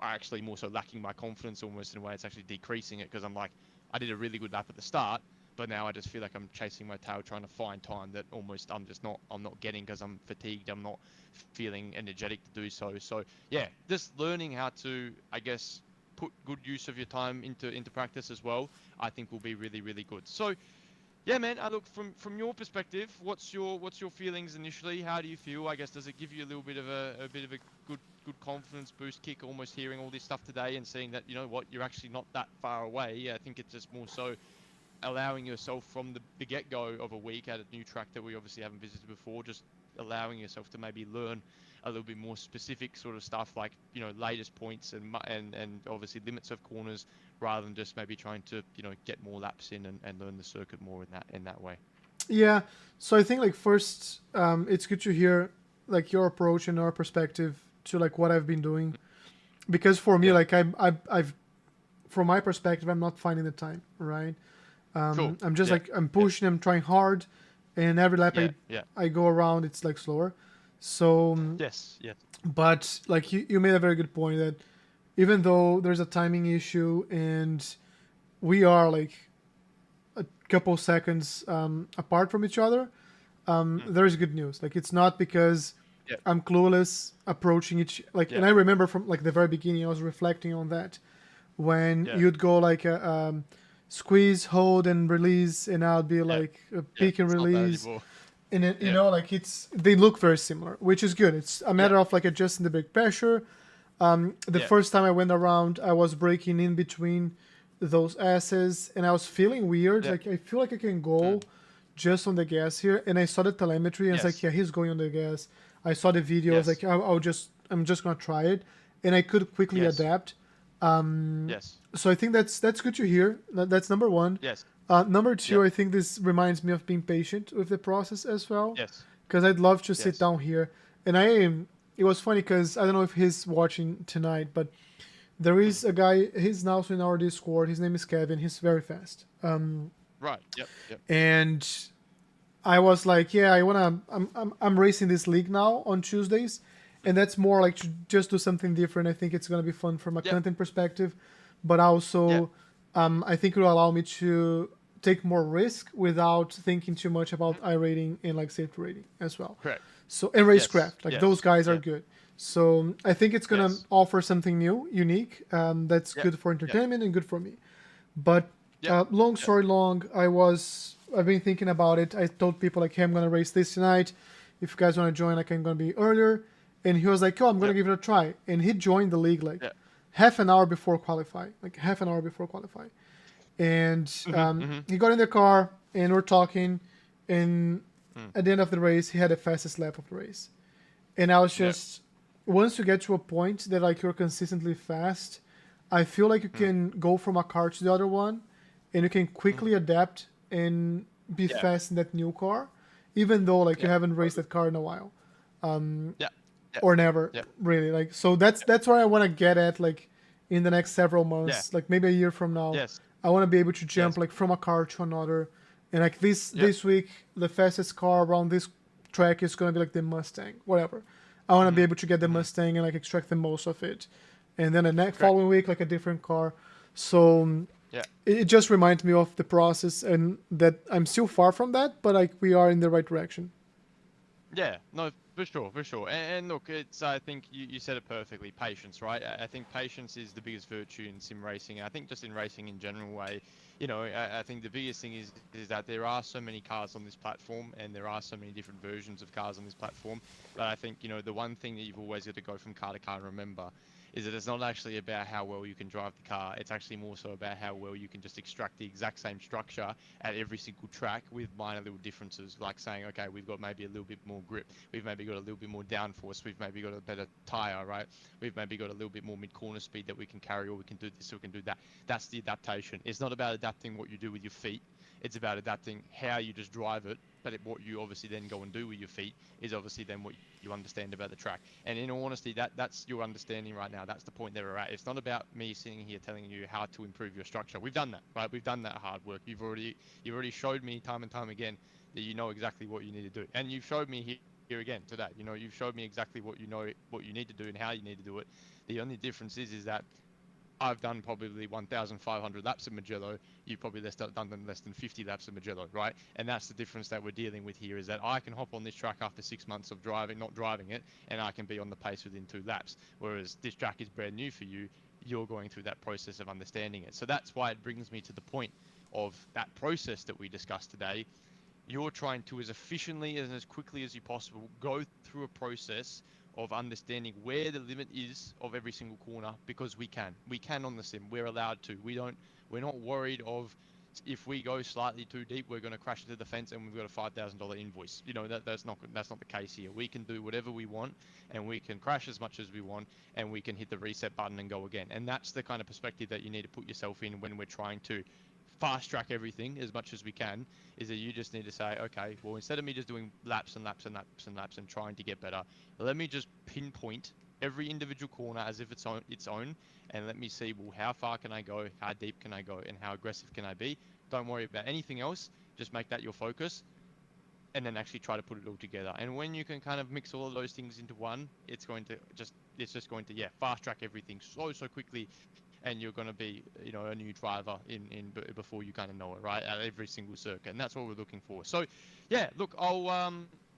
actually more so lacking my confidence almost, in a way. It's actually decreasing it, because I'm like, I did a really good lap at the start, but now I just feel like I'm chasing my tail, trying to find time that almost I'm not getting because I'm fatigued. I'm not feeling energetic to do so. So yeah, just learning how to, I guess, put good use of your time into practice as well, I think will be really, really good. So yeah, man. I look from your perspective. What's your feelings initially? How do you feel? I guess does it give you a little bit of a bit of a good confidence boost kick, almost hearing all this stuff today and seeing that you know what you're actually not that far away. I think it's just more so allowing yourself from the get-go of a week at a new track that we obviously haven't visited before, just allowing yourself to maybe learn a little bit more specific sort of stuff like you know latest points and obviously limits of corners rather than just maybe trying to you know get more laps in and learn the circuit more in that way. Yeah. So I think like first, it's good to hear like your approach and our perspective to like what I've been doing, because for me, Yeah. like I've from my perspective, I'm not finding the time, right? Cool. I'm just Yeah. like I'm pushing, I'm trying hard, and every lap Yeah. Yeah. I go around, it's like slower. So, Yes. Yes. but like you made a very good point that even though there's a timing issue and we are like a couple seconds apart from each other, there's good news. Like it's not because Yeah. I'm clueless approaching each like. Yeah. And I remember from like the very beginning, I was reflecting on that when Yeah. you'd go like a squeeze, hold, and release, and I'll be Yeah. like a Yeah. peak and It's not that release, anymore. and it, you Yeah. know like they look very similar, which is good. It's a matter Yeah. of like adjusting the brake pressure. The Yeah. first time I went around, I was braking in between those S's, and I was feeling weird. Yeah. Like I feel like I can go just on the gas here, and I saw the telemetry, and I was like, Yes. yeah, he's going on the gas. I saw the video. I was Yes. like, I'm just gonna try it, and I could quickly Yes. adapt. Yes. So I think that's good to hear. That's number one. Yes. Number two, Yeah. I think this reminds me of being patient with the process as well, Yes. because I'd love to sit Yes. down here. And I am. It was funny because I don't know if he's watching tonight, but there is a guy. He's now in our Discord. His name is Kevin. He's very fast. Right. Yep. Yep. And I was like, yeah, I'm racing this league now on Tuesdays, and that's more like to just do something different. I think it's gonna be fun from a Yep. content perspective, but also, Yeah. I think it will allow me to take more risk without thinking too much about iRating and like safety rating as well. Correct. So and Yes. racecraft, like Yes. those guys are Yeah. good. So I think it's gonna Yes. offer something new, unique. That's Yeah. good for entertainment and good for me. But Yeah. long story long, I've been thinking about it. I told people like, hey, I'm gonna race this tonight. If you guys want to join, like I'm gonna be earlier. And he was like, oh, I'm gonna Yeah. give it a try. And he joined the league like Yeah. half an hour before qualify, And he got in the car and we're talking. And at the end of the race, he had the fastest lap of the race. And I was just, once you get to a point that like you're consistently fast, I feel like you can go from a car to the other one, and you can quickly adapt and be Yeah. fast in that new car, even though like you Yeah. haven't raced that car in a while, Yeah. Yeah. or never Yeah. really. Like so that's where I want to get at like in the next several months, like maybe a year from now. Yes. I want to be able to jump Yes. like from a car to another, and like Yeah. this week the fastest car around this track is gonna be like the Mustang, whatever. I want to be able to get the Mustang and like extract the most of it, and then the next following week like a different car. So Yeah. it just reminds me of the process and that I'm still far from that, but like we are in the right direction. Yeah, no, for sure, for sure. And look, it's I think you said it perfectly. Patience, right? I think patience is the biggest virtue in sim racing. I think just in racing in general way, you know, I think the biggest thing is that there are so many cars on this platform and there are so many different versions of cars on this platform. But I think, you know, the one thing that you've always got to go from car to car and remember is that it's not actually about how well you can drive the car. It's actually more so about how well you can just extract the exact same structure at every single track with minor little differences, like saying, okay, we've got maybe a little bit more grip. We've maybe got a little bit more downforce. We've maybe got a better tire, right? We've maybe got a little bit more mid-corner speed that we can carry, or we can do this, or we can do that. That's the adaptation. It's not about adapting what you do with your feet. It's about adapting how you just drive it, but what you obviously then go and do with your feet is obviously then what you understand about the track. And in all honesty, that's your understanding right now. That's the point that we're at. It's not about me sitting here telling you how to improve your structure. We've done that, right? We've done that hard work. You've already showed me time and time again that you know exactly what you need to do. And you've showed me here again today. You know, you've showed me exactly what you need to do and how you need to do it. The only difference is that I've done probably 1,500 laps of Mugello. You've probably done less than 50 laps of Mugello, right? And that's the difference that we're dealing with here, is that I can hop on this track after 6 months of driving, not driving it, and I can be on the pace within 2 laps. Whereas this track is brand new for you. You're going through that process of understanding it. So that's why it brings me to the point of that process that we discussed today. You're trying to, as efficiently and as quickly as you possible, go through a process of understanding where the limit is of every single corner, because we can on the sim. We're allowed to. We're not worried of, if we go slightly too deep, we're going to crash into the fence and we've got a $5,000 invoice. You know, that's not the case here. We can do whatever we want, and we can crash as much as we want, and we can hit the reset button and go again. And that's the kind of perspective that you need to put yourself in when we're trying to fast track everything as much as we can, is that you just need to say, okay, well, instead of me just doing laps and laps and laps and laps and trying to get better, let me just pinpoint every individual corner as if it's own, and let me see, well, how far can I go, how deep can I go, and how aggressive can I be. Don't worry about anything else, just make that your focus, and then actually try to put it all together. And when you can kind of mix all of those things into one, it's just going to fast track everything so quickly, and you're going to be, you know, a new driver in before you kind of know it, right, at every single circuit. And that's what we're looking for. So yeah, look, I'll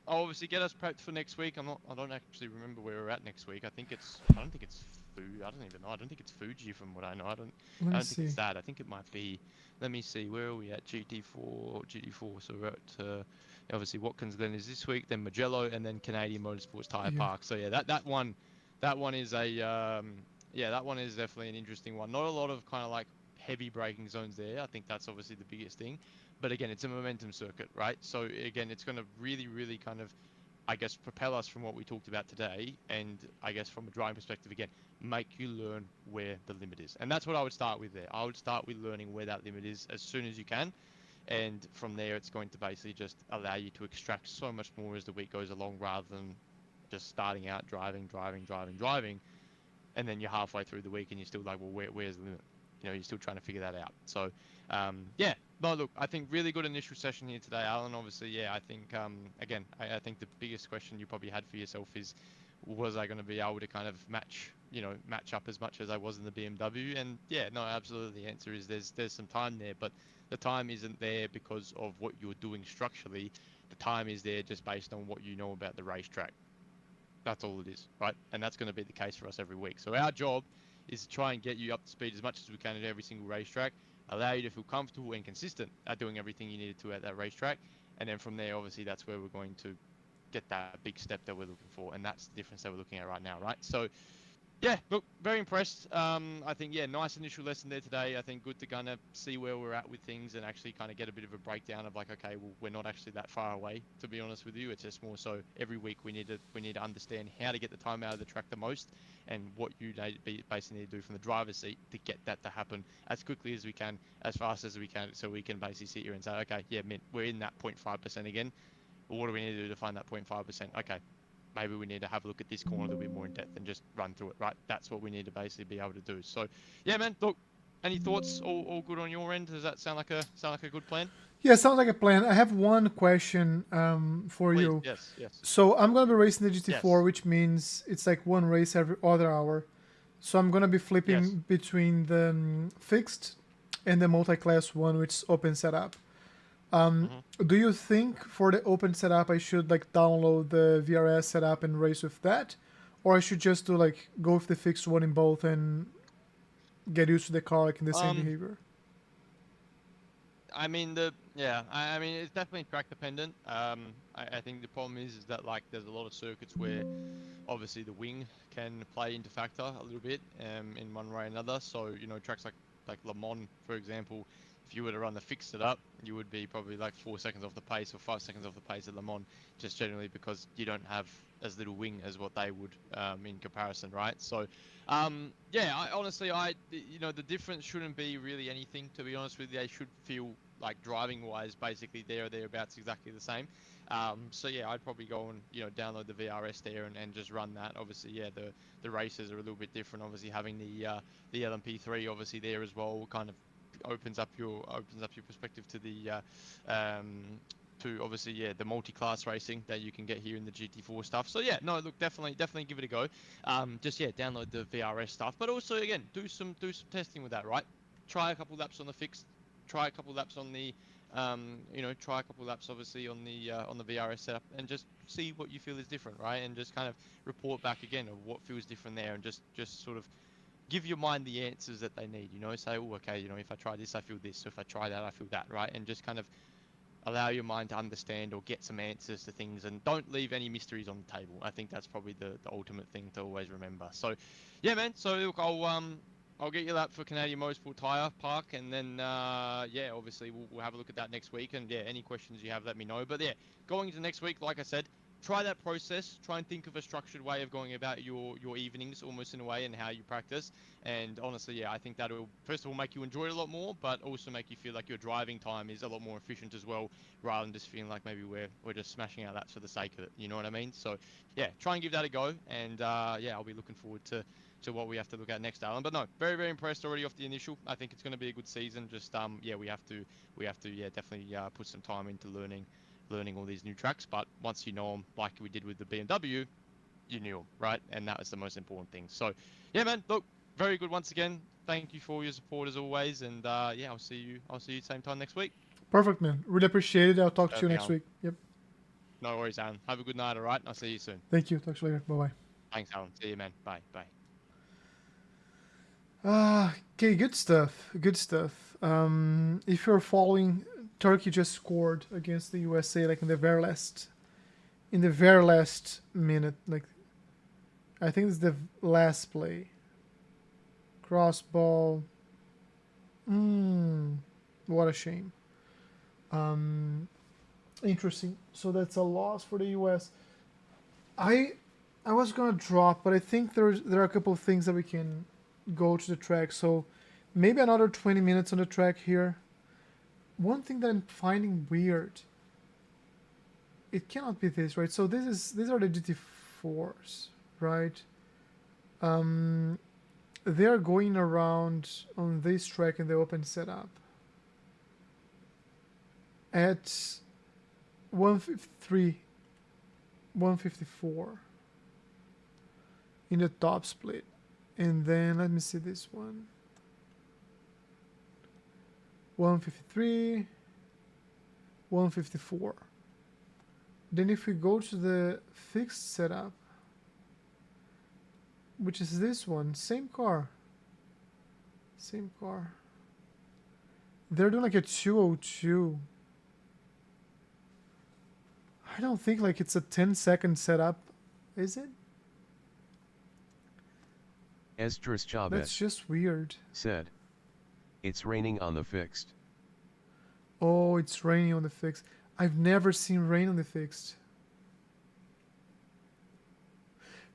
obviously get us prepped for next week. I don't actually remember where we're at next week. I don't think it's food. I don't even know. I don't think it's Fuji from what I know. I don't think it's that. I think it might be, let me see, where are we at? GT4. So we're at obviously Watkins Glen is this week, then Mugello, and then Canadian Motorsports Tyre Park. So yeah, that one is a that one is definitely an interesting one. Not a lot of kind of like heavy braking zones there. I think that's obviously the biggest thing. But again, it's a momentum circuit, right? So again, it's going to really kind of, I guess, propel us from what we talked about today. And I guess from a driving perspective, again, make you learn where the limit is. And that's what I would start with there. I would start with learning where that limit is as soon as you can. And from there, it's going to basically just allow you to extract so much more as the week goes along, rather than just starting out driving, and then you're halfway through the week and you're still like, well, where's the limit? You know, you're still trying to figure that out. So, yeah, no, look, I think really good initial session here today, Alan. Obviously, yeah, I think, again, I think the biggest question you probably had for yourself is, was I going to be able to kind of match up as much as I was in the BMW? And yeah, no, absolutely. The answer is there's some time there, but the time isn't there because of what you're doing structurally. The time is there just based on what you know about the racetrack. That's all it is, right? And that's going to be the case for us every week. So our job is to try and get you up to speed as much as we can at every single racetrack, allow you to feel comfortable and consistent at doing everything you needed to at that racetrack. And then from there, obviously, that's where we're going to get that big step that we're looking for. And that's the difference that we're looking at right now, right? So yeah, look, very impressed. I think, yeah, nice initial lesson there today. I think good to kind of see where we're at with things and actually kind of get a bit of a breakdown of like, okay, well, we're not actually that far away, to be honest with you. It's just more so every week we need to understand how to get the time out of the track the most, and what you basically need to do from the driver's seat to get that to happen as quickly as we can, as fast as we can, so we can basically sit here and say, okay, yeah, Mint, we're in that 0.5% again. Well, what do we need to do to find that 0.5%? Okay, maybe we need to have a look at this corner a little bit more in depth and just run through it, right? That's what we need to basically be able to do. So, yeah, man, look, any thoughts? All good on your end? Does that sound like a good plan? Yeah, sounds like a plan. I have one question for Please. you. Yes. So I'm gonna be racing the GT4, Yes. which means it's like one race every other hour. So I'm gonna be flipping Yes. between the fixed and the multi-class one, which is open setup. Do you think for the open setup I should like download the VRS setup and race with that, or I should just do like go with the fixed one in both and get used to the car like in the same behavior? I mean, I mean, it's definitely track dependent. I think the problem is that like there's a lot of circuits where obviously the wing can play into factor a little bit in one way or another. So, you know, tracks like Le Mans, for example, if you were to run the fixed it up, you would be probably like 4 seconds off the pace or 5 seconds off the pace at Le Mans, just generally because you don't have as little wing as what they would in comparison, right? So, yeah, you know, the difference shouldn't be really anything, to be honest with you. They should feel like driving-wise, basically there or thereabouts exactly the same. So yeah, I'd probably go and, you know, download the VRS there and just run that. Obviously, yeah, the races are a little bit different. Obviously, having the LMP3 obviously there as well kind of opens up your perspective to the to obviously, yeah, the multi-class racing that you can get here in the GT4 stuff. So yeah, no, look, definitely give it a go. Just yeah, download the VRS stuff, but also again, do some testing with that, right? Try a couple laps on the fixed, try a couple laps on the, try a couple laps obviously on the VRS setup, and just see what you feel is different, right? And just kind of report back again of what feels different there, and just sort of give your mind the answers that they need. Say, oh, okay, if I try this, I feel this. So if I try that, I feel that, right? And just kind of allow your mind to understand or get some answers to things, and don't leave any mysteries on the table. I think that's probably the ultimate thing to always remember. So yeah, man, so look, I'll get you that for Canadian Motorsport Tyre Park, and then yeah, obviously we'll have a look at that next week, and yeah, any questions you have, let me know. But yeah, going into next week, like I said, try that process, try and think of a structured way of going about your evenings, almost in a way, and how you practice. And honestly, yeah, I think that'll first of all make you enjoy it a lot more, but also make you feel like your driving time is a lot more efficient as well, rather than just feeling like maybe we're just smashing out laps for the sake of it. You know what I mean? So yeah, try and give that a go, and yeah, I'll be looking forward to what we have to look at next, Alan. But no, very, very impressed already off the initial. I think it's going to be a good season. Just yeah, we have to yeah, definitely put some time into learning all these new tracks. But once you know them, like we did with the BMW, you knew them, right? And that was the most important thing. So yeah, man, look, very good once again. Thank you for all your support as always, and yeah, I'll see you same time next week. Perfect, man. Really appreciate it. I'll talk to you Perfect, next Alan. week. Yep. No worries, Alan. Have a good night, all right? I'll see you soon. Thank you. Talk to you later. Bye-bye. Thanks, Alan. See you, man. Bye. Bye. Okay, good stuff. Good stuff. If you're following, Turkey just scored against the USA like in the very last minute. Like, I think it's the last play. Cross ball. What a shame. Interesting. So that's a loss for the US. I was gonna drop, but I think there are a couple of things that we can go to the track. So maybe another 20 minutes on the track here. One thing that I'm finding weird, it cannot be this, right? So these are the GT4s, right? They're going around on this track in the open setup at 153, 154 in the top split. And then let me see this one. 153, 154. Then if we go to the fixed setup, which is this one, same car. They're doing like a 202. I don't think like it's a 10-second setup, is it? Esdras Chavez That's just weird. said, "It's raining on the fixed." Oh, it's raining on the fixed. I've never seen rain on the fixed.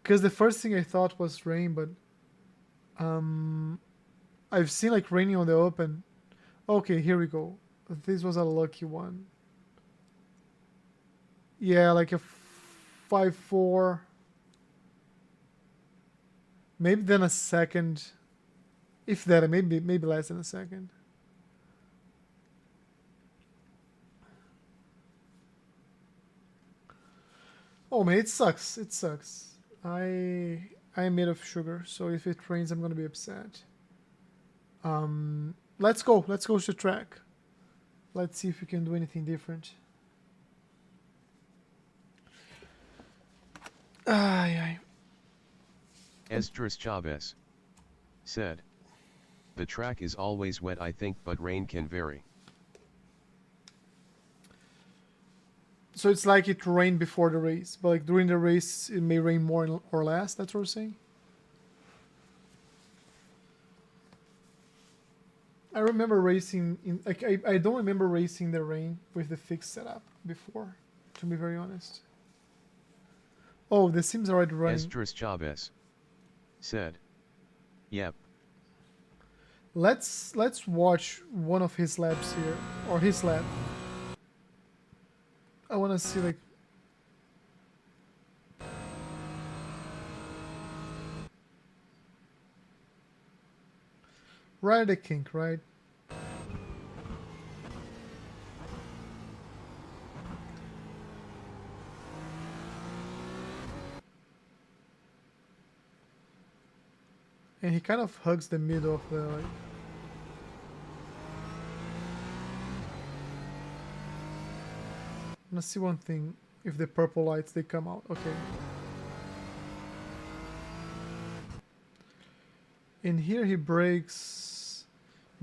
Because the first thing I thought was rain, but I've seen like raining on the open. Okay, here we go. This was a lucky one. Yeah, like a 5.4. Maybe then a second. If that, maybe less than a second. Oh man, it sucks. It sucks. I'm made of sugar, so if it rains, I'm gonna be upset. Let's go. Let's go to the track. Let's see if we can do anything different. Aye. Esdras Chavez said, "The track is always wet, I think, but rain can vary." So it's like it rained before the race, but like during the race, it may rain more or less. That's what we're saying. I remember racing in like I don't remember racing the rain with the fixed setup before, to be very honest. Oh, the sim's already running. Esdras Chavez said, "Yep." Let's watch one of his laps here, or his lap. I want to see like. Right at the kink, right? And he kind of hugs the middle of the like. Let's see one thing. If the purple lights they come out, okay. In here he brakes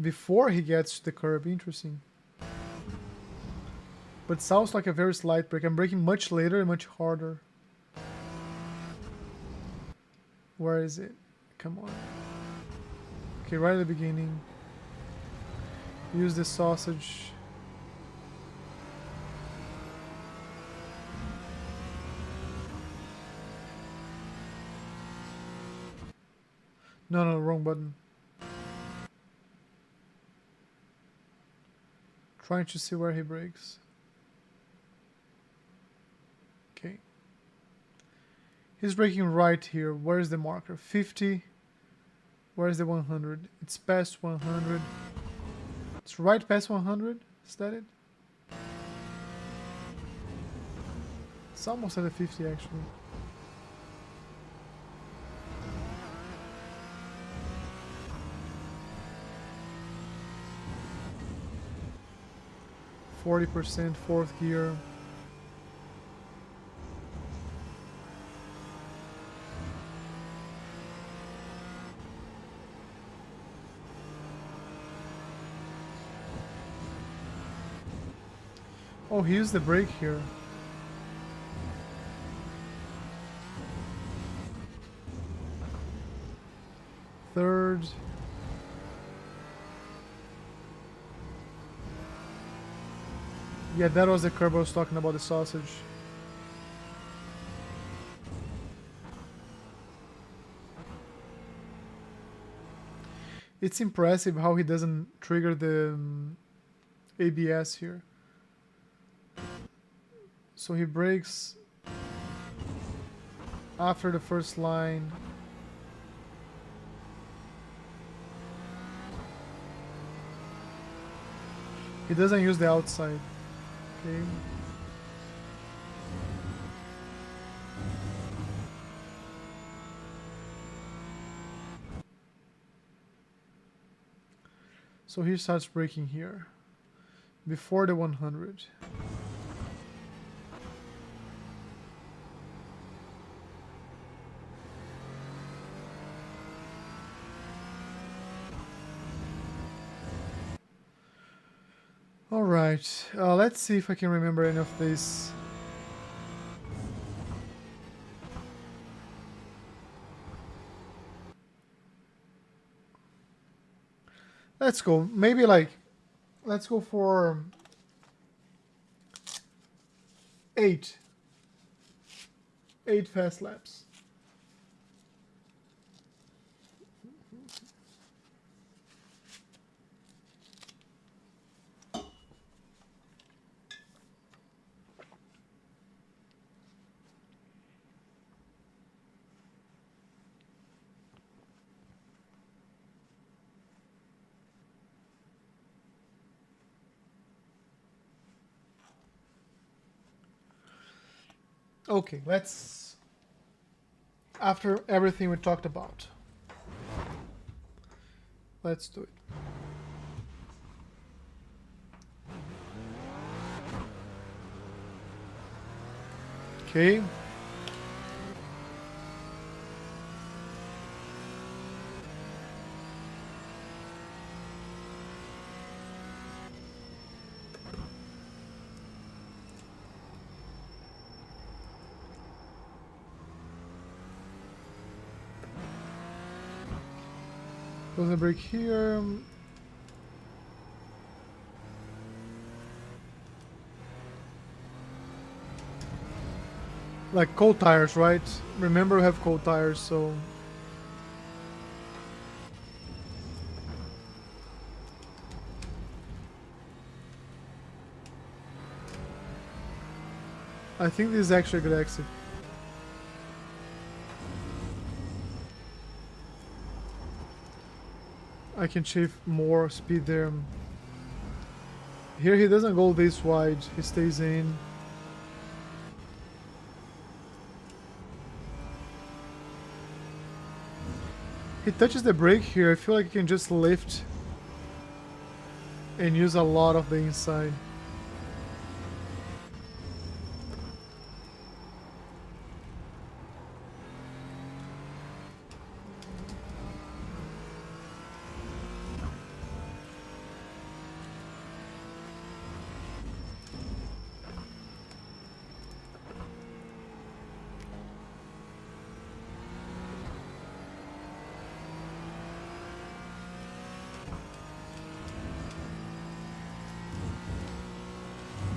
before he gets to the curb. Interesting. But it sounds like a very slight brake. I'm braking much later and much harder. Where is it? Come on. Okay, right at the beginning. Use the sausage. No, wrong button. Trying to see where he brakes. Okay. He's braking right here. Where's the marker? 50. Where's the 100? It's past 100. It's right past 100. Is that it? It's almost at the 50 actually. %, fourth gear. Oh, he used the brake here. Third. Yeah, that was the curb I was talking about, the sausage. It's impressive how he doesn't trigger the ABS here. So he brakes after the first line. He doesn't use the outside. Okay. So he starts braking here before the 100. All right, let's see if I can remember any of this. Let's go. Maybe like, let's go for 8 fast laps. Okay, let's, after everything we talked about, let's do it. Okay. Close the brake here. Like cold tires, right? Remember we have cold tires, so I think this is actually a good exit. I can shave more speed there. Here he doesn't go this wide, he stays in. He touches the brake here. I feel like he can just lift and use a lot of the inside.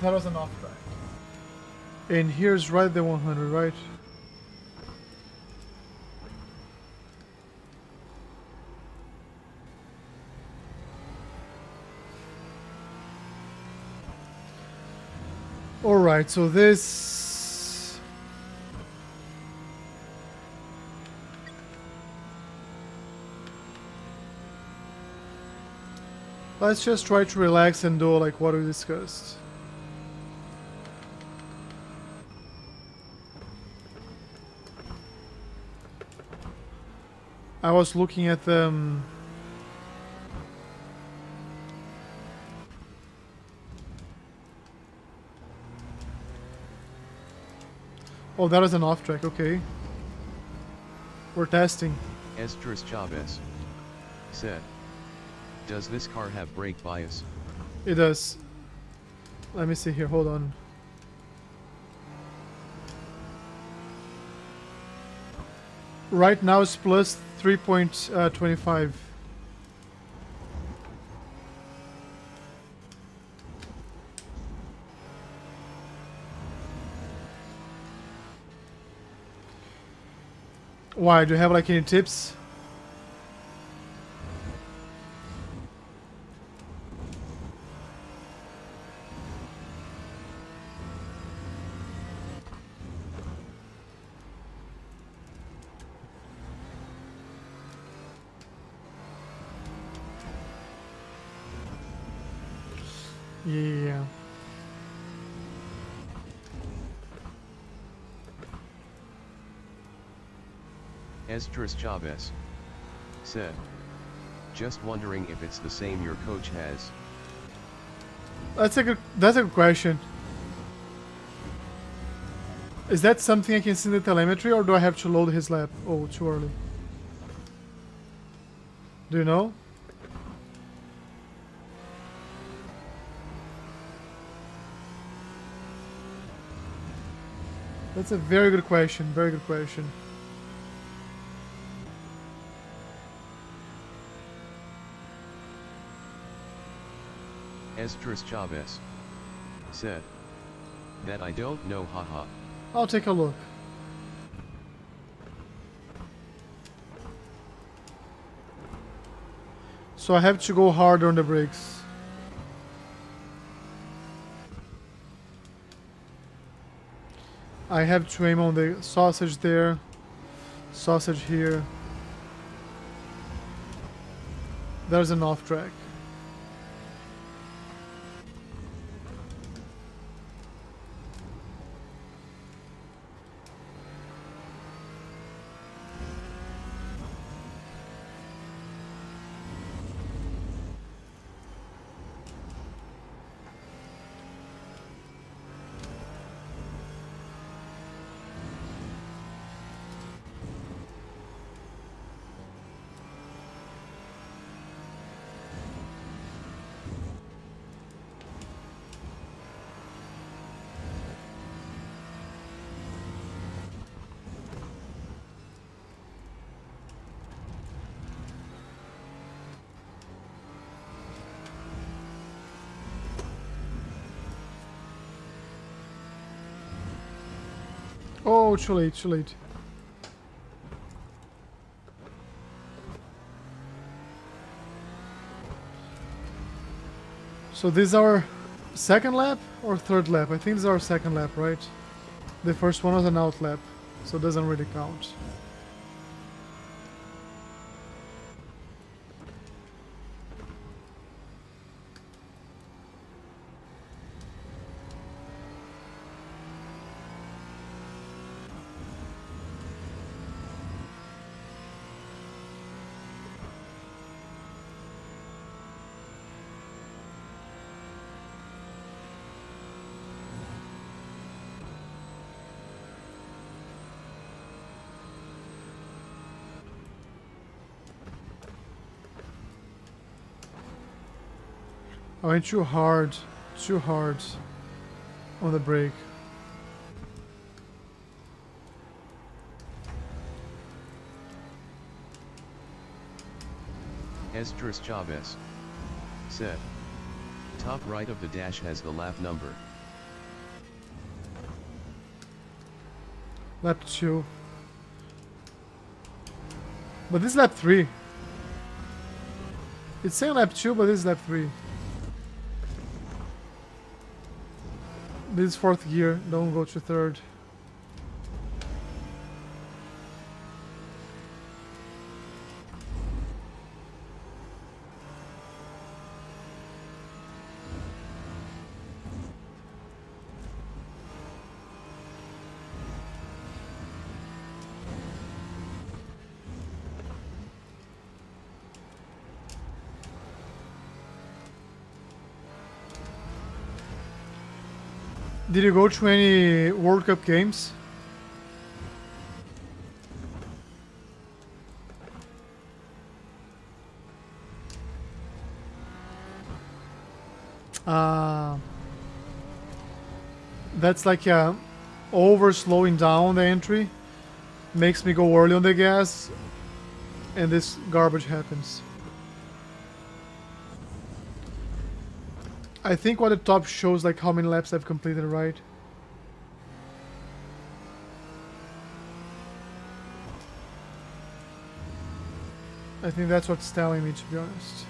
That was an off track. And here's right the 100, right? Alright, so this... Let's just try to relax and do like what we discussed. I was looking at them. Oh, that was an off track, okay. We're testing. Estris Chavez said, does this car have brake bias? It does. Let me see here, hold on. Right now it's plus 3.25. Why? Do you have like any tips? Yeah. Estris Chavez said, just wondering if it's the same your coach has. That's a good question. Is that something I can see in the telemetry, or do I have to load his lap? Oh, too early. Do you know? That's a very good question. Very good question. Estris Chavez said, that I don't know, haha. I'll take a look. So I have to go harder on the brakes. I have to aim on the sausage there, sausage here. There's an off track. Oh, too late, too late. So this is our second lap or third lap? I think this is our second lap, right? The first one was an out lap, so it doesn't really count. I went too hard on the brake. Esdras Chavez said, top right of the dash has the lap number. Lap 2. But this is lap 3. It's saying lap 2, but this is lap 3. This is 4th gear, don't go to 3rd. Did you go to any World Cup games? That's like over slowing down the entry. Makes me go early on the gas. And this garbage happens. I think what the top shows like how many laps I've completed, right? I think that's what's telling me, to be honest.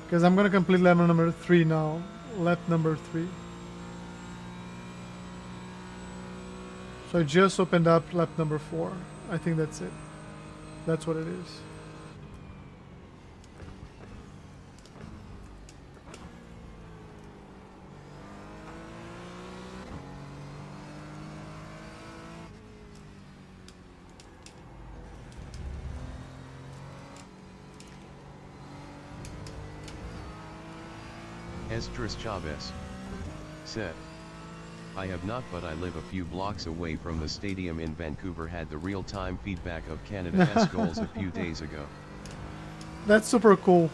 Because I'm gonna complete lap number 3 now. Lap number 3. So I just opened up lap number 4. I think that's it. That's what it is. Esdras Chavez said, I have not, but I live a few blocks away from the stadium in Vancouver. Had the real-time feedback of Canada's goals a few days ago. That's super cool.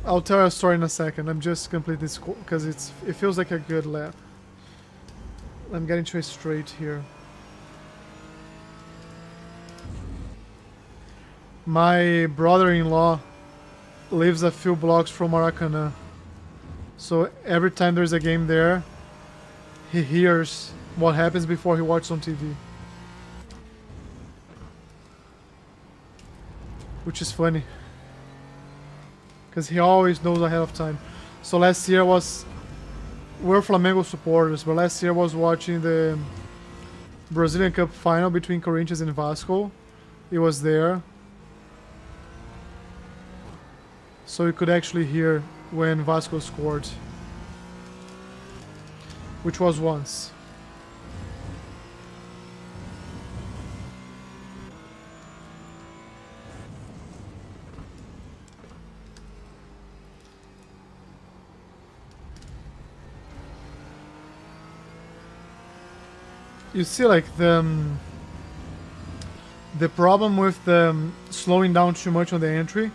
I'll tell you a story in a second. I'm just complete this because it feels like a good lap. I'm getting to a straight here. My brother-in-law lives a few blocks from Maracanã. So every time there's a game there, he hears what happens before he watches on TV. Which is funny. Because he always knows ahead of time. So last year we're Flamengo supporters, but last year I was watching the Brazilian Cup final between Corinthians and Vasco. He was there. So you could actually hear when Vasco scored. Which was once. You see, like the problem with slowing down too much on the entry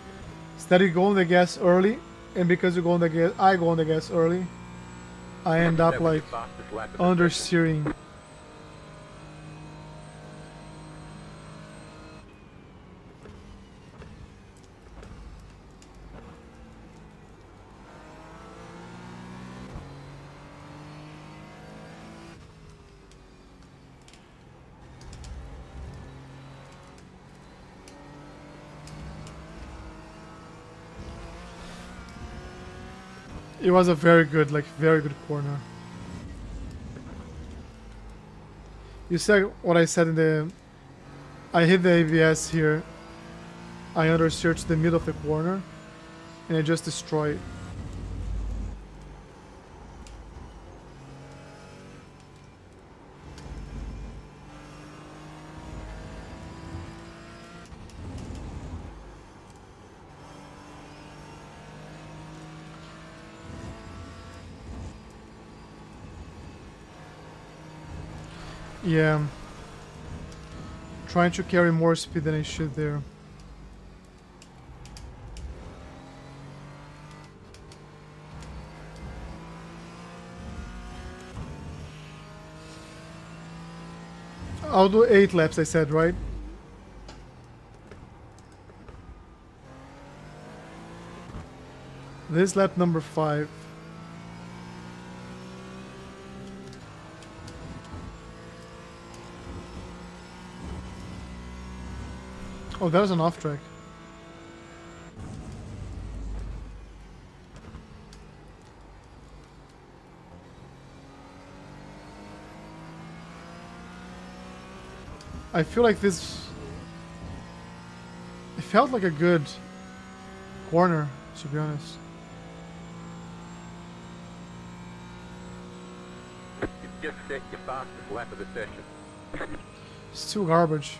is that you go on the gas early, and because you go on the gas, I go on the gas early, I end up like understeering. It was a very good corner. You said what I said in the... I hit the ABS here. I understeered to the middle of the corner. And I just destroyed it. Yeah, trying to carry more speed than I should there. I'll do 8 laps, I said, right? This lap number 5. Oh, that was an off track. I feel like this... It felt like a good corner, to be honest. You've just set your fastest lap of the session. It's too garbage.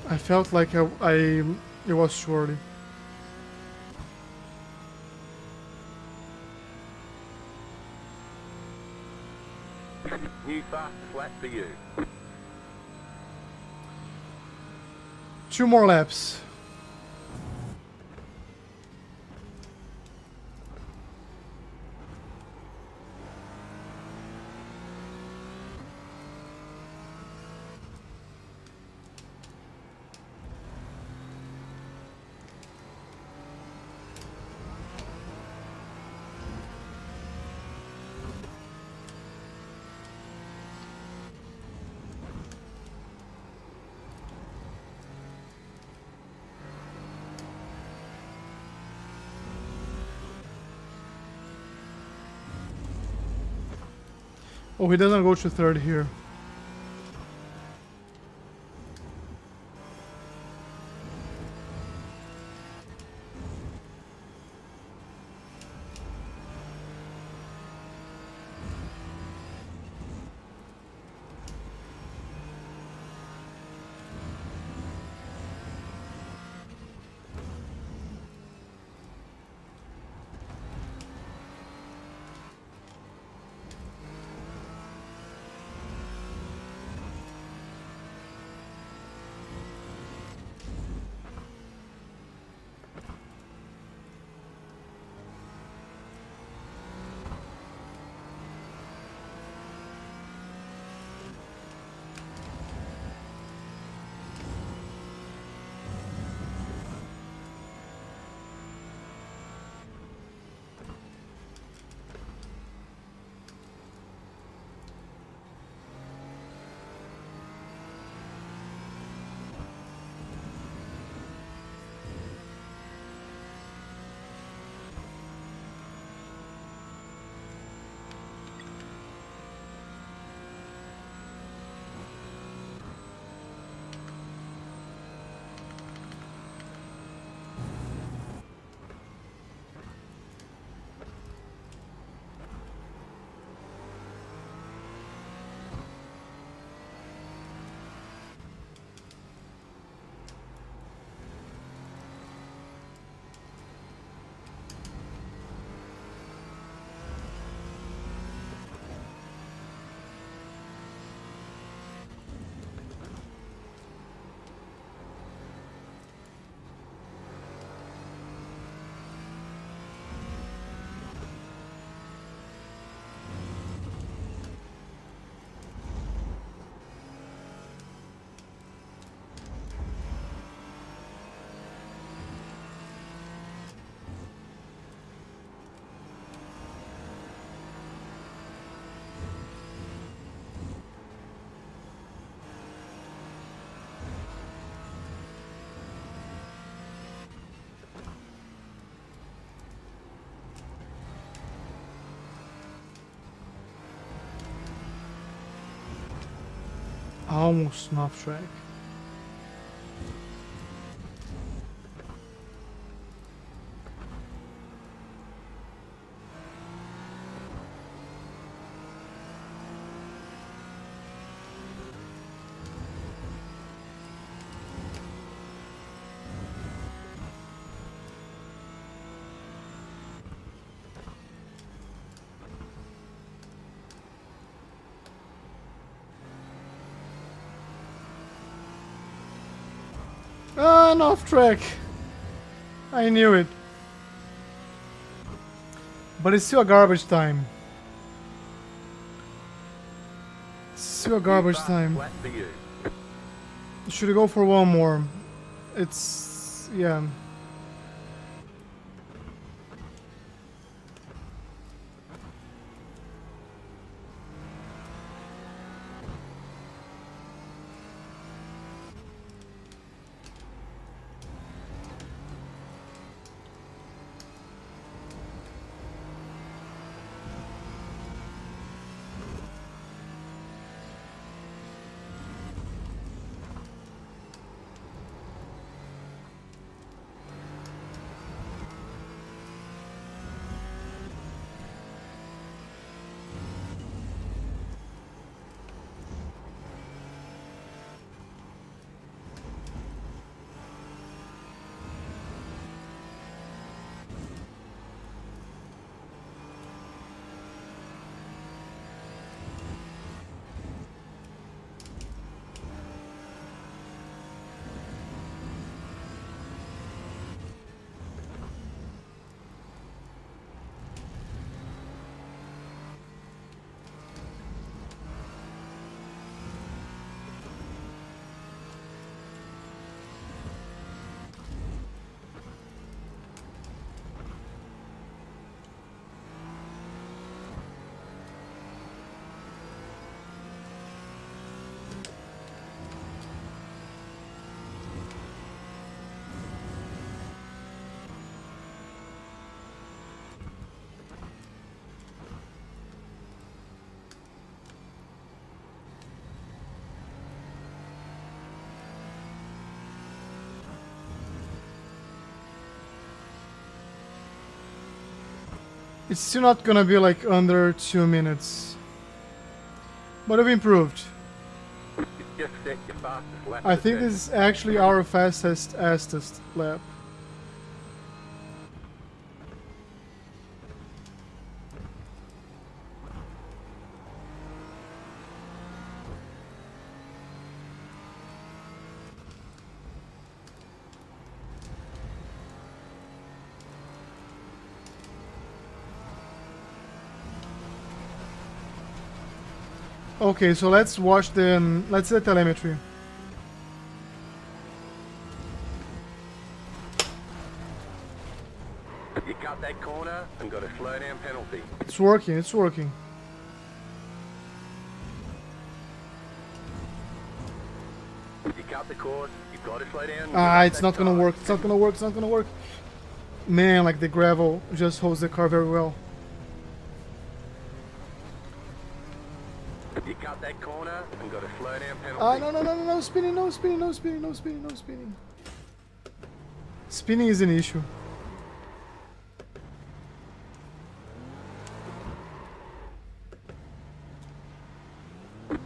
I felt like it was too early. New fastest lap for you. 2 more laps. Oh, he doesn't go to third here. Almost off track. Ah, off track. I knew it. But it's still a garbage time. Still a garbage time. Flat for you. Should I go for one more? It's... yeah. It's still not gonna be like under 2 minutes. But I've improved. You just set your fastest lap. I to think second. this is actually our fastest lap. Okay, so let's watch the let's see the telemetry. You cut that corner and got a slow down penalty. It's working, it's working. You cut the course, you've got to slow down. Ah, it's not gonna work, it's not gonna work, it's not gonna work. Man, like the gravel just holds the car very well. You cut that corner and got a slow down penalty. Ah, no, spinning, no spinning, no spinning, no spinning, no spinning. Spinning is an issue.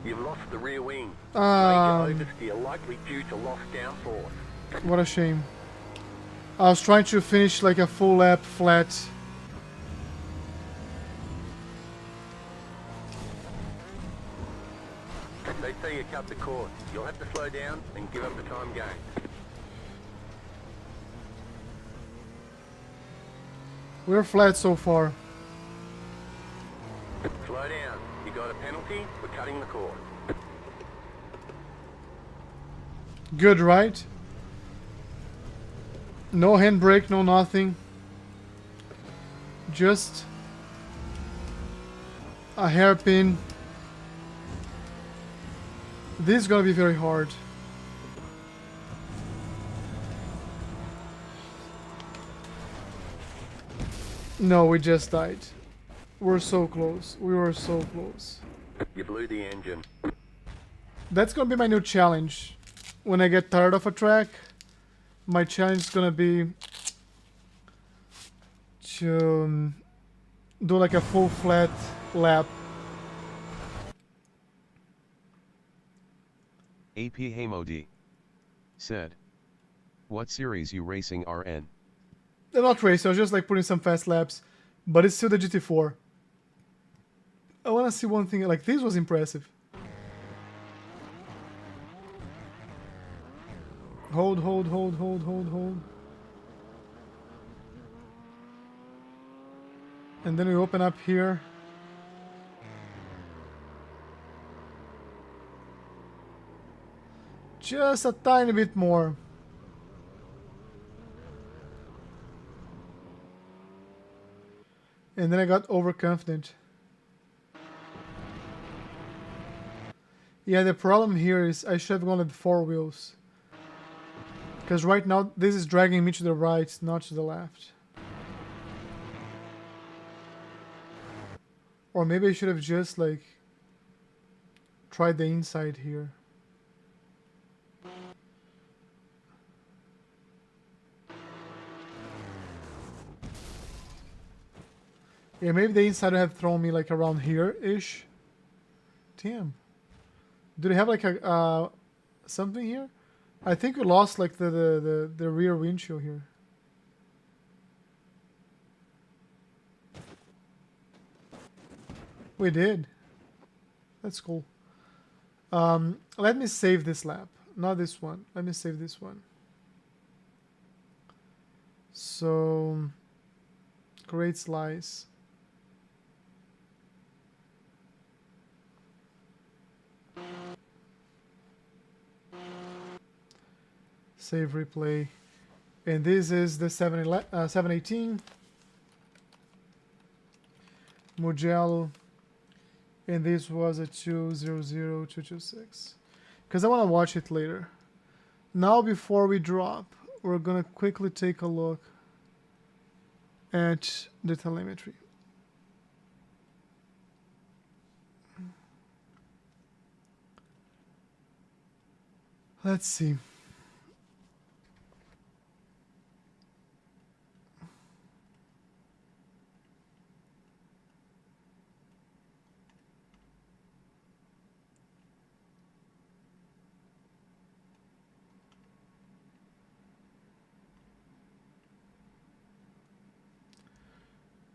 You've lost the rear wing. Ah, Major oversteer likely due to lost downforce. what a shame. I was trying to finish like a full lap flat. They say you cut the course. You'll have to slow down and give up the time gain. We're flat so far. Slow down. You got a penalty. We're cutting the course. Good, right? No handbrake, no nothing. Just a hairpin. This is gonna be very hard. No, we just died. We're so close. We were so close. You blew the engine. That's gonna be my new challenge. When I get tired of a track, my challenge is gonna be to do like a full flat lap. AP Hamodi said, "What series you racing RN?" They're not racing, I was just like putting some fast laps, but it's still the GT4. I wanna see one thing, like this was impressive. Hold, hold, hold, hold, hold, hold. And then we open up here. Just a tiny bit more. And then I got overconfident. Yeah, the problem here is I should have gone with 4 wheels. Because right now this is dragging me to the right, not to the left. Or maybe I should have just like tried the inside here. Yeah, maybe the inside would have thrown me like around here-ish. Damn. Do they have like a something here? I think we lost like the rear windshield here. We did. That's cool. Let me save this lap. Not this one. Let me save this one. So, create slice. Save replay. And this is the 718. Mugello. And this was a 200226. Because I want to watch it later. Now before we drop, we're going to quickly take a look at the telemetry. Let's see.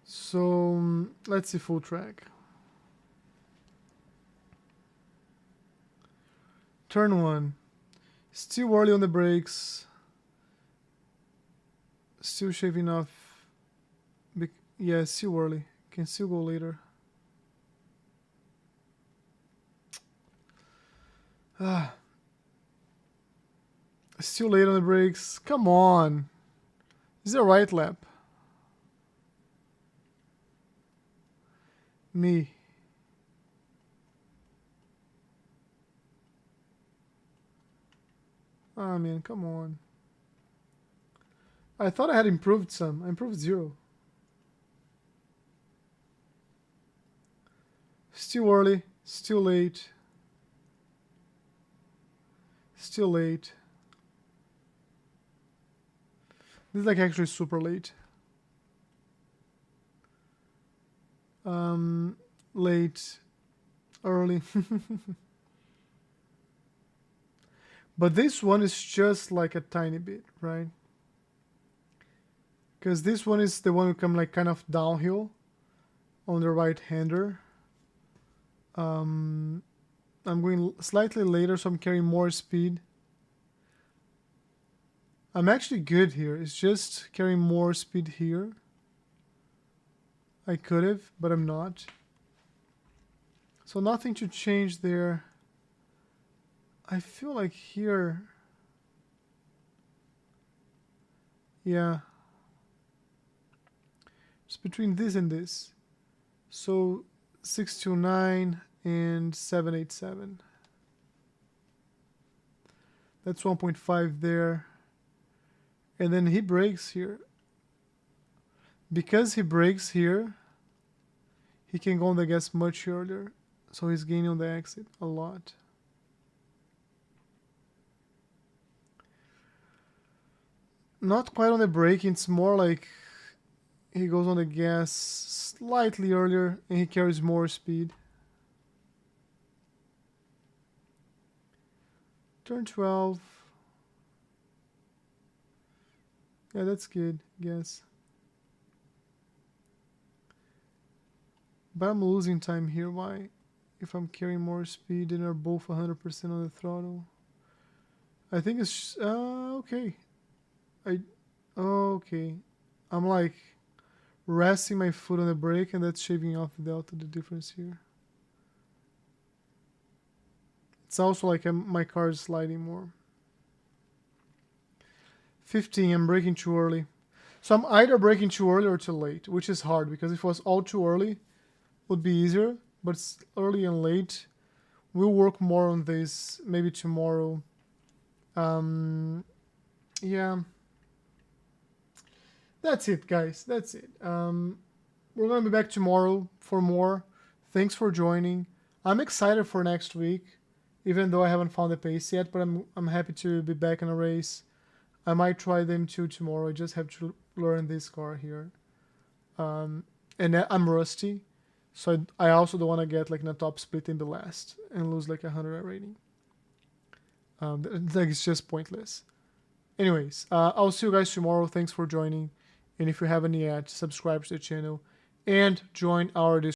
So let's see full track. Turn 1. Still early on the brakes. Still shaving off. Yeah, still early. Can still go later. Still late on the brakes. Come on. Is it a right lap? Me. Ah, man, come on. I thought I had improved some. I improved 0. Still early. Still late. Still late. This is like actually super late. Late. Early. But this one is just like a tiny bit, right? Because this one is the one who come like kind of downhill on the right-hander. I'm going slightly later, so I'm carrying more speed. I'm actually good here. It's just carrying more speed here. I could have, but I'm not. So nothing to change there. I feel like here... Yeah. It's between this and this. So 629 and 787. That's 1.5 there. And then he brakes here. Because he brakes here, he can go on the gas much earlier. So he's gaining on the exit a lot. Not quite on the braking. It's more like he goes on the gas slightly earlier and he carries more speed. Turn 12. Yeah, that's good, I guess. But I'm losing time here. Why? If I'm carrying more speed and are both 100% on the throttle. I think it's... okay. Okay. I'm like resting my foot on the brake and that's shaving off the delta, the difference here. It's also like my car is sliding more. 15, I'm braking too early. So I'm either braking too early or too late, which is hard because if it was all too early, it would be easier. But it's early and late. We'll work more on this maybe tomorrow. Yeah. That's it, guys. That's it. We're going to be back tomorrow for more. Thanks for joining. I'm excited for next week, even though I haven't found the pace yet, but I'm happy to be back in a race. I might try them too tomorrow. I just have to learn this car here. And I'm rusty, so I also don't want to get like in a top split in the last and lose like 100 rating. It's just pointless. Anyways, I'll see you guys tomorrow. Thanks for joining. And if you haven't yet, subscribe to the channel and join our Discord.